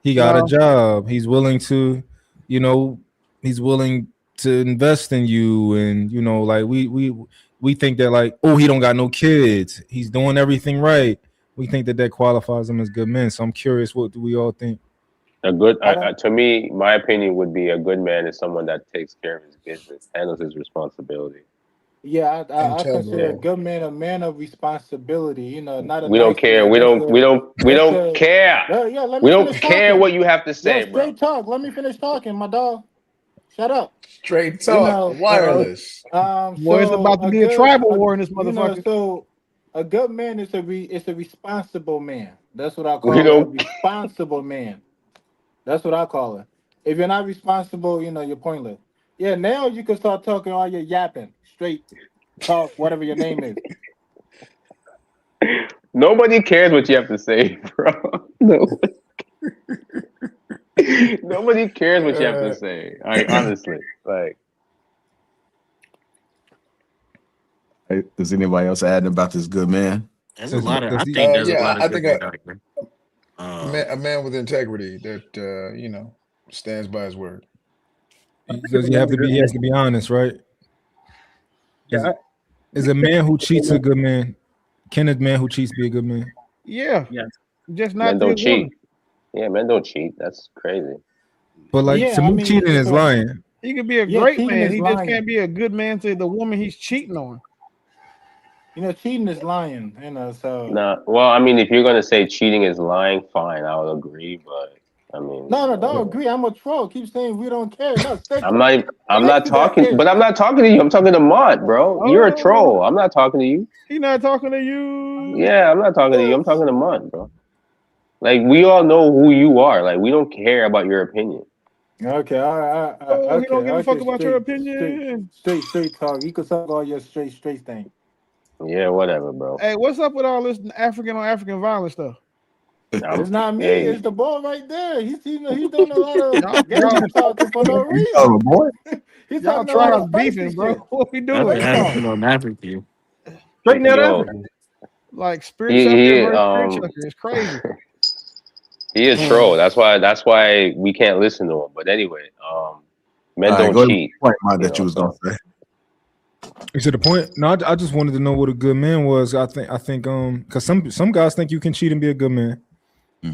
he got a No. job. He's willing to, he's willing to invest in you, and like we think that like, oh, he don't got no kids. He's doing everything right. We think that qualifies him as good men. So I'm curious, what do we all think? A good, to me, my opinion would be a good man is someone that takes care of his business, handles his responsibility. Yeah, I consider a Yeah. good man a man of responsibility. You know, not a We don't nice care. man. We don't care. Yeah, let We me don't finish care talking. what you have to say, Yeah, bro. straight talk. Let me finish talking, my dog. Shut up. Straight talk, wireless. Boy, it's So about to be a tribal war in this motherfucker. So a good man is a responsible man. That's what I call We it. A don't- responsible man. That's what I call it. If you're not responsible, you're pointless. Yeah, now you can start talking all your yapping, straight talk, whatever your name is. Nobody cares what you have to say, bro. Nobody cares what you have to say. Honestly, like. Hey, does anybody else add about this good man? There's a lot of. I think there's a lot of I good think men out here. a man with integrity that stands by his word. Because he has to be honest, right? Is a man who cheats a good man? Can a man who cheats be a good man? Yeah. Just not Men don't this woman. cheat. Yeah, men don't cheat. That's crazy. But like, to me, cheating is lying. He could be a Yeah, great cheating man. is He just lying. can't be a good man to the woman he's cheating on. Cheating is lying. So Nah. Well, I mean, if you're gonna say cheating is lying, fine, I would agree. But I mean, no, don't agree. I'm a troll. Keep saying we don't care. No, I'm not talking. But I'm not talking to you. I'm talking to Mod, bro. You're a troll. I'm not talking to you. He's not talking to you. Yeah, I'm not talking to you. I'm talking to Mod, bro. Like, we all know who you are. Like, we don't care about your opinion. Okay, all right. Oh, he don't give a fuck okay, about your opinion. Straight talk. You can talk all your straight thing. Yeah, whatever, bro. Hey, what's up with all this African on African violence stuff? It's not me. Hey. It's the boy right there. He's doing a lot of game talking for no reason. Oh, boy. He's Y'all talking a lot trying of beefing, spicy bro. shit. What we That's doing? the African on African. Straighten that Yo. out. Like spirit He sucker versus is, spirit sucker. It's crazy. He is troll. That's why we can't listen to him. But anyway, men All right, don't go to cheat. the point, Mod, that you was gonna say. To the point. No, I just wanted to know what a good man was. I think because some guys think you can cheat and be a good man.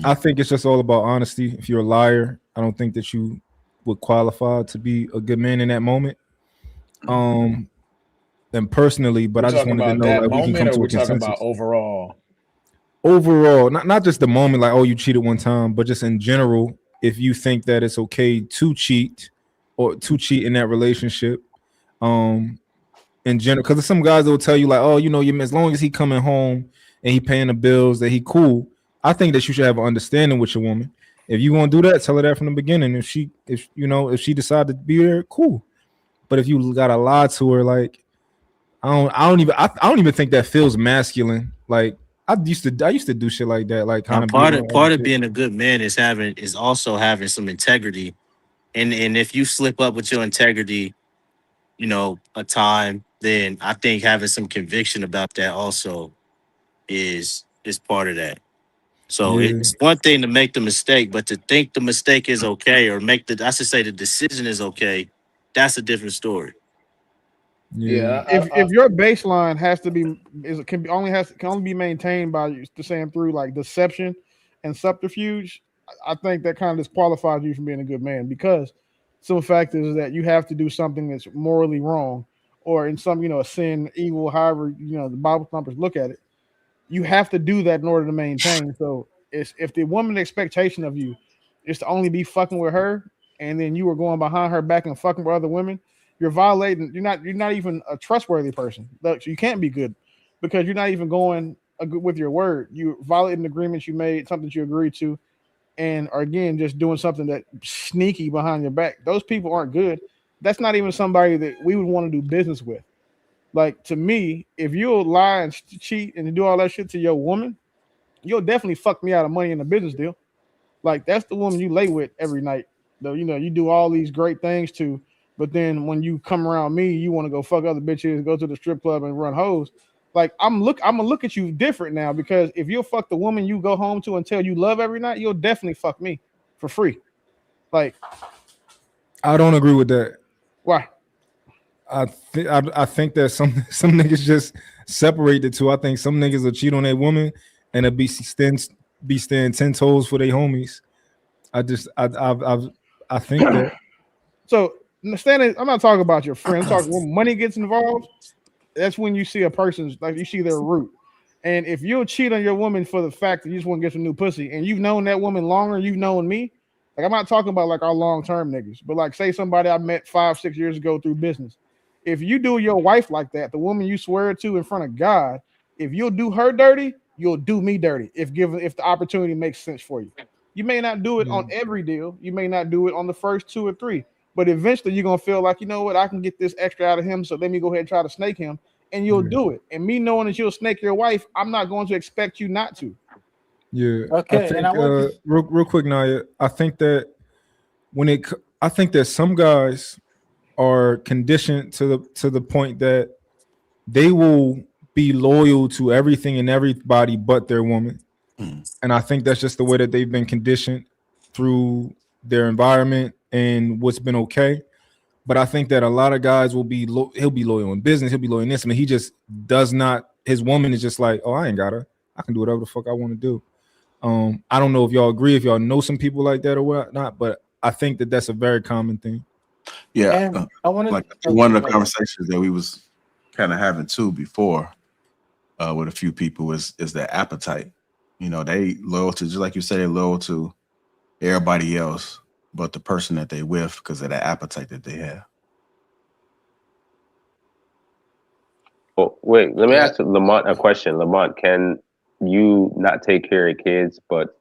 I think it's just all about honesty. If you're a liar, I don't think that you would qualify to be a good man in that moment. And personally, but I just wanted to know, that like, we can moment, come or to a we're talking consensus. about overall. Overall, not just the moment, like, oh, you cheated one time, but just in general, if you think that it's okay to cheat or to cheat in that relationship, in general, because some guys that will tell you like, oh, you know, as long as he coming home and he paying the bills, that he cool. I think that you should have an understanding with your woman. If you want to do that, tell her that from the beginning. If she decide to be there, cool. But if you gotta lie to her, like I don't even think that feels masculine. Like I used to do shit like that. Like kind Now, of part of being a good man is also having some integrity, and if you slip up with your integrity, you know, a time, then I think having some conviction about that also is part of that. So Yeah. it's one thing to make the mistake, but to think the mistake is okay, or I should say the decision is okay, that's a different story. Yeah, If your baseline has to be can only be maintained by the same through like deception and subterfuge, I think that kind of disqualifies you from being a good man, because some fact is that you have to do something that's morally wrong, or in some, a sin, evil, however the Bible thumpers look at it. You have to do that in order to maintain. So it's, if the woman's expectation of you is to only be fucking with her, and then you are going behind her back and fucking with other women, you're violating. You're not even a trustworthy person. Look, you can't be good because you're not even going with your word. You violating agreements you made, something you agreed to, and are again just doing something that sneaky behind your back. Those people aren't good. That's not even somebody that we would want to do business with. Like, to me, if you'll lie and cheat and do all that shit to your woman, you'll definitely fuck me out of money in a business deal. Like, that's the woman you lay with every night. Though, you do all these great things to, but then when you come around me, you want to go fuck other bitches, go to the strip club and run hoes. Like, I'm gonna look at you different now, because if you'll fuck the woman you go home to and tell you love every night, you'll definitely fuck me for free. Like, I don't agree with that. Why? I think that some niggas just separate the two. I think some niggas will cheat on their woman and it'll be staying 10 toes for their homies. I think that. So understanding, I'm not talking about your friend. I'm talking when money gets involved. That's when you see a person's, like, you see their root. And if you'll cheat on your woman for the fact that you just want to get some new pussy, and you've known that woman longer, you've known me. Like, I'm not talking about like our long-term niggas, but like, say somebody I met 5-6 years ago through business. If you do your wife like that, the woman you swear to in front of God, if you'll do her dirty, you'll do me dirty. If the opportunity makes sense for you. You may not do it on every deal. You may not do it on the first 2 or 3, but eventually you're gonna feel like, you know what, I can get this extra out of him, so let me go ahead and try to snake him, and you'll do it. And me knowing that you'll snake your wife, I'm not going to expect you not to. Yeah. Okay, I think, and I want to real quick, Naya, I think that I think that some guys are conditioned to the point that they will be loyal to everything and everybody but their woman. And I think that's just the way that they've been conditioned through their environment and what's been okay. But I think that a lot of guys will be he'll be loyal in business, he'll be loyal in this, and he just does not. His woman is just like, oh, I ain't gotta. I can do whatever the fuck I want to do. I don't know if y'all agree, if y'all know some people like that or whatnot, but I think that that's a very common thing. Yeah, I want to like one of the conversations that we was kind of having too before with a few people is their appetite. You know, they loyal to, just like you said, they're loyal to everybody else but the person that they with because of the appetite that they have. Oh, wait, let me ask Lamont a question. Lamont, can you not take care of kids but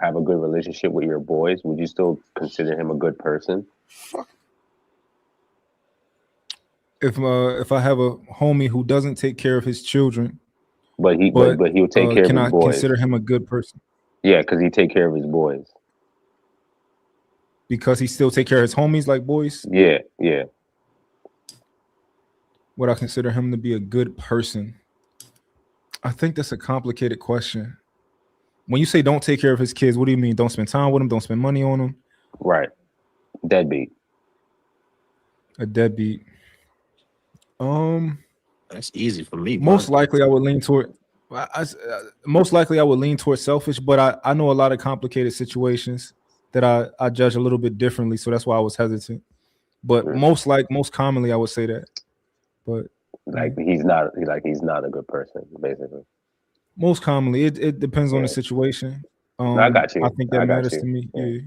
have a good relationship with your boys? Would you still consider him a good person? If I have a homie who doesn't take care of his children, but he'll take care of his boys, consider him a good person? Yeah, because he take care of his boys. Because he still take care of his homies like boys? Yeah. Would I consider him to be a good person? I think that's a complicated question. When you say don't take care of his kids, what do you mean? Don't spend time with them? Don't spend money on them? Right. Deadbeat. A deadbeat. That's easy for me. Most likely I would lean toward selfish, but I know a lot of complicated situations that I judge a little bit differently, so that's why I was hesitant. But most commonly I would say that. But he's not a good person, basically. Most commonly, it depends on the situation. I got you. I think that matters to me. Yeah. Yeah.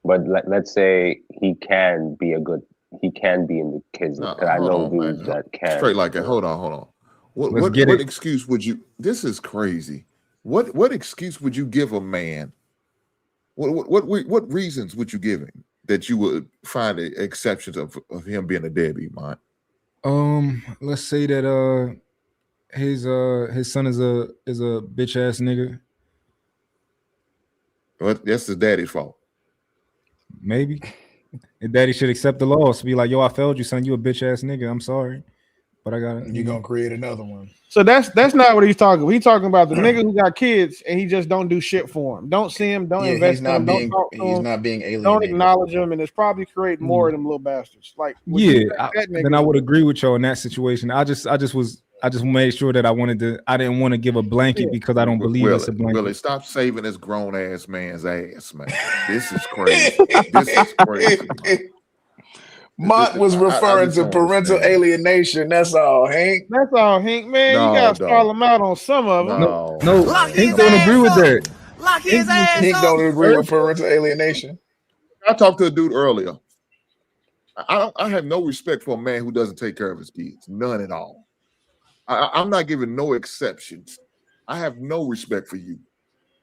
But let's say he can be a good he can be in the kids. No, Because I hold know on, man. dudes that can. Straight like that. Hold on. Let's get What it. excuse would you? This is crazy. What excuse would you give a man? What reasons would you give him that you would find exceptions of him being a deadbeat, man? Let's say that his son is a bitch ass nigga. Well, that's his daddy's fault. Maybe. And daddy should accept the loss. Be like, yo, I failed you, son. You a bitch ass nigga. I'm sorry. But I gotta You're gonna create another one. So that's not what he's talking about. He's talking about the nigga who got kids and he just don't do shit for him. Don't see him, don't invest in him, don't talk to him. He's not being alienated. Don't acknowledge him, and it's probably creating more of them little bastards. Like then I would agree with y'all in that situation. I just made sure that I didn't want to give a blanket because I don't believe it's a blanket. Willie, stop saving this grown ass man's ass, man. This is crazy. This is crazy. Mont was referring to parental alienation. That's all, Hank. That's all, Hank, man. No, you gotta dog. stall him out on some of them. No. Hank don't agree with that. Hank don't agree with parental alienation. I talked to a dude earlier. I have no respect for a man who doesn't take care of his kids. None at all. I'm not giving no exceptions. I have no respect for you.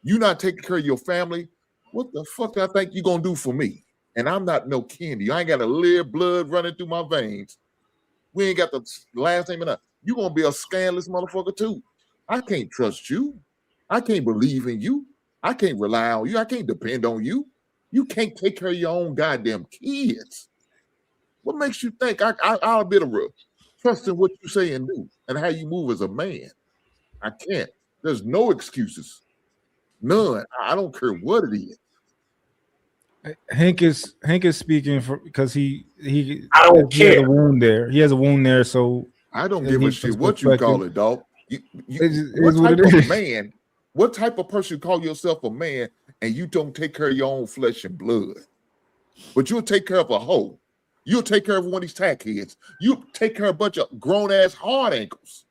You not taking care of your family. What the fuck I think you gonna do for me? And I'm not no candy. I ain't got a live blood running through my veins. We ain't got the last name enough. You gonna be a scandalous motherfucker too. I can't trust you. I can't believe in you. I can't rely on you. I can't depend on you. You can't take care of your own goddamn kids. What makes you think I'll be able to trust in what you say and do and how you move as a man? I can't. There's no excuses. None. I don't care what it is. Hank is speaking for because he I don't he has care. a wound there. He has a wound there, so I don't give a shit what you call it, dog. It's What what type it of is. man? What type of person call yourself a man and you don't take care of your own flesh and blood? But you'll take care of a hoe. You'll take care of one of these tackheads. You'll take care of a bunch of grown ass hard ankles.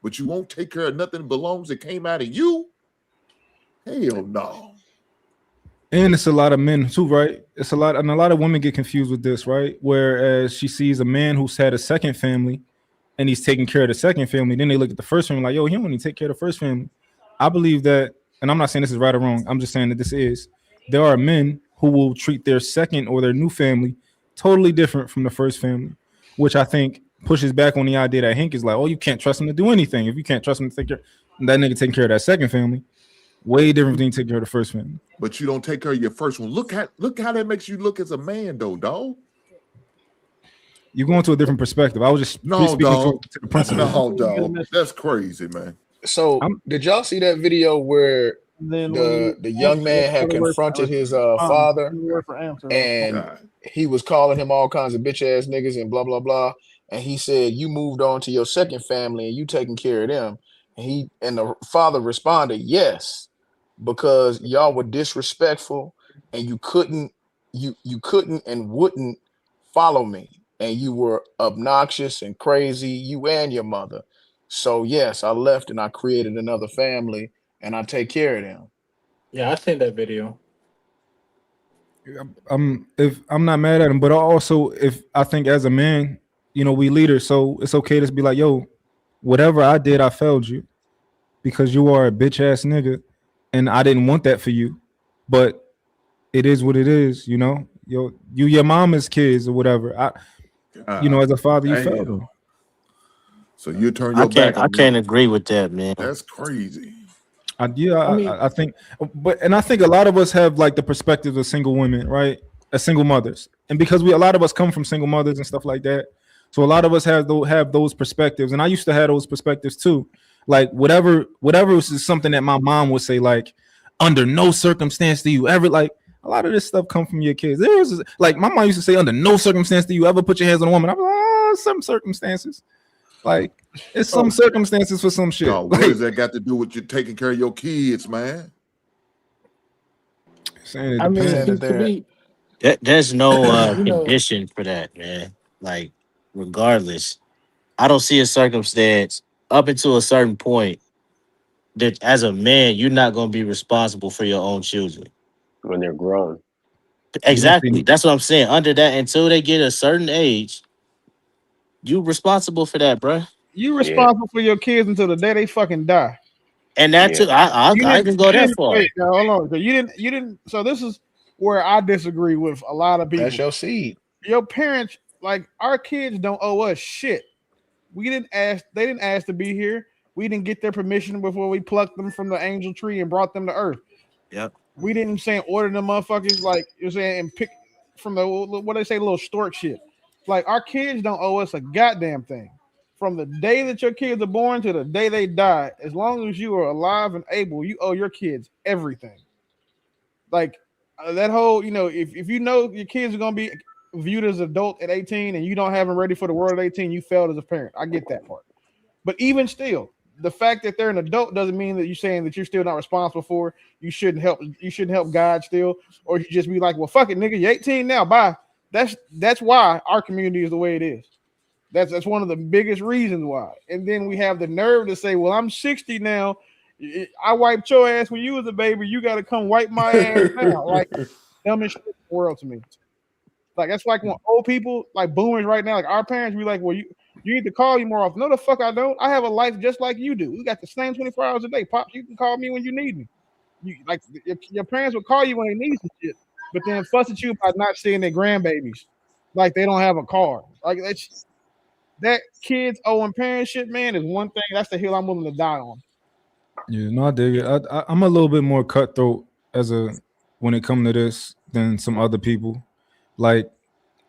But you won't take care of nothing that belongs that came out of you? Hell no. And it's a lot of men too, right? It's a lot, and a lot of women get confused with this, right? Whereas she sees a man who's had a second family and he's taking care of the second family, then they look at the first family like, yo, he don't even take care of the first family. I believe that, and I'm not saying this is right or wrong, I'm just saying that there are men who will treat their second or their new family totally different from the first family, which I think pushes back on the idea that Hank is like, oh, you can't trust him to do anything. If you can't trust him to take care, that nigga taking care of that second family, way different than taking care of the first family. But you don't take care of your first one. Look how that makes you look as a man, though, dog. You're going to a different perspective. I was just speaking to the principle. No, dog. That's crazy, man. So did y'all see that video where the young man had confronted his father and he was calling him all kinds of bitch ass niggas and blah blah blah, and he said, you moved on to your second family and you taking care of them, and the father responded, yes, because y'all were disrespectful and you couldn't and wouldn't follow me, and you were obnoxious and crazy, you and your mother. So yes, I left and I created another family and I take care of them. Yeah, I seen that video. If I'm not mad at him, but also if I think as a man, we leaders, so it's okay to be like, yo, whatever I did, I failed you because you are a bitch ass nigga and I didn't want that for you, but it is what it is, your mama's kids or whatever. As a father, you failed them. So you turn your back on I can't agree with that, man. That's crazy. I think, I think a lot of us have like the perspective of single women, right? As single mothers, and because a lot of us come from single mothers and stuff like that, so a lot of us have those perspectives, and I used to have those perspectives too. Like whatever is something that my mom would say, like under no circumstance do you ever like. A lot of this stuff come from your kids. There was like my mom used to say, under no circumstance do you ever put your hands on a woman. I'm like, some circumstances. Like it's some circumstances for some shit. No, what does that got to do with you taking care of your kids, man? Saying it I mean, depends. there's no condition for that, man. Like, regardless, I don't see a circumstance up until a certain point that as a man, you're not going to be responsible for your own children when they're grown. Exactly. That's what I'm saying. Under that, until they get a certain age, you responsible for that, bro. You responsible for your kids until the day they fucking die. And that too, I can go that far. Wait, now, hold on. So you didn't. So this is where I disagree with a lot of people. That's your seed. Your parents, like our kids, don't owe us shit. We didn't ask. They didn't ask to be here. We didn't get their permission before we plucked them from the angel tree and brought them to earth. Yep. We didn't say order them motherfuckers like you're saying and pick from the what they say little stork shit. Like our kids don't owe us a goddamn thing. From the day that your kids are born to the day they die, as long as you are alive and able, you owe your kids everything. Like that whole, if you know your kids are gonna be viewed as adult at 18 and you don't have them ready for the world at 18, you failed as a parent. I get that part. But even still, the fact that they're an adult doesn't mean that you're saying that you're still not responsible for. You shouldn't help God still, or you just be like, well, fuck it, nigga, you're 18 now. Bye. That's why our community is the way it is. That's one of the biggest reasons why. And then we have the nerve to say, well, I'm 60 now. I wiped your ass when you was a baby. You got to come wipe my ass now. Like, dumbest shit in the world to me. Like, that's like when old people, like boomers right now, like our parents be like, well, you need to call you more often. No, the fuck I don't. I have a life just like you do. We got the same 24 hours a day. Pops, you can call me when you need me. Your parents will call you when they need some shit, but then fuss at you by not seeing their grandbabies. Like they don't have a car. Like that kids owing parents shit, man, is one thing. That's the hill I'm willing to die on. Yeah, no, I dig it. I'm a little bit more cutthroat when it comes to this than some other people. Like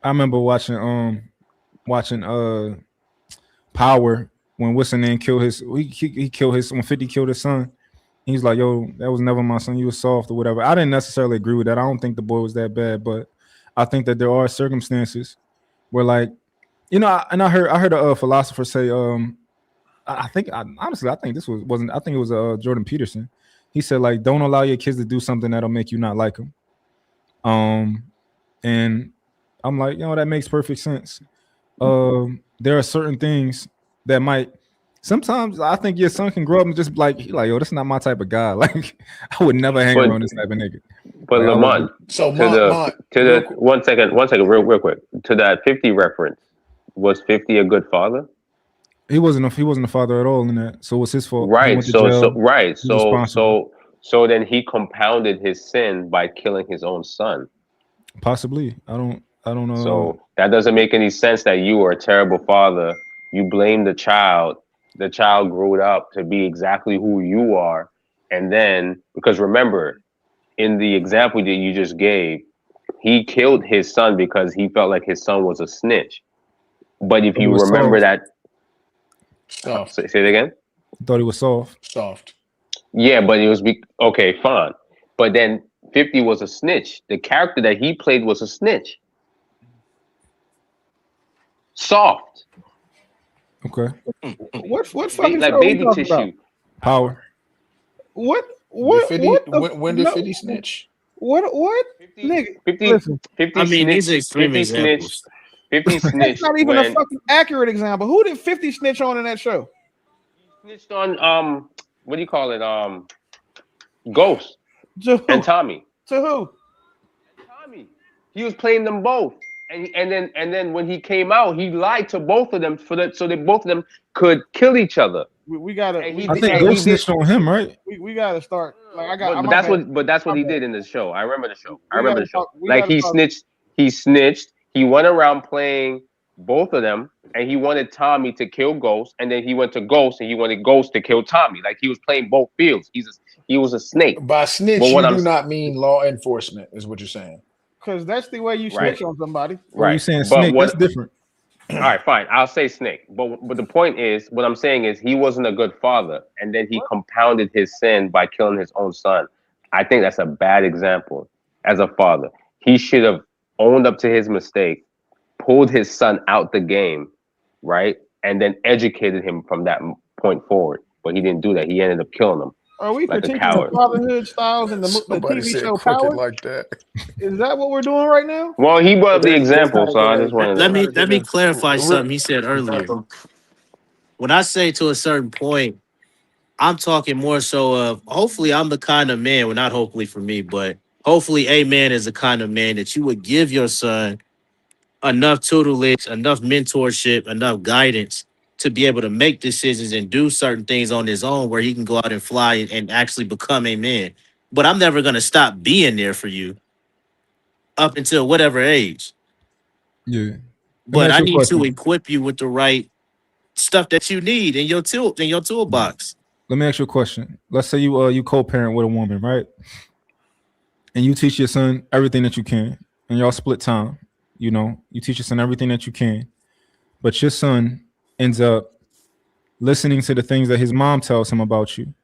I remember watching Power when what's name killed his he killed his when 50 killed his son. He's like, yo, that was never my son. You was soft or whatever. I didn't necessarily agree with that. I don't think the boy was that bad, but I think that there are circumstances where, like, I heard a philosopher say, I think this wasn't. I think it was Jordan Peterson. He said, like, don't allow your kids to do something that'll make you not like them. And I'm like, that makes perfect sense. There are certain things that might. Sometimes I think your son can grow up and just yo, that's not my type of guy. Like, I would never hang around this type of nigga. But like, Lamont, one second, real quick. To that 50 reference, was 50 a good father? He wasn't a father at all in that. So it was his fault. Right. So then he compounded his sin by killing his own son. Possibly. I don't know. So that doesn't make any sense that you were a terrible father. You blame the child. The child grew up to be exactly who you are. And then, because remember, in the example that you just gave, he killed his son because he felt like his son was a snitch. But if you remember that, soft. Say it again. I thought he was soft. Soft. Yeah, but it was okay, fine. But then 50 was a snitch. The character that he played was a snitch. Soft. Okay. What fucking like show baby we tissue? About? Power. When did 50 snitch? What? 50, nigga? 50, Listen. 50 I mean, these are extreme 50 examples. 50 snitched. That's not even a fucking accurate example. Who did 50 snitch on in that show? Snitched on what do you call it? Ghost and Tommy. To who? Tommy. He was playing them both. And then when he came out, he lied to both of them so that both of them could kill each other. We gotta. I think Ghost snitched on him, right? We gotta start. Like But that's what he did in the show. I remember the show. Like he snitched. He went around playing both of them, and he wanted Tommy to kill Ghost, and then he went to Ghost, and he wanted Ghost to kill Tommy. Like he was playing both fields. He was a snake. By snitch, you do not mean law enforcement, is what you're saying. Because that's the way you snitch on somebody. Right. You saying snake? That's different. All right, fine. I'll say snake. But the point is, what I'm saying is he wasn't a good father, and then he compounded his sin by killing his own son. I think that's a bad example as a father. He should have owned up to his mistake, pulled his son out the game, right? And then educated him from that point forward. But he didn't do that. He ended up killing him. Are we like critiquing the fatherhood styles and the TV show Power? Like that. Is that what we're doing right now? Well, he brought up the example, so I just wanted to... Let me clarify something he said earlier. When I say to a certain point, I'm talking more so of hopefully I'm the kind of man, well, not hopefully for me, but hopefully a man is the kind of man that you would give your son enough tutelage, enough mentorship, enough guidance to be able to make decisions and do certain things on his own where he can go out and fly and actually become a man. But I'm never going to stop being there for you up until whatever age. Yeah. But I ask you a need to question. equip you with the right stuff that you need in your toolbox. Let me ask you a question. Let's say you co-parent with a woman, right? And you teach your son everything that you can, and y'all split time. You know, you teach your son everything that you can, but your son ends up listening to the things that his mom tells him about you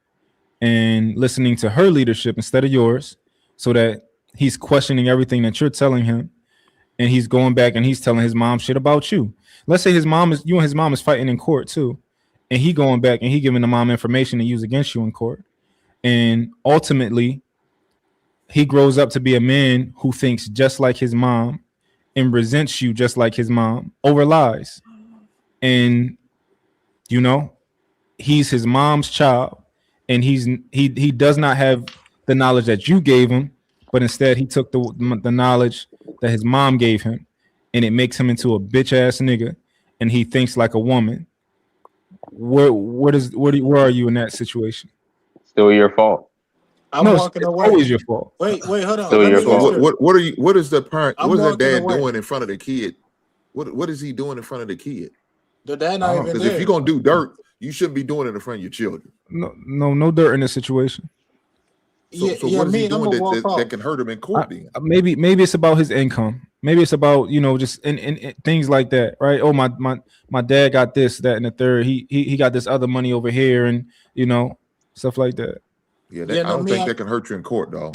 and listening to her leadership instead of yours, so that he's questioning everything that you're telling him, and he's going back and he's telling his mom shit about you. Let's say you and his mom is fighting in court too, and he going back and he giving the mom information to use against you in court, and ultimately he grows up to be a man who thinks just like his mom and resents you just like his mom over lies. And you know, he's his mom's child, and he does not have the knowledge that you gave him, but instead he took the knowledge that his mom gave him, and it makes him into a bitch ass nigga, and he thinks like a woman. Where are you in that situation? Still your fault. I'm No, walking it's away. always your fault. Wait, hold on. Still Let your me fault. answer. What is the parent? I'm What is that walking dad away. doing in front of the kid? What is he doing in front of the kid? The dad not even Because there. if you're gonna do dirt, you shouldn't be doing it in front of your children. No dirt in this situation. So what is he doing that can hurt him in court? Then Maybe it's about his income. Maybe it's about, you know, just in things like that, right? Oh, my dad got this, that, and the third. He got this other money over here, and you know, stuff like that. I don't think that can hurt you in court, though.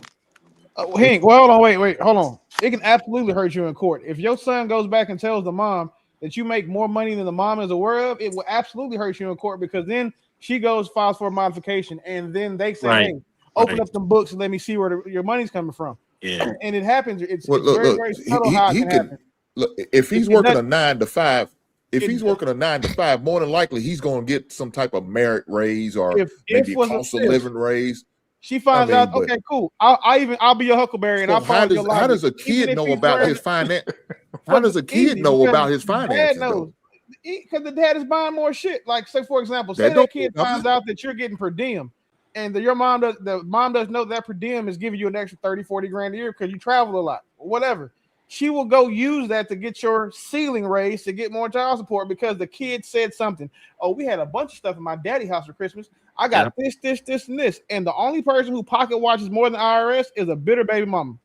Hank, well, hold on, wait, hold on. It can absolutely hurt you in court. If your son goes back and tells the mom that you make more money than the mom is aware of, it will absolutely hurt you in court, because then she files for a modification, and then they say, Right. hey, open up them books and let me see where your money's coming from. Yeah. And it happens. It's Look, very subtle how it can happen. Look, if he's working a 9 to 5, more than likely he's going to get some type of merit raise or maybe a cost of living raise. She finds out, okay, cool. I'll be your huckleberry, and I'll follow your logic. How does a kid know about his finance? How does a kid know about his finances? Because the dad is buying more shit. Like, say for example, say that kid finds out that you're getting per diem, and the mom doesn't know that per diem is giving you an extra 30, 40 grand a year because you travel a lot, or whatever. She will go use that to get your ceiling raised to get more child support because the kid said something. Oh, we had a bunch of stuff in my daddy house for Christmas. I got this, and this. And the only person who pocket watches more than the IRS is a bitter baby mama.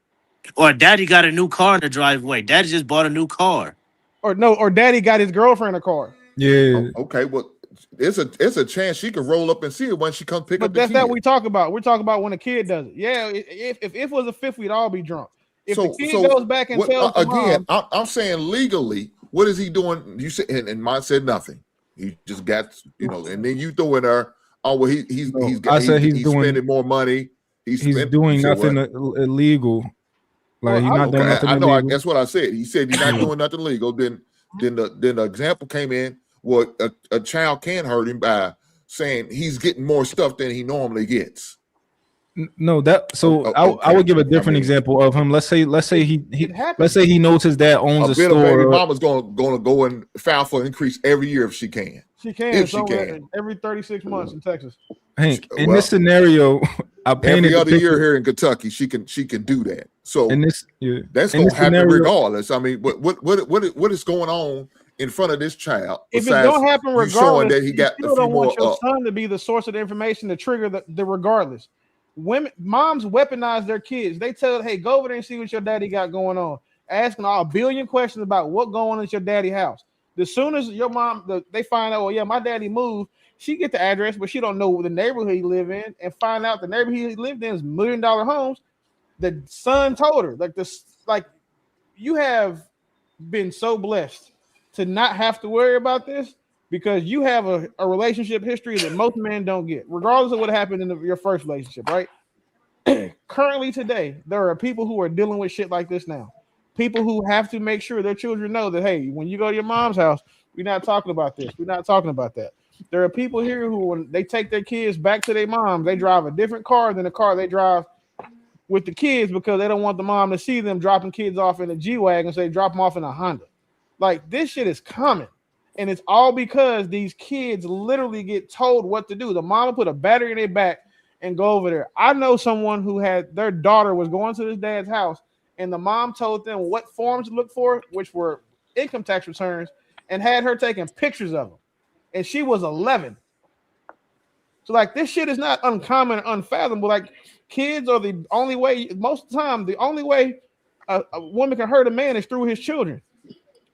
Or daddy got a new car in the driveway. Daddy just bought a new car. Or daddy got his girlfriend a car. Yeah. Okay, well, it's a chance she can roll up and see it when she comes pick up the kid. But that's not what we talk about. We're talking about when a kid does it. Yeah, if it was a fifth, we'd all be drunk. If the kid goes back and tells again, mom, I'm saying legally, what is he doing? You said, and mine said nothing. He just got, and then you throw in there. Oh well, he's spending more money. He's doing nothing illegal. Like he's not doing nothing illegal. I know. That's what I said. He said he's not doing nothing illegal. Then the example came in. Well, a child can hurt him by saying he's getting more stuff than he normally gets. No, I would give a different example of him. Let's say he knows his dad owns a store. Baby mama's going to go and file for an increase every year if she can. She can. Every 36 months in Texas. Hank, in this scenario, I painted every other year here in Kentucky, she can do that. So that's going to happen regardless. I mean, what is going on in front of this child? If it's going to happen regardless, that he got you still don't want your son to be the source of the information to trigger the regardless. Moms weaponize their kids. They tell, hey, go over there and see what your daddy got going on. Asking all 1 billion questions about what going on at your daddy house. As soon as your mom, they find out, well, yeah, my daddy moved. She get the address, but she don't know the neighborhood he live in, and find out the neighborhood he lived in is $1 million homes. The son told her, you have been so blessed to not have to worry about this because you have a relationship history that most men don't get, regardless of what happened in your first relationship, right? Currently today, there are people who are dealing with shit like this now. People who have to make sure their children know that, hey, when you go to your mom's house, we're not talking about this. We're not talking about that. There are people here who, when they take their kids back to their moms, they drive a different car than the car they drive with the kids because they don't want the mom to see them dropping kids off in a G-Wagon, so they drop them off in a Honda. Like, this shit is coming. And it's all because these kids literally get told what to do. The mom will put a battery in their back and go over there. I know someone who had their daughter was going to this dad's house, and the mom told them what forms to look for, which were income tax returns, and had her taking pictures of them. And she was 11. So, like, this shit is not uncommon, unfathomable. Like, kids are the only way, most of the time, the only way a woman can hurt a man is through his children.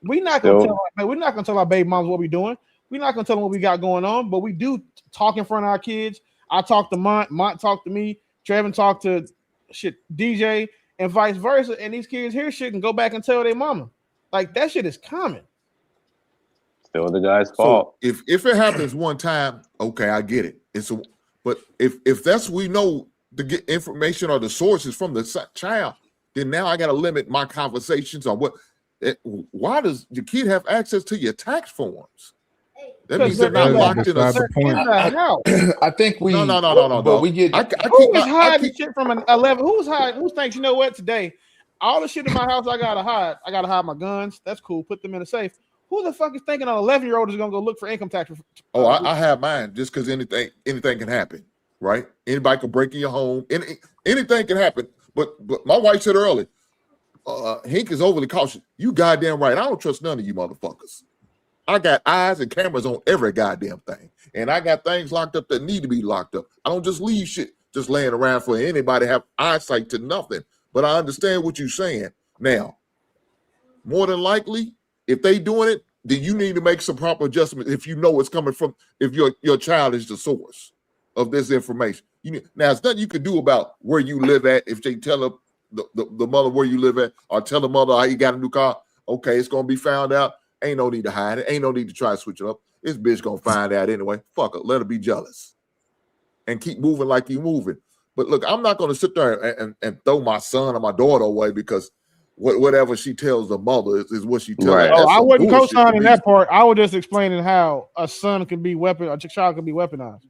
We're not gonna tell our baby moms what we're doing. We're not gonna tell them what we got going on, but we do talk in front of our kids. I talk to Mont talk to me, Trevin talk to DJ, and vice versa. And these kids hear shit and go back and tell their mama. Like, that shit is common. Still the guy's fault. So if it happens one time, okay, I get it. But if that's we know to get information or the sources from the child, then now I got to limit my conversations on what. Why does your kid have access to your tax forms? That means they're not locked in a house. I think we no. But we get who's hiding shit from an 11? Who's hiding? Who thinks, you know what, today all the shit in my house I gotta hide. I gotta hide my guns. That's cool. Put them in a safe. Who the fuck is thinking an 11-year-old is gonna go look for income tax? I have mine just because anything can happen, right? Anybody can break in your home. Anything can happen. But my wife said earlier, Hank is overly cautious. You goddamn right. I don't trust none of you motherfuckers. I got eyes and cameras on every goddamn thing. And I got things locked up that need to be locked up. I don't just leave shit just laying around for anybody to have eyesight to nothing. But I understand what you're saying. Now, more than likely, if they doing it, then you need to make some proper adjustments if you know it's coming from, if your child is the source of this information. Now, there's nothing you can do about where you live at. If they tell her, the mother where you live at, or tell the mother how you got a new car, okay, it's gonna be found out. Ain't no need to hide it. Ain't no need to try to switch it up. This bitch gonna find out anyway. Fuck her. Let her be jealous and keep moving like you moving. But look, I'm not gonna sit there and throw my son or my daughter away because whatever she tells the mother is what she tells. Right. Oh, I wouldn't co-sign in that part. I was just explaining how a son can be a child can be weaponized.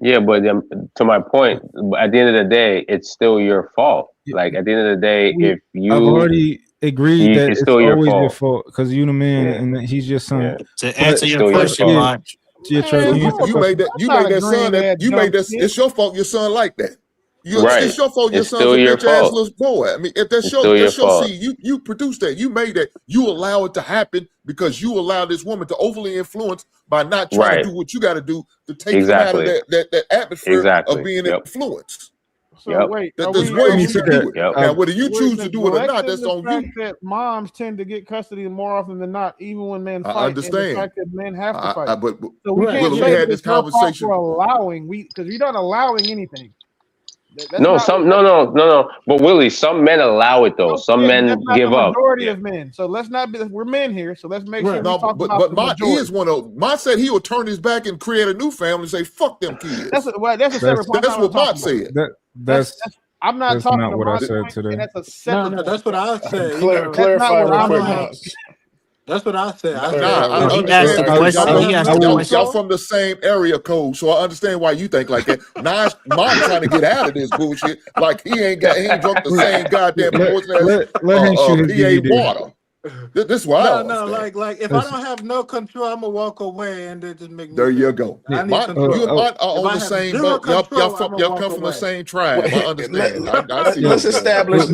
Yeah, but to my point, at the end of the day, it's still your fault. Like, at the end of the day, if you, I've already agreed that it's still always your fault because you the man and he's your son. Yeah. To answer your question, Mark. You made that son it's your fault your son like that. It's your fault your son's a bitch ass little boy. I mean, if that's your seed, you produced that. You made that. You allow it to happen because you allow this woman to overly influence by not trying to do what you got to do to take you out of that atmosphere of being influenced. So wait, there's ways you can do it. Now, whether you choose to do it or not, that's on you. That moms tend to get custody more often than not, even when men fight. I understand. And the fact that men have to fight. But so we can't we say had this conversation. For allowing, because you're not allowing anything. No. But Willie, some men allow it though. Some men give up. Majority of men. So let's not be. We're men here, so let's make sure. But my is one of. Mott said he would turn his back and create a new family and say fuck them kids. That's a separate point. That's what Mott said. I'm not talking about what I said today. That's a separate. No, that's what I said. Clarify real quick. That's what I said. Y'all from the same area code, so I understand why you think like that. Now, Mom trying to get out of this bullshit, like he ain't drunk the same goddamn PA water. This is why like if I don't have no control, I'm gonna walk away and they just make me. There you go. You and Mott are on the same boat. Y'all come from the same tribe. I understand. Let's establish a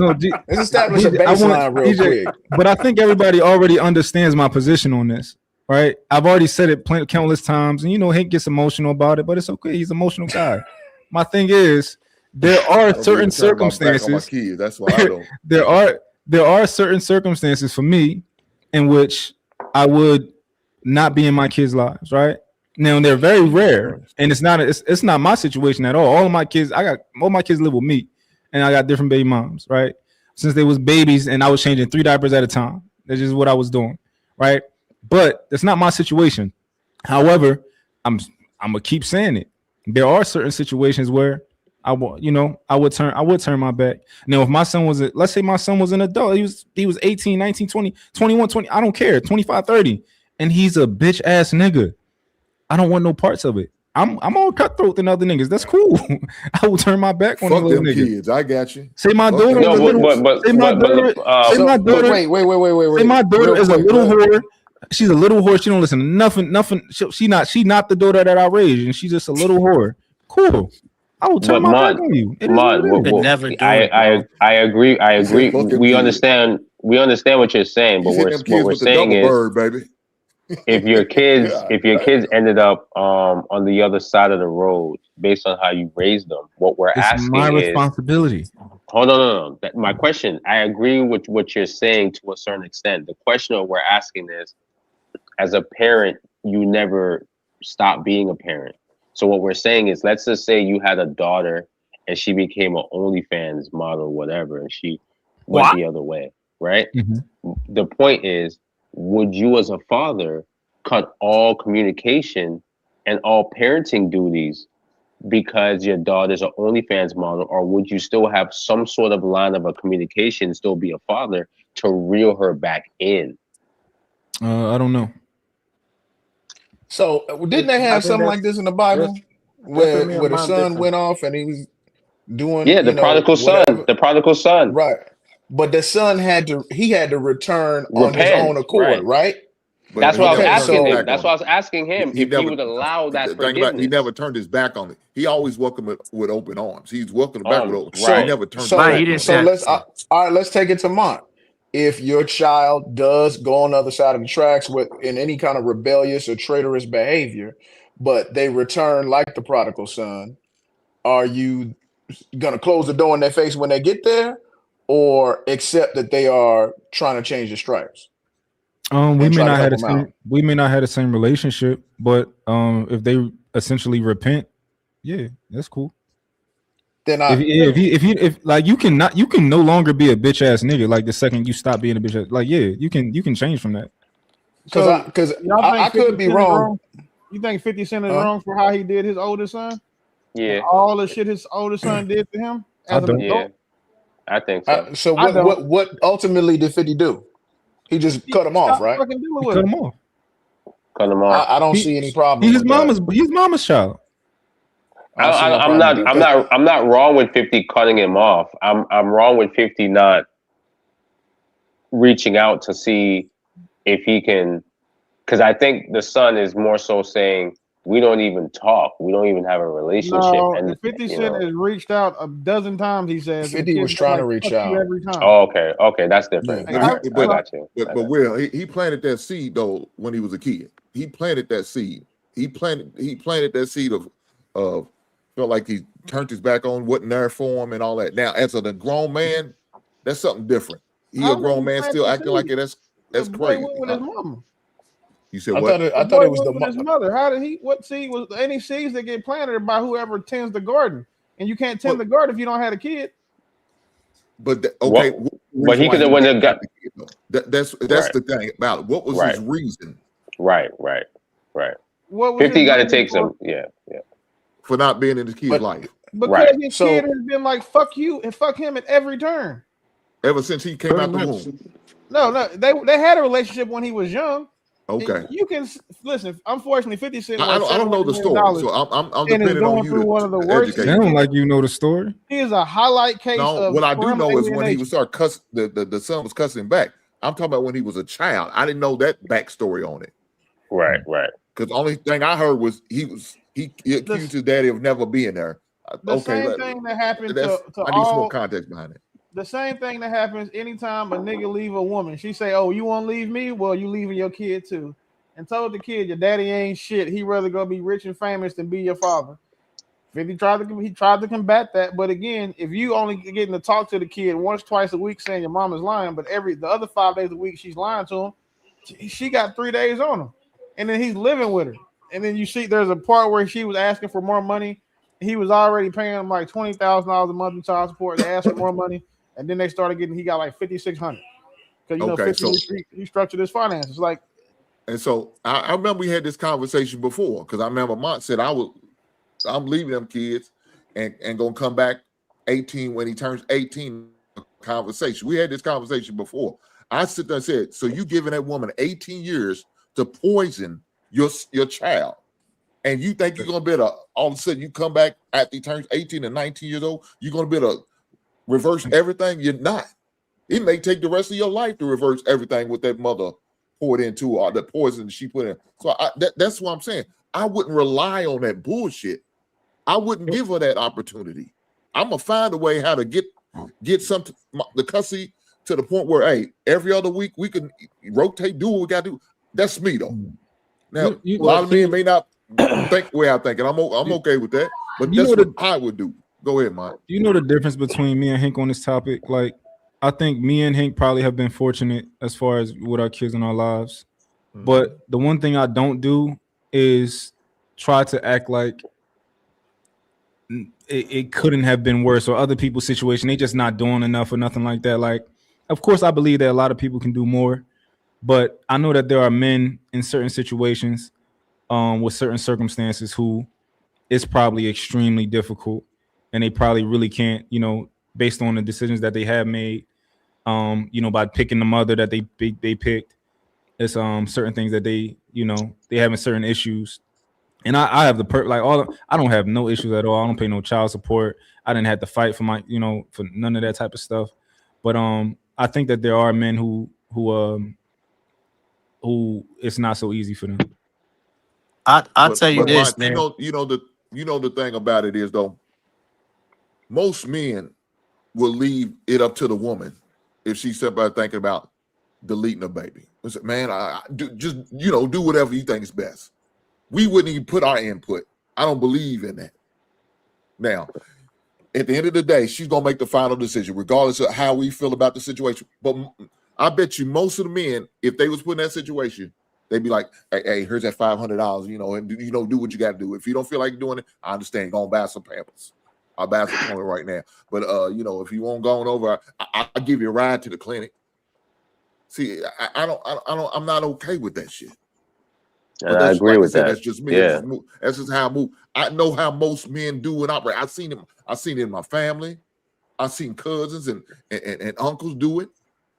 baseline real quick. But I think everybody already understands my position on this, right? I've already said it countless times, and Hank gets emotional about it, but it's okay. He's an emotional guy. My thing is, there are certain circumstances. That's why I don't. There are certain circumstances for me in which I would not be in my kids' lives, right? Now they're very rare, and it's not my situation at all. All my kids live with me, and I got different baby moms, right? Since they was babies, and I was changing 3 diapers at a time. That's just what I was doing, right? But that's not my situation. However, I'm gonna keep saying it. There are certain situations where I would turn my back. Now, if my son let's say my son was an adult, he was 18, 19, 20, 21, 20, I don't care, 25, 30, and he's a bitch ass nigga. I don't want no parts of it. I'm more cutthroat than other niggas. That's cool. I will turn my back on Fuck little them niggas. kids. I got you. Say my Fuck daughter them is a kids. little. Say my daughter. Say my daughter. Wait. Say my daughter Real is a quick, little whore. She's a little whore. She don't listen to nothing. She not the daughter that I raised, and she's just a little whore. Cool. I will turn my back on you. It is what it is. I agree. He said, "Fuck them We kids." understand what you're saying, but He's hitting them kids we're with the saying double is, bird, baby. if your kids God if your kids ended up on the other side of the road based on how you raised them, what we're It's my asking is, responsibility. hold on, no. My question, I agree with what you're saying to a certain extent. The question that we're asking is, as a parent, you never stop being a parent. So what we're saying is, let's just say you had a daughter and she became an OnlyFans model, whatever, and she went the other way, right? The point is, would you as a father cut all communication and all parenting duties because your daughter's an OnlyFans model, or would you still have some sort of line of a communication, still be a father to reel her back in? I don't know. So didn't they have something like this in the Bible where me and the mom son different. went off and he was doing The prodigal son. The prodigal son. Right. But the son had to return on his Repent, own accord, right? That's But what I was he never asking turned him. back That's on what I was asking him, if he would allow that Think about it, forgiveness. he never turned his back on it. He always welcomed it with open arms. He's welcomed back with open. So, He never turned his back on it. so let's all right, let's take it to Mont. If your child does go on the other side of the tracks in any kind of rebellious or traitorous behavior, but they return like the prodigal son, are you gonna close the door in their face when they get there, or accept that they are trying to change the stripes? We may not have the same relationship, but if they essentially repent, yeah, that's cool. Then if like you can no longer be a bitch ass nigga like the second you stop being a bitch ass, like you can change from that. Because I could be wrong. You think 50 Cent is wrong for how he did his oldest son? Yeah. And all the shit his oldest son did to him as an adult? Yeah, I think so. So what ultimately did 50 do? He just cut him off, right? Fucking dealing with Cut him. him off. Cut him off. I don't see any problem. He's with his mama's child. I'm not wrong with 50 cutting him off. I'm wrong with 50 not reaching out to see if he can, because I think the son is more so saying, we don't even talk, we don't even have a relationship. No, and 50 Cent has reached out a dozen times. He says 50 was trying to reach out every time. Oh, okay, that's different. Yeah. I got you. But Will, he planted that seed though when he was a kid. He planted that seed. He planted that seed of felt like he turned his back on, wasn't there for him and all that. Now, as a grown man, that's something different. He a grown man still acting like it. That's crazy. With his mama. You said I what? I thought it was with his mother. How did he? What seed was? Any seeds that get planted by whoever tends the garden, and you can't tend the garden if you don't have a kid. But but he could have went and got. That's the thing about it. What was his reason? Right. What was 50 got to his take reason some. Yeah. For not being in his kid's life. Because his kid has been like, fuck you and fuck him at every turn. Ever since he came out the womb. No, they had a relationship when he was young. Okay. You can listen. Unfortunately, 50 Cent. I don't know the story, so I'm depending on you to educate. Sound like you know the story. He is a highlight case. No, what I do know is when he alienation. was start cuss, the son was cussing back. I'm talking about when he was a child. I didn't know that backstory on it. Right. Because the only thing I heard was he accused his daddy of never being there. The same thing that happened to I need some more context behind it. The same thing that happens anytime a nigga leave a woman. She say, "Oh, you want to leave me? Well, you leaving your kid too." And told the kid, "Your daddy ain't shit. He rather go be rich and famous than be your father." 50 tried to combat that, but again, if you only getting to talk to the kid once, twice a week, saying your mom is lying, but the other 5 days a week she's lying to him, she got 3 days on him, and then he's living with her. And then you see, there's a part where she was asking for more money. He was already paying him like $20,000 a month in child support. They asked for more money. And then they started getting, he got like $5,600. Because 50 he structured his finances. Like, and so I remember we had this conversation before, because I remember Mont said I'm leaving them kids and gonna come back 18 when he turns 18. Conversation. We had this conversation before. I sit there and said, so you giving that woman 18 years to poison your child. and you think you're gonna be able to all of a sudden you come back after he turns 18 and 19 years old, you're gonna be able to reverse everything? You're not. It may take the rest of your life to reverse everything what that mother poured into or the poison she put in. So that's what I'm saying. I wouldn't rely on that bullshit. I wouldn't give her that opportunity. I'm gonna find a way how to get the cussy to the point where, hey, every other week we can rotate, do what we gotta do. That's me though. Now, a lot of men may not think the way I think, and I'm okay with that. But that's what I would do. Go ahead, Mike. You know the difference between me and Hank on this topic? Like, I think me and Hank probably have been fortunate as far as with our kids in our lives. But the one thing I don't do is try to act like it couldn't have been worse, or other people's situation, they just not doing enough or nothing like that. Like, of course, I believe that a lot of people can do more, but I know that there are men in certain situations with certain circumstances who it's probably extremely difficult, and they probably really can't, you know, based on the decisions that they have made, you know, by picking the mother that they picked. It's certain things that they, you know, they having certain issues. And I have the I don't have no issues at all. I don't pay no child support. I didn't have to fight for my, you know, for none of that type of stuff. But I think that there are men who it's not so easy for them. I'll tell you this, Mike, man. you know the thing about it is though, most men will leave it up to the woman if she's somebody thinking about deleting a baby. Listen, man, I do whatever you think is best. We wouldn't even put our input. I don't believe in that. Now, at the end of the day, she's gonna make the final decision, regardless of how we feel about the situation. But I bet you most of the men, if they was put in that situation, they'd be like, "Hey, here's that $500, you know, and do what you got to do. If you don't feel like doing it, I understand. Go and buy some Pampers. I'll buy some toilet right now. But if you won't go on over, I'll give you a ride to the clinic." See, I'm not okay with that shit. And I agree with that. That's just me. Yeah. That's just how I move. I know how most men do and operate. I've seen it in my family. I've seen cousins and uncles do it.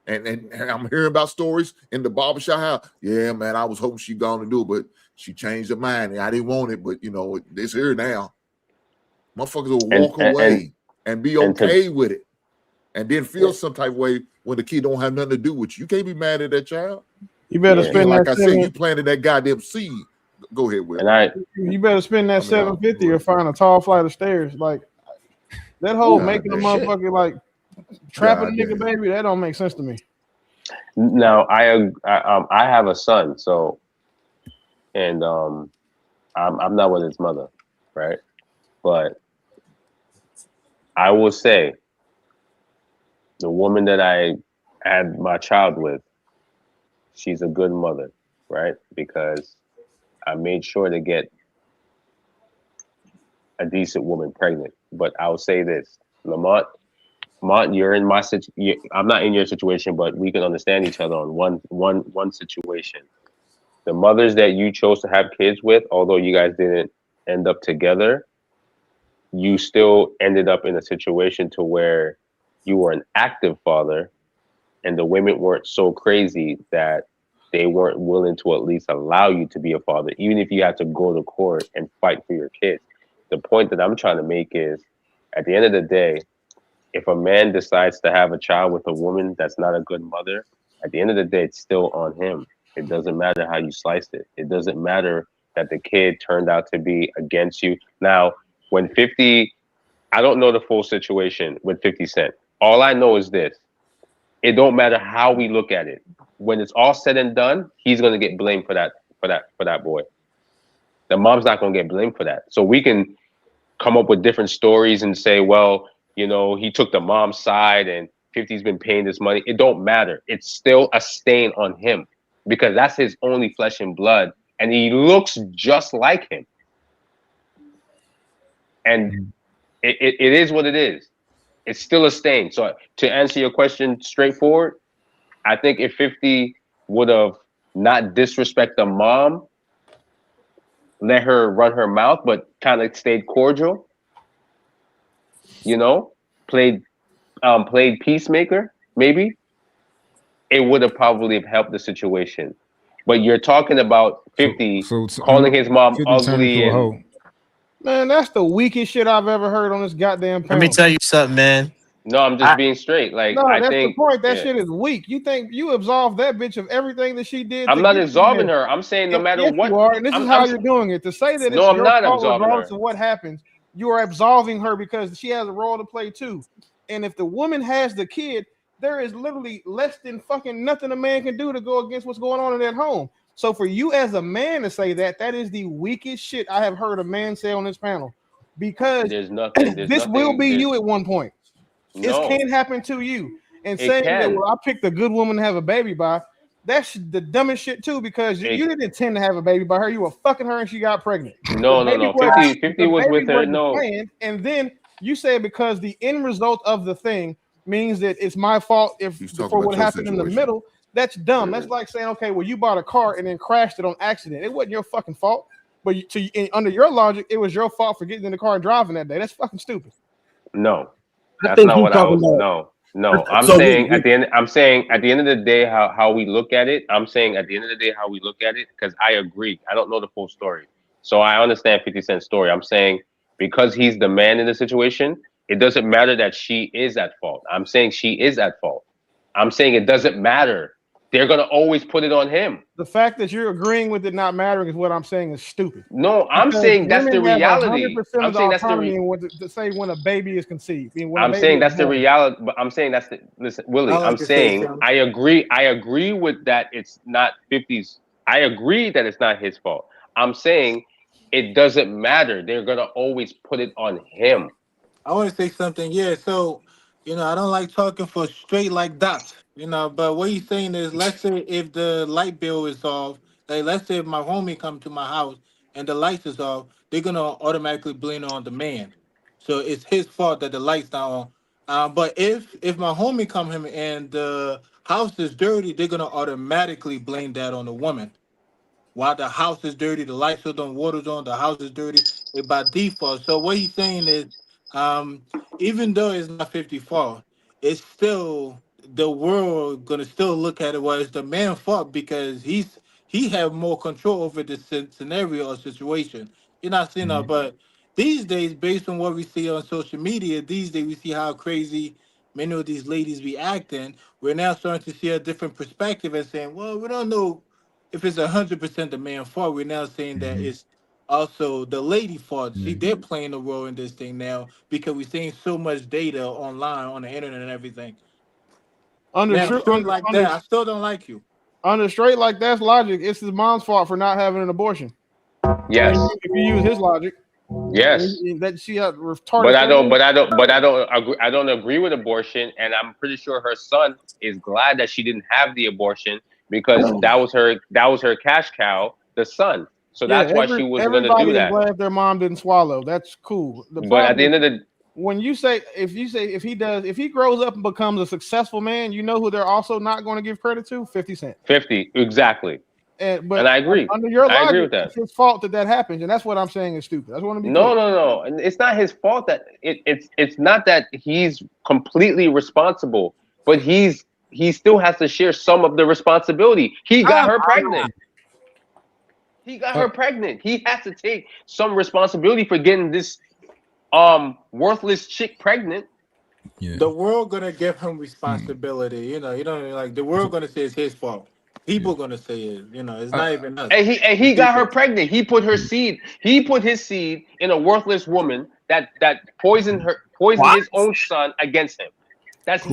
And I'm hearing about stories in the barbershop. How, yeah, man, I was hoping she'd gone to do it, but she changed her mind. And I didn't want it, but it's here now. Motherfuckers will walk away and be okay with it, and then feel some type of way when the kid don't have nothing to do with you. You can't be mad at that child. You better spend like that. I said, you planted that goddamn seed. Go ahead, Will. You better spend that $750 or find a tall flight of stairs. Like that whole making a motherfucker like trapping a nigga baby. That don't make sense to me. Now I have a son, so and I'm not with his mother, right? But I will say the woman that I had my child with, she's a good mother, right? Because I made sure to get a decent woman pregnant. But I'll say this, Lamont, you're in my situation. I'm not in your situation, but we can understand each other on one situation. The mothers that you chose to have kids with, although you guys didn't end up together, you still ended up in a situation to where you were an active father, and the women weren't so crazy that they weren't willing to at least allow you to be a father, even if you had to go to court and fight for your kids. The point that I'm trying to make is, at the end of the day, if a man decides to have a child with a woman that's not a good mother, at the end of the day, it's still on him. It doesn't matter how you sliced it. It doesn't matter that the kid turned out to be against you. Now, when 50, I don't know the full situation with 50 Cent. All I know is this. It don't matter how we look at it. When it's all said and done, he's gonna get blamed for that boy. The mom's not gonna get blamed for that. So we can come up with different stories and say, well, he took the mom's side and 50's been paying this money. It don't matter. It's still a stain on him because that's his only flesh and blood, and he looks just like him. And it is what it is. It's still a stain. So to answer your question straightforward, I think if 50 would have not disrespect the mom, let her run her mouth, but kind of stayed cordial, played peacemaker, maybe, it would have probably helped the situation. But you're talking about 50 So calling his mom 50 turned ugly into a and hoe. Man, that's the weakest shit I've ever heard on this goddamn Let me panel. tell you something, man. no, I'm just being straight. Like No, I that's the think, point. That yeah. shit is weak. You think you absolve that bitch of everything that she did I'm to not get you absolving there. her. I'm saying no matter Yes, what. you are, and this is how you're doing it. To say that it's No, I'm your not fault absolving regardless her. of what happens, you are absolving her because she has a role to play too. And if the woman has the kid, there is literally less than fucking nothing a man can do to go against what's going on in that home. So for you as a man to say that, that is the weakest shit I have heard a man say on this panel. Because There's nothing. There's this will nothing. be There's you at one point. This no. can happen to you. And It saying that, can. well, I picked a good woman to have a baby by, that's the dumbest shit too, because you didn't intend to have a baby by her. You were fucking her and she got pregnant. No, no, no. 50 was with her. No. Planned, and then you say because the end result of the thing means that it's my fault if for what happened in the middle. That's dumb. That's like saying, okay, well, you bought a car and then crashed it on accident. It wasn't your fucking fault. But under your logic, it was your fault for getting in the car and driving that day. That's fucking stupid. No. I That's think not he's what I talking was. about. No. I'm So saying at the end. I'm saying at the end of the day, how we look at it. I'm saying at the end of the day, how we look at it, because I agree. I don't know the full story, so I understand 50 Cent's story. I'm saying because he's the man in the situation, it doesn't matter that she is at fault. I'm saying she is at fault. I'm saying it doesn't matter. They're gonna always put it on him. The fact that you're agreeing with it not mattering is what I'm saying is stupid. No, I'm Because saying that's the women have reality. 100% I'm of the saying that's the autonomy in what to say when a baby is conceived. When a I'm baby saying is that's the born. reality, but I'm saying that's the listen, Willie. I like I'm to say saying something. I agree with that. It's not 50's. I agree that it's not his fault. I'm saying it doesn't matter. They're gonna always put it on him. I want to say something. Yeah, so I don't like talking for straight like that. But what he's saying is, let's say if the light bill is off, like let's say if my homie come to my house and the lights is off, they're gonna automatically blame it on the man. So it's his fault that the lights not on. But if my homie come him and the house is dirty, they're gonna automatically blame that on the woman. While the house is dirty, the lights are on, water's on, the house is dirty, it by default. So what he's saying is, um, even though it's not 50 fault, it's still the world gonna still look at it. Well, it's the man's fault because he have more control over the scenario or situation. You're not seeing that, but these days, based on what we see on social media, these days we see how crazy many of these ladies be acting. We're now starting to see a different perspective and saying, well, we don't know if it's 100% the man's fault. We're now saying that it's also the lady fault. See, they're playing a role in this thing now because we're seeing so much data online on the internet and everything. Under Straight like that, I still don't like you. Under straight like that's logic, it's his mom's fault for not having an abortion. Yes. If you use his logic. Yes. That she had retarded. But I don't agree with abortion, and I'm pretty sure her son is glad that she didn't have the abortion because that was her cash cow, the son. So that's why she was going to do that. Everybody is glad their mom didn't swallow. That's cool. But at the end of the when you say if he grows up and becomes a successful man, you know who they're also not going to give credit to? 50 Cent. 50, exactly. But I agree. Under your I agree logic, with that. it's his fault that happens, and that's what I'm saying is stupid. I just want to be No, clear. no. And it's not his fault that it's not that he's completely responsible, but he still has to share some of the responsibility. He got her pregnant. He got her pregnant. He has to take some responsibility for getting this worthless chick pregnant. Yeah. The world gonna give him responsibility. You don't like the world gonna say it's his fault. People gonna say it. It's not even us. And he got her pregnant. He put her seed. He put his seed in a worthless woman that poisoned his own son against him.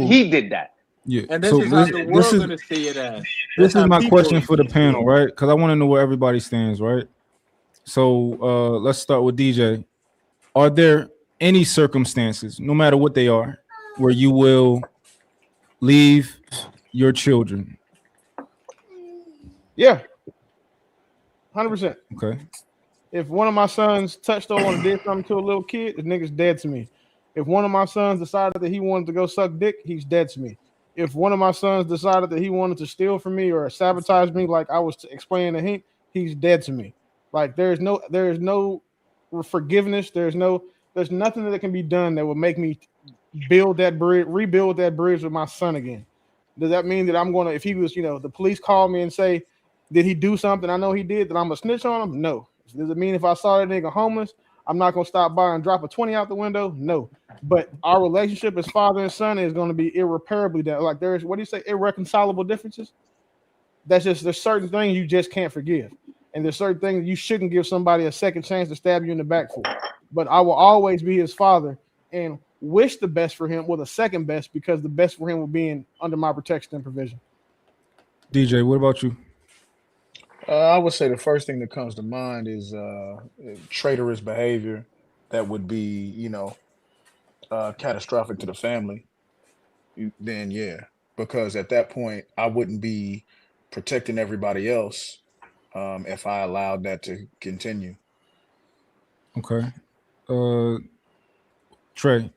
He did that. Yeah. And this is how the world gonna say it as. This is my question for the panel, right? Because I want to know where everybody stands, right? So let's start with DJ. Are there any circumstances, no matter what they are, where you will leave your children? Yeah. 100%. Okay. If one of my sons touched on and did something to a little kid, the nigga's dead to me. If one of my sons decided that he wanted to go suck dick, he's dead to me. If one of my sons decided that he wanted to steal from me or sabotage me, like I was explaining to him, he's dead to me. Like there's no forgiveness. There's nothing that can be done that would make me rebuild that bridge with my son again. Does that mean that I'm gonna, if he was, the police call me and say, Did he do something I know he did that I'm gonna snitch on him? No. Does it mean if I saw that nigga homeless, I'm not gonna stop by and drop a 20 out the window? No. But our relationship as father and son is gonna be irreparably that. Like there's what do you say, irreconcilable differences? That's just there's certain things you just can't forgive, and there's certain things you shouldn't give somebody a second chance to stab you in the back for. But I will always be his father and wish the best for him, well, the second best, because the best for him will be under my protection and provision. DJ, what about you? I would say the first thing that comes to mind is traitorous behavior that would be, catastrophic to the family. Then yeah, because at that point I wouldn't be protecting everybody else if I allowed that to continue. Okay. Trey,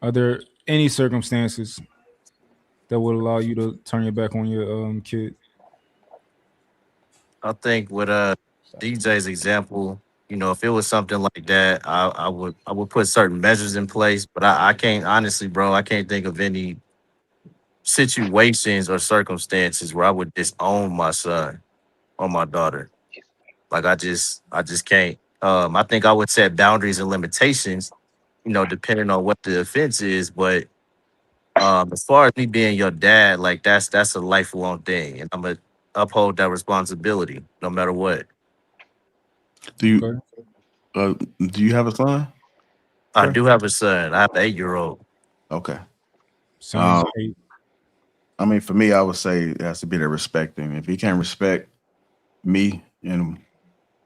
are there any circumstances that would allow you to turn your back on your kid? I think with DJ's example, if it was something like that, I would put certain measures in place. But I can't honestly, bro, I can't think of any situations or circumstances where I would disown my son or my daughter. Like I just can't. I think I would set boundaries and limitations, depending on what the offense is. But as far as me being your dad, like that's a lifelong thing, and I'm gonna uphold that responsibility no matter what. Do you have a son? I do have a son. I have an 8-year-old. Okay. Son's 8. I mean, for me, I would say it has to be the respecting. If he can't respect me in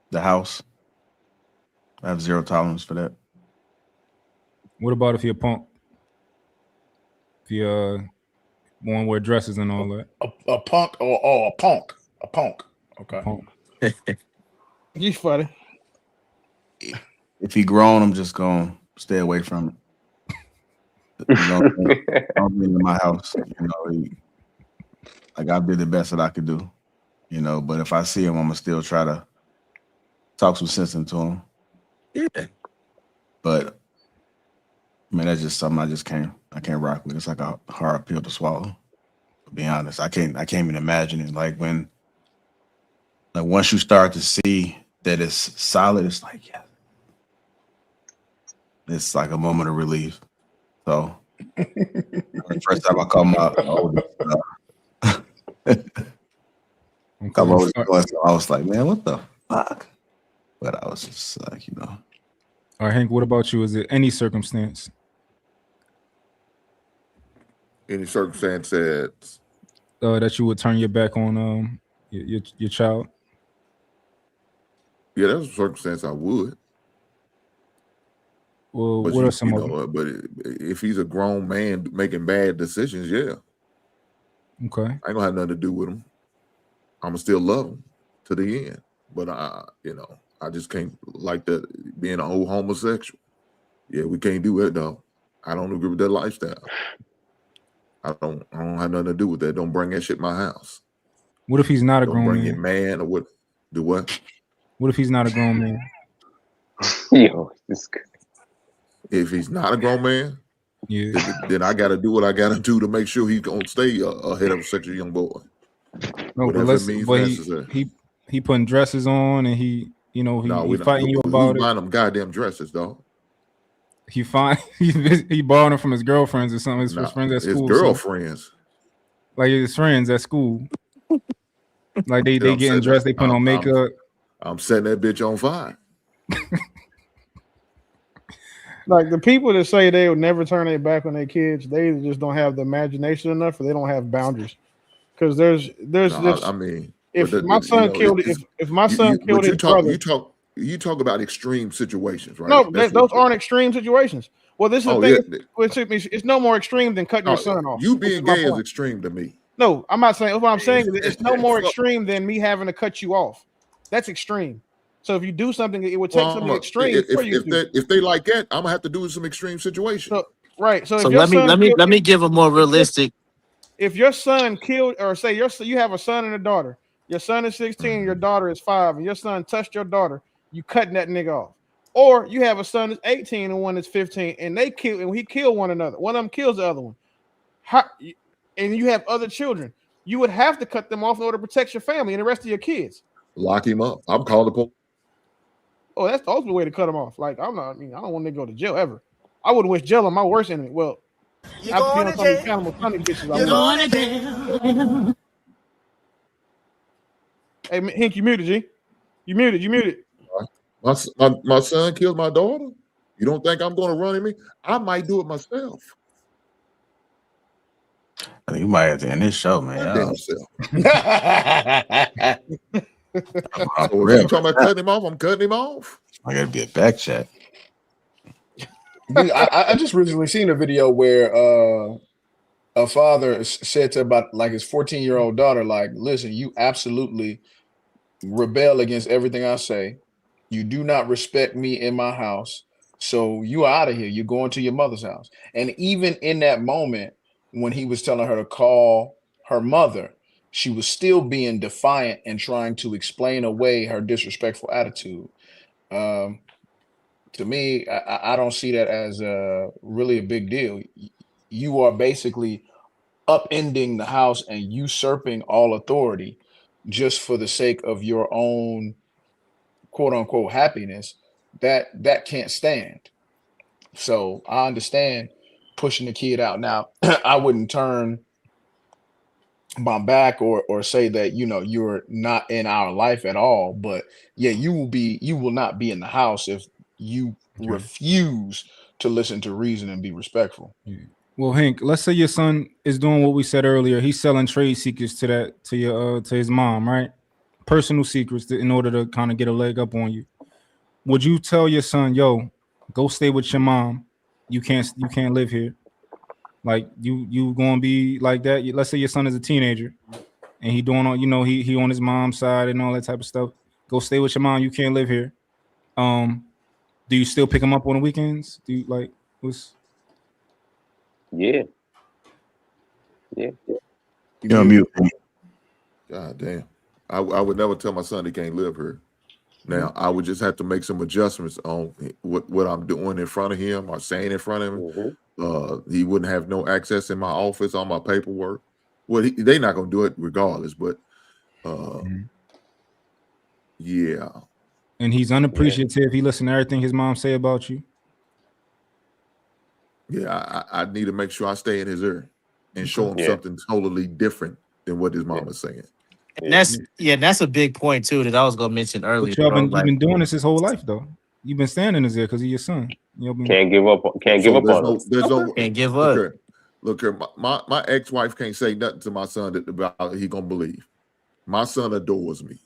the house, I have zero tolerance for that. What about if you're a punk? If you're one wear dresses and all that. A punk or a punk? A punk. Okay. Punk. You funny. If he grown, I'm just gonna stay away from it. Don't be in my house. Like I did the best that I could do. But if I see him, I'm gonna still try to talk some sense into him. Yeah. But I mean, that's just something I can't rock with. It's like a hard pill to swallow. To be honest, I can't even imagine it. Like once you start to see that it's solid, it's like, yeah, it's like a moment of relief. So the first time I call my oldest, I was like, man, what the fuck? But I was just like, All right, Hank, what about you? Is there any circumstance? Any circumstance that you would turn your back on your child? Yeah, that's a circumstance I would. Well, what are some of them? But if he's a grown man making bad decisions, yeah. Okay. I ain't gonna have nothing to do with him. I'm gonna still love him to the end. But I just can't like that being an old homosexual. Yeah, we can't do it though. I don't agree with that lifestyle. I don't have nothing to do with that. Don't bring that shit in my house. What if he's not a Don't grown bring man? it man or what? Do what? What if he's not a grown man? Yo, this guy. If he's not a grown man, yeah, then I got to do what I got to do to make sure he's gonna stay a heterosexual young boy. No, Whatever it means necessary. he putting dresses on and he fighting you about it. Buying them goddamn dresses, dog. He borrowed them from his girlfriends or something. His friends at school. His girlfriends. Like his friends at school. Like they getting dressed, they put on makeup. I'm setting that bitch on fire. Like the people that say they will never turn their back on their kids, they either just don't have the imagination enough or they don't have boundaries. Because there's I mean, if my son killed if my son killed his brother, you talk about extreme situations, right? No, those aren't extreme situations. Well, this is the thing. Yeah. It's no more extreme than cutting your son off. You being gay is extreme to me. No, I'm not saying. What I'm saying is it's no more extreme than me having to cut you off. That's extreme. So if you do something, it would take something extreme. If they like that, I'm gonna have to do some extreme situation. So, right. So let me give a more realistic. If your son killed, or say you have a son and a daughter, your son is 16, your daughter is 5, and your son touched your daughter, you cutting that nigga off. Or you have a son that's 18 and one that's 15, and he kill one another. One of them kills the other one. And you have other children. you would have to cut them off in order to protect your family and the rest of your kids. Lock him up. I'm calling the police. Oh, that's the ultimate way to cut them off. Like, I don't want to go to jail ever. I wouldn't wish jail on my worst enemy. Well, after being on some of these animal funny bitches, I would. Hey, Hink, you muted, G. You muted. My son killed my daughter. You don't think I'm going to run him? I might do it myself. I think you might have to end this show, man. Damn yourself. So if you talking about cutting him off, I'm cutting him off. I gotta be a back chat. I just recently seen a video where a father said to about like his 14-year-old daughter, like, listen, you absolutely rebel against everything I say. You do not respect me in my house. So you are out of here. You're going to your mother's house. And even in that moment, when he was telling her to call her mother, she was still being defiant and trying to explain away her disrespectful attitude. To me, I don't see that as really a big deal. You are basically upending the house and usurping all authority just for the sake of your own quote unquote happiness. That can't stand. So I understand pushing the kid out. Now, I wouldn't turn my back or say that, you know, you're not in our life at all. But yeah, you will not be in the house if you refuse to listen to reason and be respectful. Well, Hank, let's say your son is doing what we said earlier. He's selling trade secrets to his mom, right? Personal secrets in order to kind of get a leg up on you. Would you tell your son, yo, go stay with your mom? You can't live here. Like you gonna be like that? Let's say your son is a teenager and he doing all, you know, he on his mom's side and all that type of stuff. Go stay with your mom. You can't live here. Do you still pick him up on the weekends? Do you like what's? Yeah. You're on mute. God damn. I would never tell my son he can't live here. Now, I would just have to make some adjustments on what I'm doing in front of him or saying in front of him. He wouldn't have no access in my office on my paperwork. Well, they're not going to do it regardless, but yeah. And he's unappreciative. He listen to everything his mom say about you. Yeah, I need to make sure I stay in his ear and show him something totally different than what his mom is saying. And that's a big point too that I was gonna mention earlier. But you've been doing this his whole life though. You've been standing in his ear because he's your son. Can't give up. Can't give up on him. Can't give up. Look here, my ex-wife can't say nothing to my son about he gonna believe. My son adores me.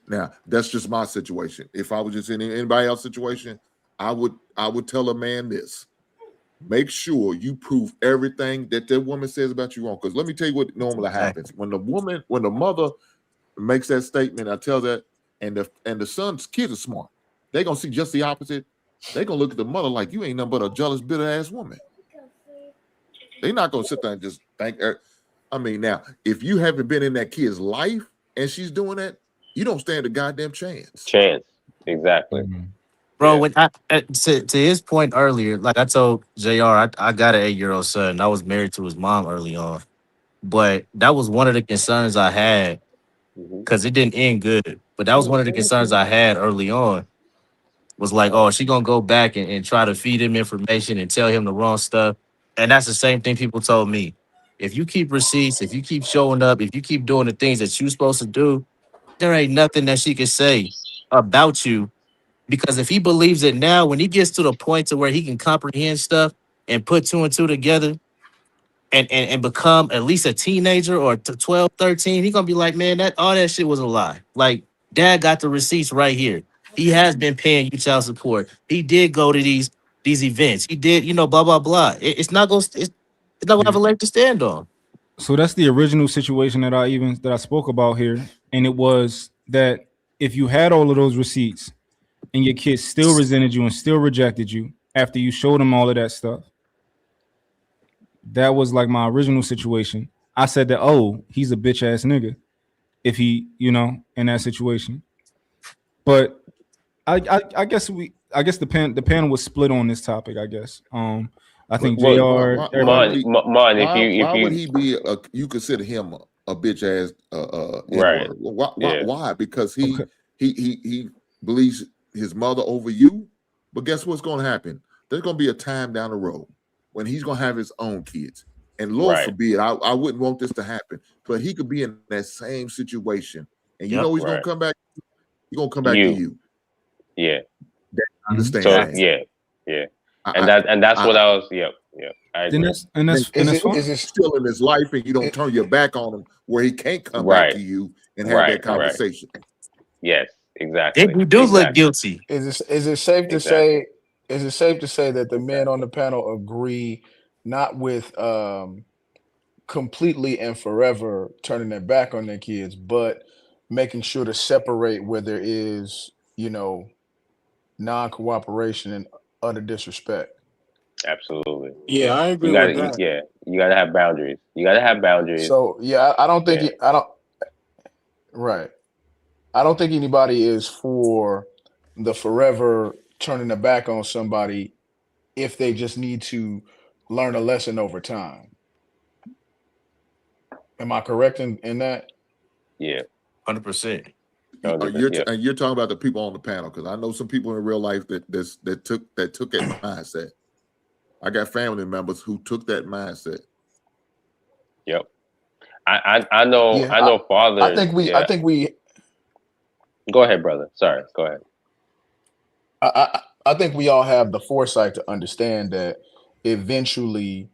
Now that's just my situation. If I was just in anybody else's situation, I would tell a man this: make sure you prove everything that woman says about you wrong. Because let me tell you what normally happens when the mother makes that statement. I tell that, and the son's kids are smart. They're gonna see just the opposite. They're gonna look at the mother like you ain't nothing but a jealous, bitter ass woman. They're not gonna sit there and just think. I mean, now if you haven't been in that kid's life and she's doing that, you don't stand a goddamn chance. Exactly. Bro, when to his point earlier, like I told JR, I got an 8-year-old son. I was married to his mom early on. But that was one of the concerns I had because it didn't end good. But that was one of the concerns I had early on. Was like, oh, she gonna go back and try to feed him information and tell him the wrong stuff. And that's the same thing people told me. If you keep receipts, if you keep showing up, if you keep doing the things that you're supposed to do, there ain't nothing that she can say about you. Because if he believes it now, when he gets to the point to where he can comprehend stuff and put 2 and 2 together and become at least a teenager or 12, 13, he's going to be like, man, all that shit was a lie. Like, dad got the receipts right here. He has been paying you child support. He did go to these events. He did, blah, blah, blah. It's not going to have a leg to stand on. So that's the original situation that I spoke about here. And it was that if you had all of those receipts, and your kids still resented you and still rejected you after you showed them all of that stuff. That was like my original situation. I said that, oh, he's a bitch ass nigga if he, in that situation. But I guess the panel was split on this topic, I guess. A I think But JR. why would he be you consider him a bitch ass Right. N-word? Why, Yeah. why? Because he believes his mother over you. But guess what's gonna happen? There's gonna be a time down the road when he's gonna have his own kids. And Lord Right. forbid, I wouldn't want this to happen, but he could be in that same situation. And you Yep. know he's gonna Right. come back, he's gonna come back to you. Yeah. I understand So that. yeah. And that's what I was. Yep. I agree. And that's fine. Is it still in his life and you don't turn your back on him where he can't come back Right. to you and have that conversation? Yes, exactly. They do look guilty. Is it safe to say? Is it safe to say that the men on the panel agree not with completely and forever turning their back on their kids, but making sure to separate where there is, non-cooperation and utter disrespect? Absolutely. Yeah, I agree You with gotta, that. you gotta have boundaries. You gotta have boundaries. So yeah, I don't think right. I don't think anybody is for the forever turning their back on somebody if they just need to learn a lesson over time. Am I correct in that? Yeah, 100%. You're talking about the people on the panel, because I know some people in real life that took that mindset. I got family members who took that mindset. Yep. I know. Yeah, I know fathers. I think we. Go ahead, brother. Sorry. Go ahead. I think we all have the foresight to understand that eventually,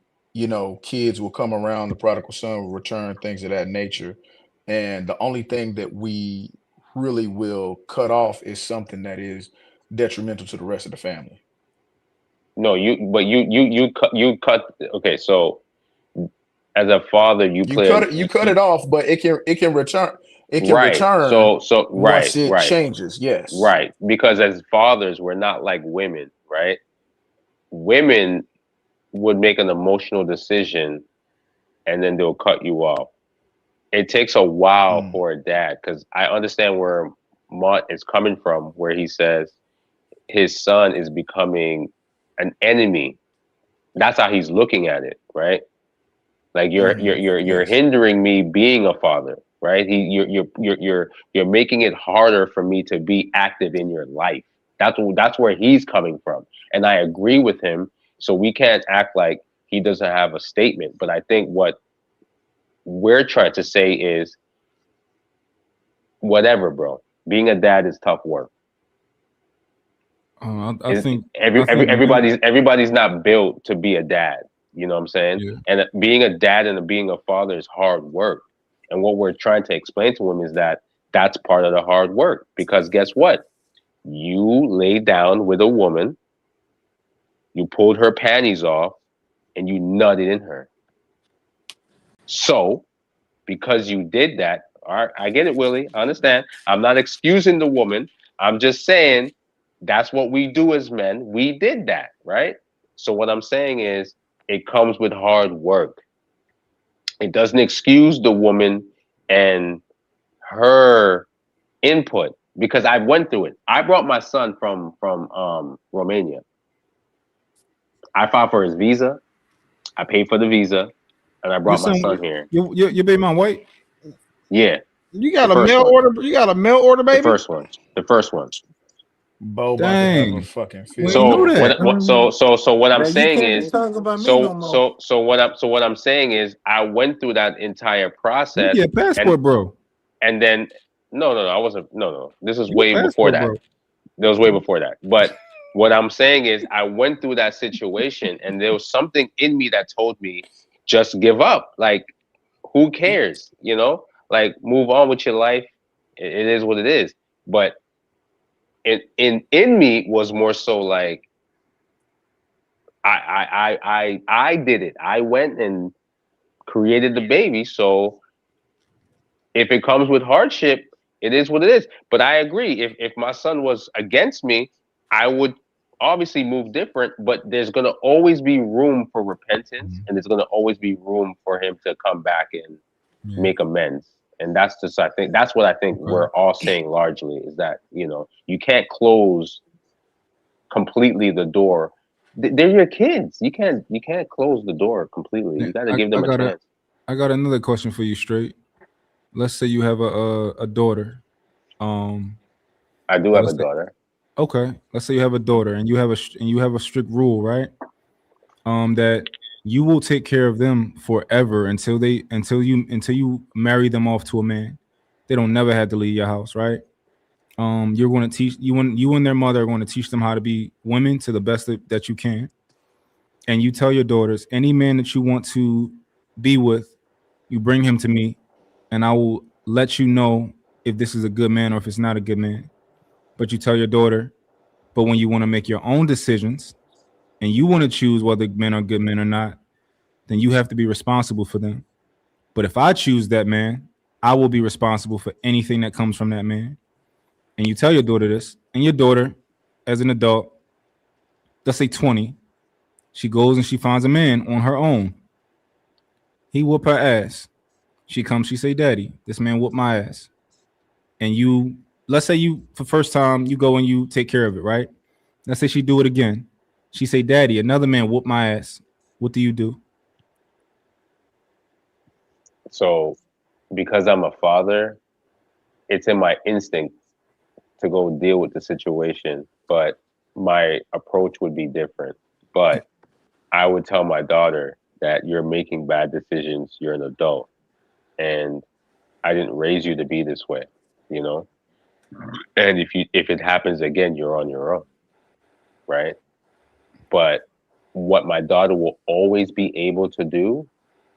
kids will come around, the prodigal son will return, things of that nature. And the only thing that we really will cut off is something that is detrimental to the rest of the family. No, you cut. Okay, so as a father, you cut it off, but it can return. It can return. So once it changes. Yes. Right. Because as fathers, we're not like women, right? Women would make an emotional decision and then they'll cut you off. It takes a while for a dad, because I understand where Mott is coming from, where he says his son is becoming an enemy. That's how he's looking at it, right? Like you're hindering me being a father, right? You're making it harder for me to be active in your life. That's where he's coming from, and I agree with him. So we can't act like he doesn't have a statement. But I think what we're trying to say is, whatever, bro. Being a dad is tough work. I think everybody's not built to be a dad. You know what I'm saying? Yeah. And being a dad and being a father is hard work. And what we're trying to explain to him is that that's part of the hard work. Because guess what? You lay down with a woman, you pulled her panties off, and you nutted in her. So, because you did that, all right, I get it, Willie. I understand. I'm not excusing the woman. I'm just saying that's what we do as men. We did that, right? So what I'm saying is, it comes with hard work. It doesn't excuse the woman and her input, because I went through it. I brought my son from Romania. I filed for his visa. I paid for the visa, and I brought my son here. Your baby mom white? Yeah. You got a mail order. You got a mail order, baby. The first one. Bo about to have a fucking field. So what I'm Man, you saying can't is, talk about me no more. so what I'm saying is, I went through that entire process. You get a passport, bro. And then no, I wasn't. No. This was You way passport, before that. bro. That was way before that. But what I'm saying is, I went through that situation, and there was something in me that told me, just give up. Like, who cares? Like, move on with your life. It is what it is. But in me was more so like, I did it. I went and created the baby. So if it comes with hardship, it is what it is. But I agree. If my son was against me, I would obviously move different. But there's gonna always be room for repentance, and there's gonna always be room for him to come back and make amends. And that's what I think we're all saying largely, is that you can't close completely the door they're your kids. You can't close the door completely. You got to give them a chance. I got another question for you, straight. Let's say you have a daughter. I do have a daughter. Okay, let's say you have a daughter, and you have a strict rule, right? That you will take care of them forever until you marry them off to a man. They don't never have to leave your house, right? You're going to teach you and their mother are going to teach them how to be women to the best that you can. And you tell your daughters, any man that you want to be with, you bring him to me, and I will let you know if this is a good man or if it's not a good man. But you tell your daughter, but when you want to make your own decisions and you want to choose whether men are good men or not, then you have to be responsible for them. But if I choose that man, I will be responsible for anything that comes from that man. And you tell your daughter this, and your daughter, as an adult, let's say 20, she goes and she finds a man on her own. He whoop her ass. She comes, she say, Daddy, this man whooped my ass. And you, let's say you, for first time, you go and you take care of it, right? Let's say she do it again. She say, Daddy, another man whooped my ass. What do you do? So because I'm a father, it's in my instinct to go deal with the situation, but my approach would be different. But I would tell my daughter that you're making bad decisions. You're an adult, and I didn't raise you to be this way, you know? And if it happens again, you're on your own, right? But what my daughter will always be able to do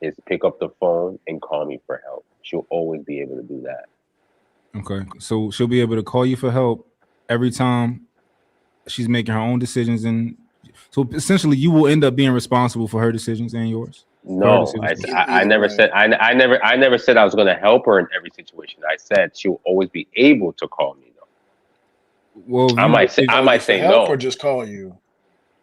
is pick up the phone and call me for help. She'll always be able to do that. Okay, so she'll be able to call you for help every time she's making her own decisions, and so essentially you will end up being responsible for her decisions and yours. No, I never said I never said I was going to help her in every situation. I said she'll always be able to call me though. Well, I might say no, or just call you.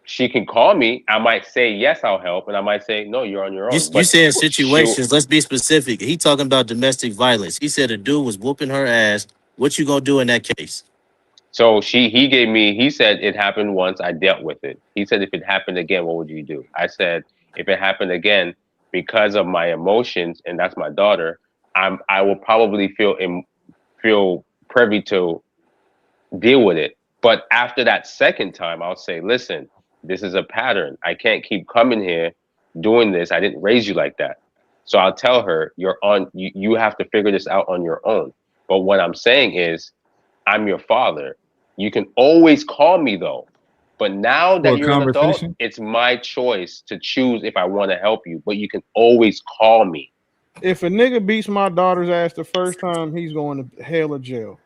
She can call me. I might say yes, I'll help, and I might say no, you're on your own. You saying situations? Let's be specific. He talking about domestic violence. He said a dude was whooping her ass. What you gonna do in that case? So he said it happened once. I dealt with it. He said if it happened again, what would you do? I said if it happened again, because of my emotions, and that's my daughter, I will probably feel privy to deal with it. But after that second time, I'll say, listen, this is a pattern. I can't keep coming here doing this. I didn't raise you like that. So I'll tell her, you have to figure this out on your own. But what I'm saying is, I'm your father. You can always call me though. But now that you're an adult, it's my choice to choose if I want to help you. But you can always call me. If a nigga beats my daughter's ass the first time, he's going to hell or jail.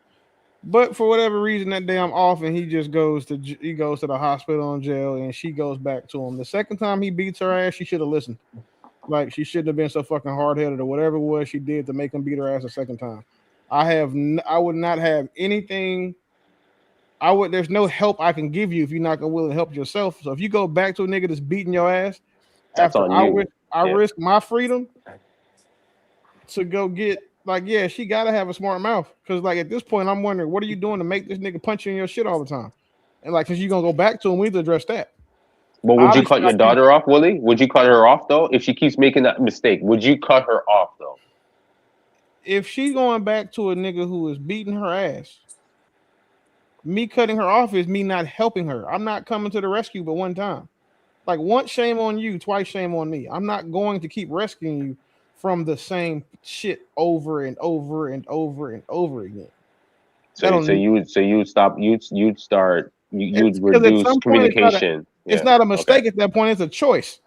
But for whatever reason, that day I'm off, and he goes to the hospital and jail, and she goes back to him. The second time he beats her ass, she should have listened. Like, she shouldn't have been so fucking hard-headed or whatever it was she did to make him beat her ass a second time. I would not have anything. There's no help I can give you if you're not gonna willing to help yourself. So if you go back to a nigga that's beating your ass, that's after on you. I risk my freedom to go get, like, yeah, she gotta have a smart mouth. Cause like at this point, I'm wondering, what are you doing to make this nigga punch you in your shit all the time? And like, since you're gonna go back to him, we need to address that. But would you cut your daughter off, Willie? Would you cut her off though? If she keeps making that mistake, would you cut her off though? If she's going back to a nigga who is beating her ass, me cutting her off is me not helping her. I'm not coming to the rescue but one time. Like, once, shame on you, twice, shame on me. I'm not going to keep rescuing you from the same shit over and over and over and over again. You'd reduce communication. It's not a mistake at that point. It's a choice.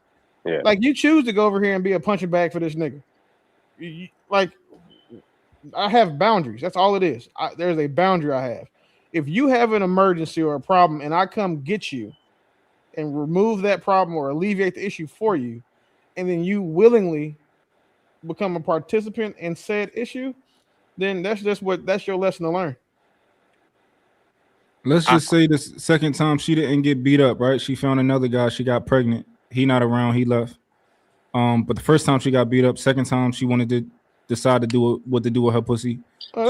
Yeah. Like, you choose to go over here and be a punching bag for this nigga. Like, I have boundaries. That's all it is. There's a boundary I have. If you have an emergency or a problem and I come get you and remove that problem or alleviate the issue for you, and then you willingly become a participant in said issue, then that's your lesson to learn. Let's just say the second time she didn't get beat up, right? She found another guy. She got pregnant. He not around. He left. But the first time she got beat up, second time she wanted to decide to do what to do with her pussy.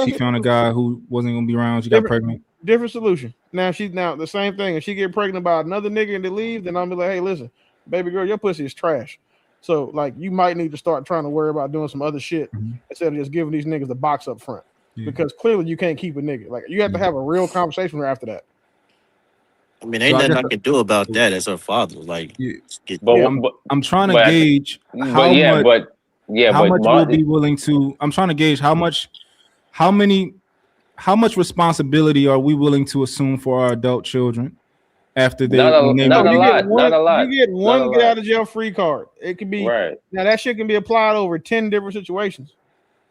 She found a guy who wasn't gonna be around. She got pregnant. Different solution. Now the same thing. If she get pregnant by another nigga and they leave, then I'll be like, hey, listen, baby girl, your pussy is trash. So like you might need to start trying to worry about doing some other shit instead of just giving these niggas the box up front. Because clearly you can't keep a nigga. Like you have to have a real conversation after that. I mean, ain't nothing I can do about that as her father. Like, I'm trying to gauge how much we'll be willing to. I'm trying to gauge how much responsibility are we willing to assume for our adult children after they not a lot. You get one get out of jail free card. It could be now that shit can be applied over 10 different situations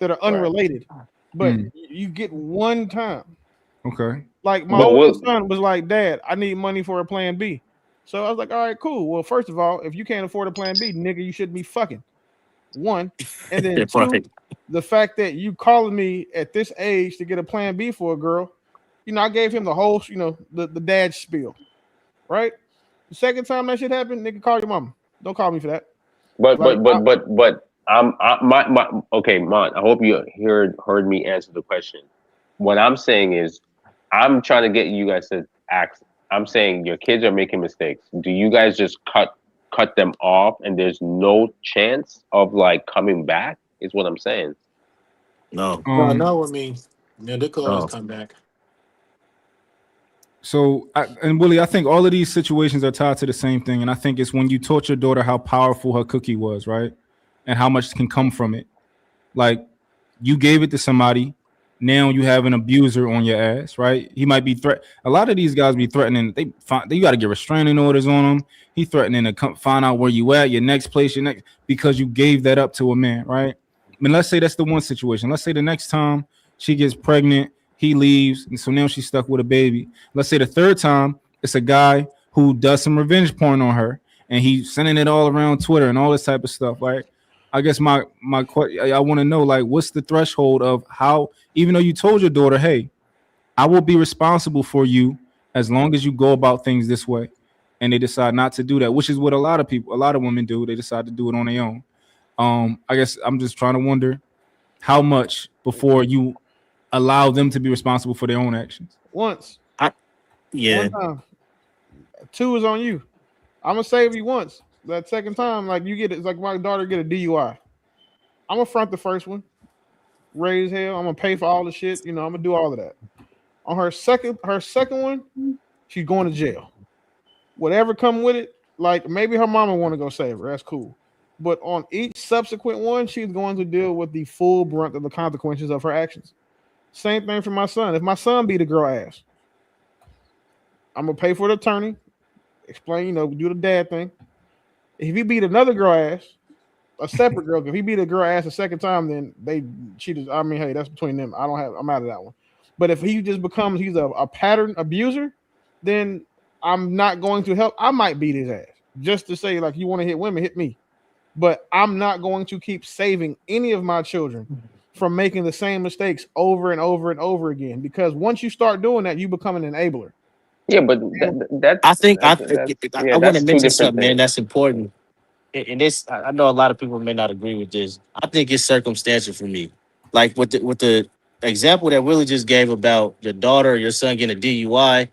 that are unrelated, but you get one time. Okay. Like my oldest son was like, Dad, I need money for a plan B. So I was like, all right, cool. Well, first of all, if you can't afford a plan B, nigga, you shouldn't be fucking. One. And then two, the fact that you calling me at this age to get a plan B for a girl, I gave him the whole, the dad spiel. Right? The second time that shit happened, nigga, call your mama. Don't call me for that. But okay, Mont, I hope you heard me answer the question. What I'm saying is, I'm trying to get you guys to act. I'm saying your kids are making mistakes. Do you guys just cut them off and there's no chance of like coming back? Is what I'm saying. No. Not with me. Yeah, they could always come back. So, and Willie, I think all of these situations are tied to the same thing. And I think it's when you taught your daughter how powerful her cookie was, right? And how much can come from it. Like, you gave it to somebody. Now you have an abuser on your ass, right? He might be a lot of these guys be threatening. You got to get restraining orders on them. He threatening to come find out where you at, your next place, because you gave that up to a man, right? I mean, let's say that's the one situation. Let's say the next time she gets pregnant, he leaves, and so now she's stuck with a baby. Let's say the third time it's a guy who does some revenge porn on her, and he's sending it all around Twitter and all this type of stuff, right? I guess my question, I want to know, like, what's the threshold of how, even though you told your daughter, hey, I will be responsible for you as long as you go about things this way, and they decide not to do that, which is what a lot of women do. They decide to do it on their own. I guess I'm just trying to wonder how much before you allow them to be responsible for their own actions. Once. Yeah. One time. Two is on you. I'm gonna save you once. That second time, like you get it, it's like my daughter get a DUI. I'm gonna front the first one, raise hell. I'm gonna pay for all the shit. I'm gonna do all of that. On her second one, she's going to jail. Whatever come with it, like maybe her mama want to go save her. That's cool. But on each subsequent one, she's going to deal with the full brunt of the consequences of her actions. Same thing for my son. If my son beat a girl ass, I'm gonna pay for the attorney. Explain, do the dad thing. If he beat another girl ass, a separate girl, if he beat a girl ass a second time, then hey, that's between them. I'm out of that one. But if he just becomes he's a pattern abuser, then I'm not going to help. I might beat his ass just to say, like, you want to hit women, hit me. But I'm not going to keep saving any of my children from making the same mistakes over and over and over again. Because once you start doing that, you become an enabler. Yeah, but I want to mention something, man, that's important. And this, I know a lot of people may not agree with this. I think it's circumstantial for me. Like with the example that Willie just gave about your daughter or your son getting a DUI,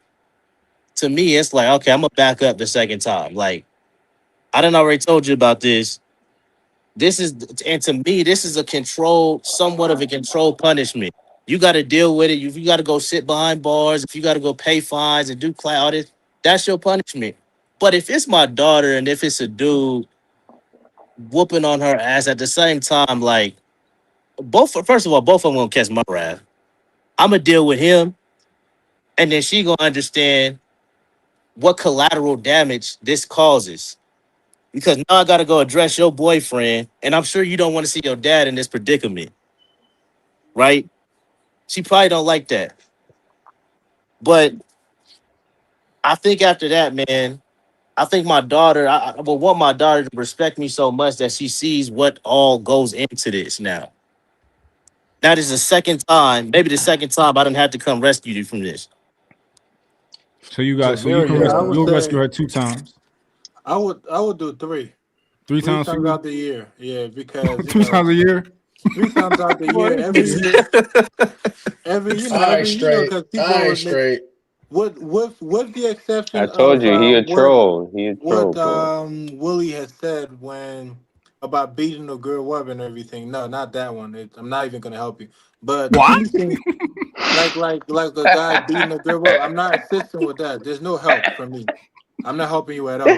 to me, it's like, okay, I'm gonna back up the second time. Like, I done already told you about this. And to me, this is somewhat of a controlled punishment. You got to deal with it. You got to go sit behind bars. If you got to go pay fines and do cloud, that's your punishment. But if it's my daughter and if it's a dude whooping on her ass at the same time, like, first of all, both of them gonna catch my wrath. I'm gonna deal with him, and then she gonna understand what collateral damage this causes. Because now I gotta go address your boyfriend, and I'm sure you don't want to see your dad in this predicament, right? She probably don't like that. But I think after that, man, I think my daughter, I would want my daughter to respect me so much that she sees what all goes into this now. That is the second time, maybe the second time I didn't have to come rescue you from this. So you guys, you'll rescue her 2 times. I would do 3. 3 times out the year. Yeah, because 2 times a year. 3 times out the year. Every year. All right, straight. with the exception I told of you he a what troll. He a troll, what bro. Willie has said when about beating the girl up and everything. No, not that one. I'm not even gonna help you. But What? teaching, like a guy beating a girl up. I'm not assisting with that. There's no help from me. I'm not helping you at all.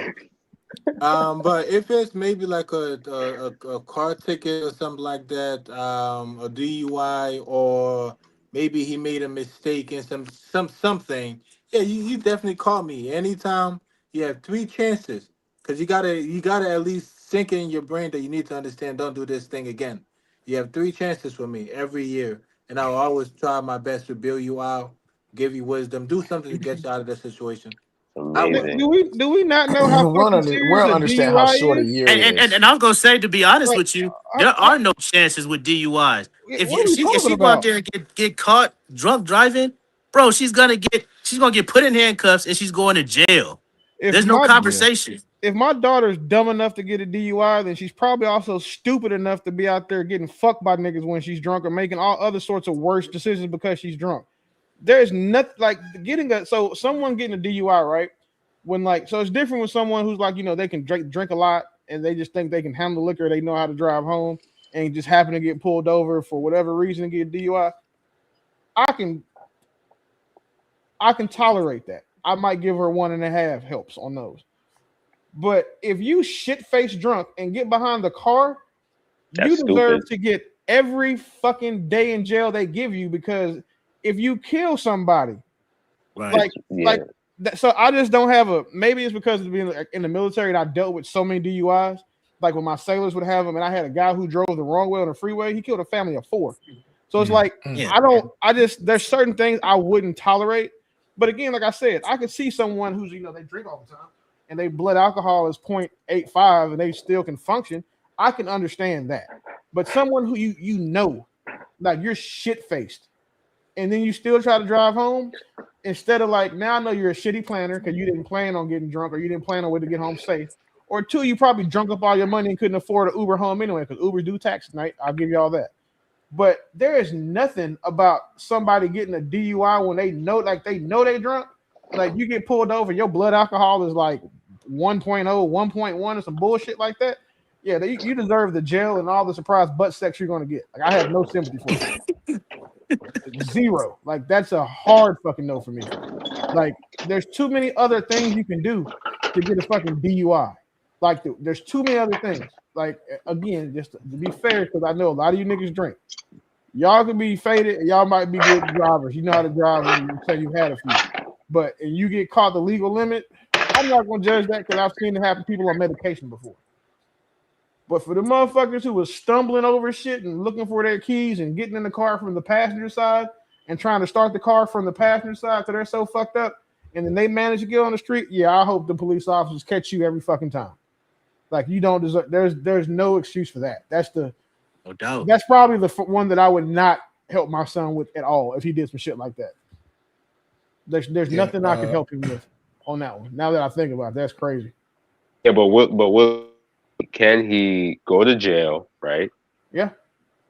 But if it's maybe like a car ticket or something like that, a DUI, or maybe he made a mistake in something, yeah, you definitely call me anytime. You have three chances, because you gotta at least sink it in your brain that you need to understand. Don't do this thing again. You have three chances with me every year, and I will always try my best to bail you out, give you wisdom, do something to get you out of that situation. I will. Amazing. Do we not know how we fucking serious don't a understand how DUI short a is? year And, is. and I was gonna say, to be honest Like, with you, there are no chances with DUIs. what are we If talking she go out about? there and get caught drunk driving, bro, she's gonna get put in handcuffs and she's going to jail. If There's no my conversation. if my daughter's dumb enough to get a DUI, then she's probably also stupid enough to be out there getting fucked by niggas when she's drunk or making all other sorts of worse decisions because she's drunk. There's nothing like someone getting a DUI, right? So it's different with someone who's like, they can drink a lot and they just think they can handle liquor, they know how to drive home and just happen to get pulled over for whatever reason and get a DUI. I can tolerate that. I might give her 1.5 helps on those. But if you shit-faced drunk and get behind the car, That's you deserve stupid. to get every fucking day in jail they give you, because if you kill somebody, Right. like that, so I just don't have maybe it's because of being in the military and I dealt with so many DUIs. Like when my sailors would have them, and I had a guy who drove the wrong way on the freeway, he killed a family of 4. So it's like there's certain things I wouldn't tolerate. But again, like I said, I could see someone who's they drink all the time and they blood alcohol is 0.85 and they still can function. I can understand that. But someone who like you're shit-faced and then you still try to drive home, instead of now I know you're a shitty planner because you didn't plan on getting drunk or you didn't plan on way to get home safe. Or 2, you probably drunk up all your money and couldn't afford an Uber home anyway, because Uber do tax tonight. I'll give you all that. But there is nothing about somebody getting a DUI when they know they drunk. Like you get pulled over, your blood alcohol is like 1.0, 1.1, or some bullshit like that. Yeah, you deserve the jail and all the surprise butt sex you're gonna get. Like I have no sympathy for you. Zero. Like that's a hard fucking no for me. Like there's too many other things you can do to get a fucking DUI. Like there's too many other things. Like again, just to be fair, because I know a lot of you niggas drink. Y'all can be faded, and y'all might be good drivers. You know how to drive when you say you had a few. But and you get caught the legal limit, I'm not gonna judge that because I've seen it happen to people on medication before. But for the motherfuckers who was stumbling over shit and looking for their keys and getting in the car from the passenger side and trying to start the car from the passenger side because they're so fucked up, and then they manage to get on the street, yeah, I hope the police officers catch you every fucking time. Like you don't deserve. There's no excuse for that. No doubt. That's probably the one that I would not help my son with at all if he did some shit like that. There's nothing I could help him with on that one. Now that I think about it, that's crazy. Yeah, can he go to jail, right? Yeah.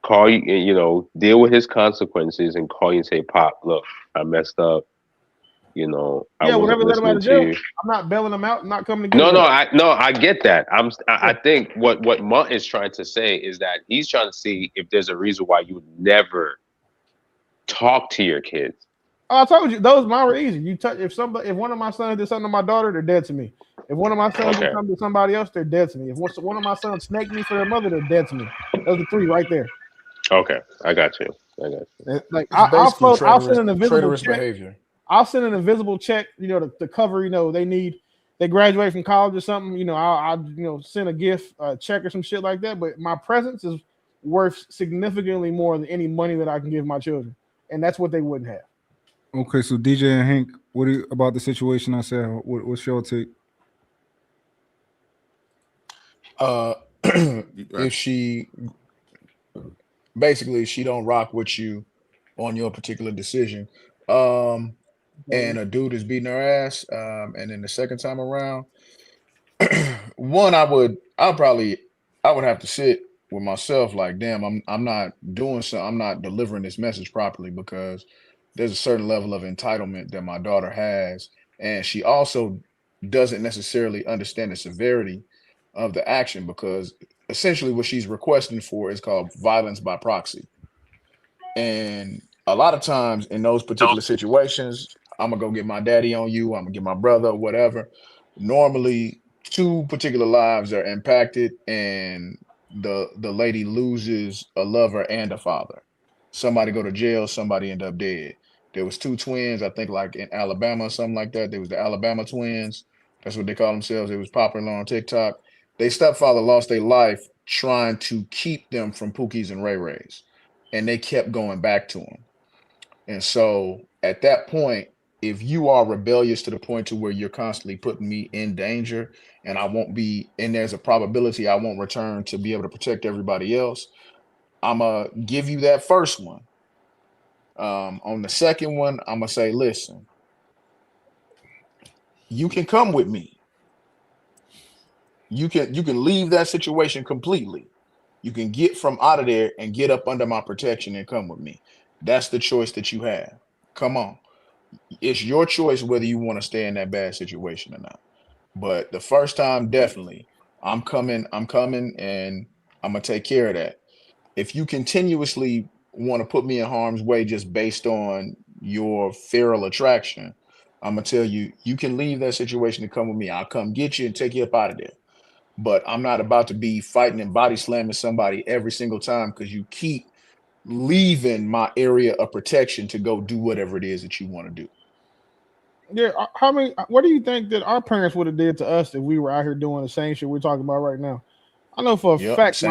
Call you, deal with his consequences and call you and say, Pop, look, I messed up. I wasn't whenever let him out listening of to jail, you. I'm not bailing him out. I'm not coming to get him. I get that. I think what Munt is trying to say is that he's trying to see if there's a reason why you would never talk to your kids. Oh, I told you those mine were easy. If one of my sons did something to my daughter, they're dead to me. If one of my sons did something to somebody else, they're dead to me. If one of my sons snaked me for their mother, they're dead to me. Those are 3 right there. Okay, I got you. Like I'll send an invisible traitorous check. behavior. I'll send an invisible check, to cover, they graduate from college or something, I'll send a gift, check or some shit like that. But my presence is worth significantly more than any money that I can give my children. And that's what they wouldn't have. Okay, so DJ and Hank, what about the situation I said? What's your take? If she don't rock with you on your particular decision, and a dude is beating her ass, and then the second time around, one, I would have to sit with myself like, damn, I'm not doing something, I'm not delivering this message properly, because there's a certain level of entitlement that my daughter has, and she also doesn't necessarily understand the severity of the action, because essentially what she's requesting for is called violence by proxy. And a lot of times in those particular situations, I'm gonna go get my daddy on you, I'm gonna get my brother, whatever. Normally, two particular lives are impacted, and the lady loses a lover and a father. Somebody go to jail, somebody end up dead. There was two twins, I think, like in Alabama or something like that. There was the Alabama twins. That's what they call themselves. It was popular on TikTok. Their stepfather lost their life trying to keep them from Pookies and Ray Rays, and they kept going back to him. And so at that point, if you are rebellious to the point to where you're constantly putting me in danger, and I won't be, and there's a probability I won't return to be able to protect everybody else, I'm gonna give you that first one. On the second one, I'm gonna say, listen, you can come with me. You can leave that situation completely. You can get from out of there and get up under my protection and come with me. That's the choice that you have. Come on. It's your choice whether you want to stay in that bad situation or not. But the first time, definitely, I'm coming, and I'm gonna take care of that. If you continuously want to put me in harm's way just based on your feral attraction, I'm gonna tell you, you can leave that situation and come with me. I'll come get you and take you up out of there. But I'm not about to be fighting and body slamming somebody every single time because you keep leaving my area of protection to go do whatever it is that you want to do. Yeah, what do you think that our parents would have did to us if we were out here doing the same shit we're talking about right now? I know for a fact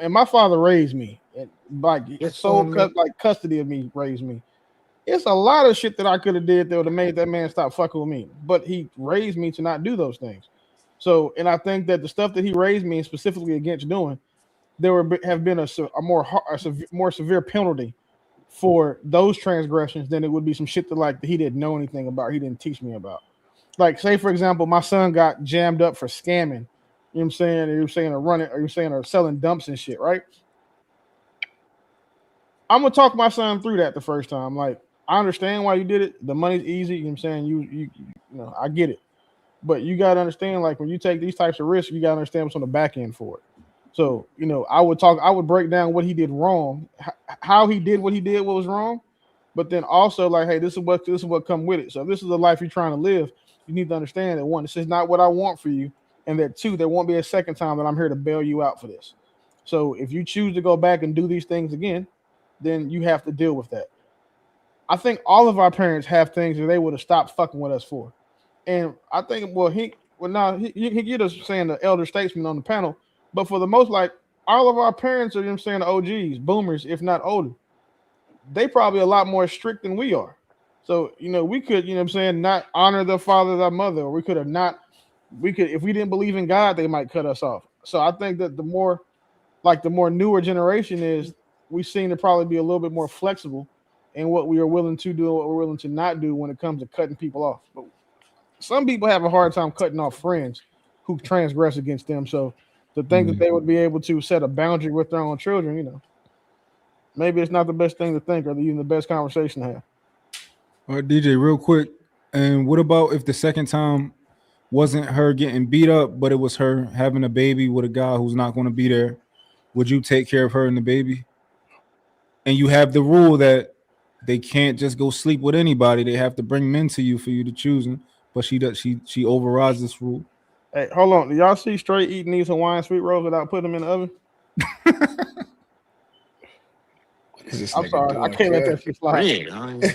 my father raised me, and like custody of me, raised me. It's a lot of shit that I could have did that would have made that man stop fucking with me, but he raised me to not do those things. So, and I think that the stuff that he raised me specifically against doing, there would have been a more severe penalty for those transgressions than it would be some shit that he didn't know anything about, he didn't teach me about. Like, say for example, my son got jammed up for scamming. You know what I'm saying? Or you're saying or selling dumps and shit, right? I'm gonna talk my son through that the first time. Like, I understand why you did it. The money's easy. You know what I'm saying? You know, I get it. But you gotta understand, like, when you take these types of risks, you gotta understand what's on the back end for it. So, you know, I would break down what he did wrong, how he did what he did, what was wrong, but then also like, hey, this is what come with it. So if this is the life you're trying to live, you need to understand that one, this is not what I want for you, and that two, there won't be a second time that I'm here to bail you out for this. So if you choose to go back and do these things again, then you have to deal with that. I think all of our parents have things that they would have stopped fucking with us for. And I think, he get us saying the elder statesman on the panel, but for the most, like, all of our parents are, you know what I'm saying, the OGs, boomers, if not older. They probably a lot more strict than we are. So, you know, we could, you know what I'm saying, not honor the father, the mother, or if we didn't believe in God, they might cut us off. So I think that the more newer generation is, we seem to probably be a little bit more flexible in what we are willing to do and what we're willing to not do when it comes to cutting people off. But some people have a hard time cutting off friends who transgress against them. So to think that they would be able to set a boundary with their own children, you know, maybe it's not the best thing to think or even the best conversation to have. All right, DJ, real quick. And what about if the second time wasn't her getting beat up, but it was her having a baby with a guy who's not going to be there? Would you take care of her and the baby? And you have the rule that they can't just go sleep with anybody. They have to bring men to you for you to choose them. But she overrides this rule. Hey, hold on. Do y'all see Straight eating these Hawaiian sweet rolls without putting them in the oven? I'm sorry. I can't let that shit slide.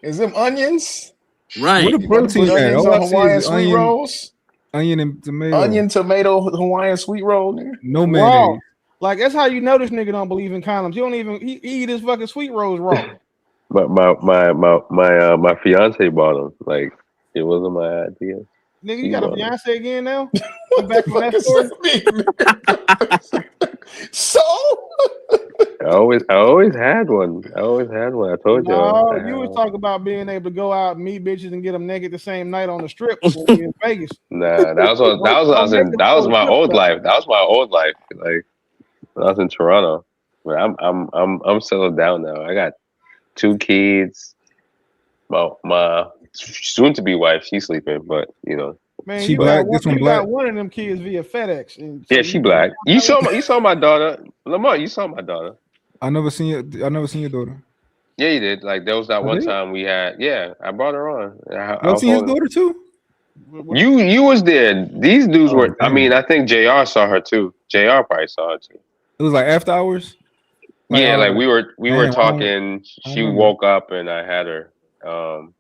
Is them onions? Right. What a protein at? Onions on Hawaiian sweet rolls? Onion and tomato. Onion, tomato, Hawaiian sweet roll, nigga. No mayonnaise. Raw. Like, that's how you know this nigga don't believe in condoms. He eat his fucking sweet rolls raw. But my fiance bought them. Like, it wasn't my idea. Nigga, you got a fiance again now? I'm back on that story. So I always had one. I told y'all. No, you was talking about being able to go out and meet bitches and get them naked the same night on the strip when we in Vegas. Nah, that was my old life. That was my old life. Like, when I was in Toronto. But I'm settled down now. I got 2 kids. Well, my soon-to-be wife, she's sleeping, but you know. Man, She you got black. one. This one You black. got one of them kids via FedEx, and Yeah, she black. You saw my daughter, Lamar. You saw my daughter. I never seen your daughter. Yeah, you did. Like there was that I one did? time we had. Yeah, I brought her on. I Y'all was seen his holding. daughter too? You was there. These dudes Oh, were. I damn. mean, I think JR saw her too. JR probably saw her too. It was like after hours. Yeah, like we were damn, talking. I She remember. woke up and I had her.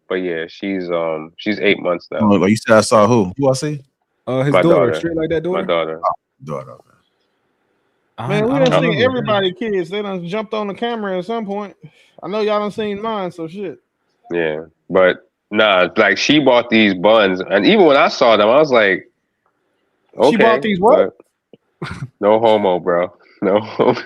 But yeah, she's 8 months now. Oh, like you said, I saw who? Who I see? His My daughter, daughter. straight like that daughter. My daughter. Daughter. Man, we I done don't seen remember. everybody kids. They done jumped on the camera at some point. I know y'all done seen mine, so shit. Yeah, but nah, like she bought these buns, and even when I saw them, I was like, okay, She bought these what? but no homo, bro. No homo.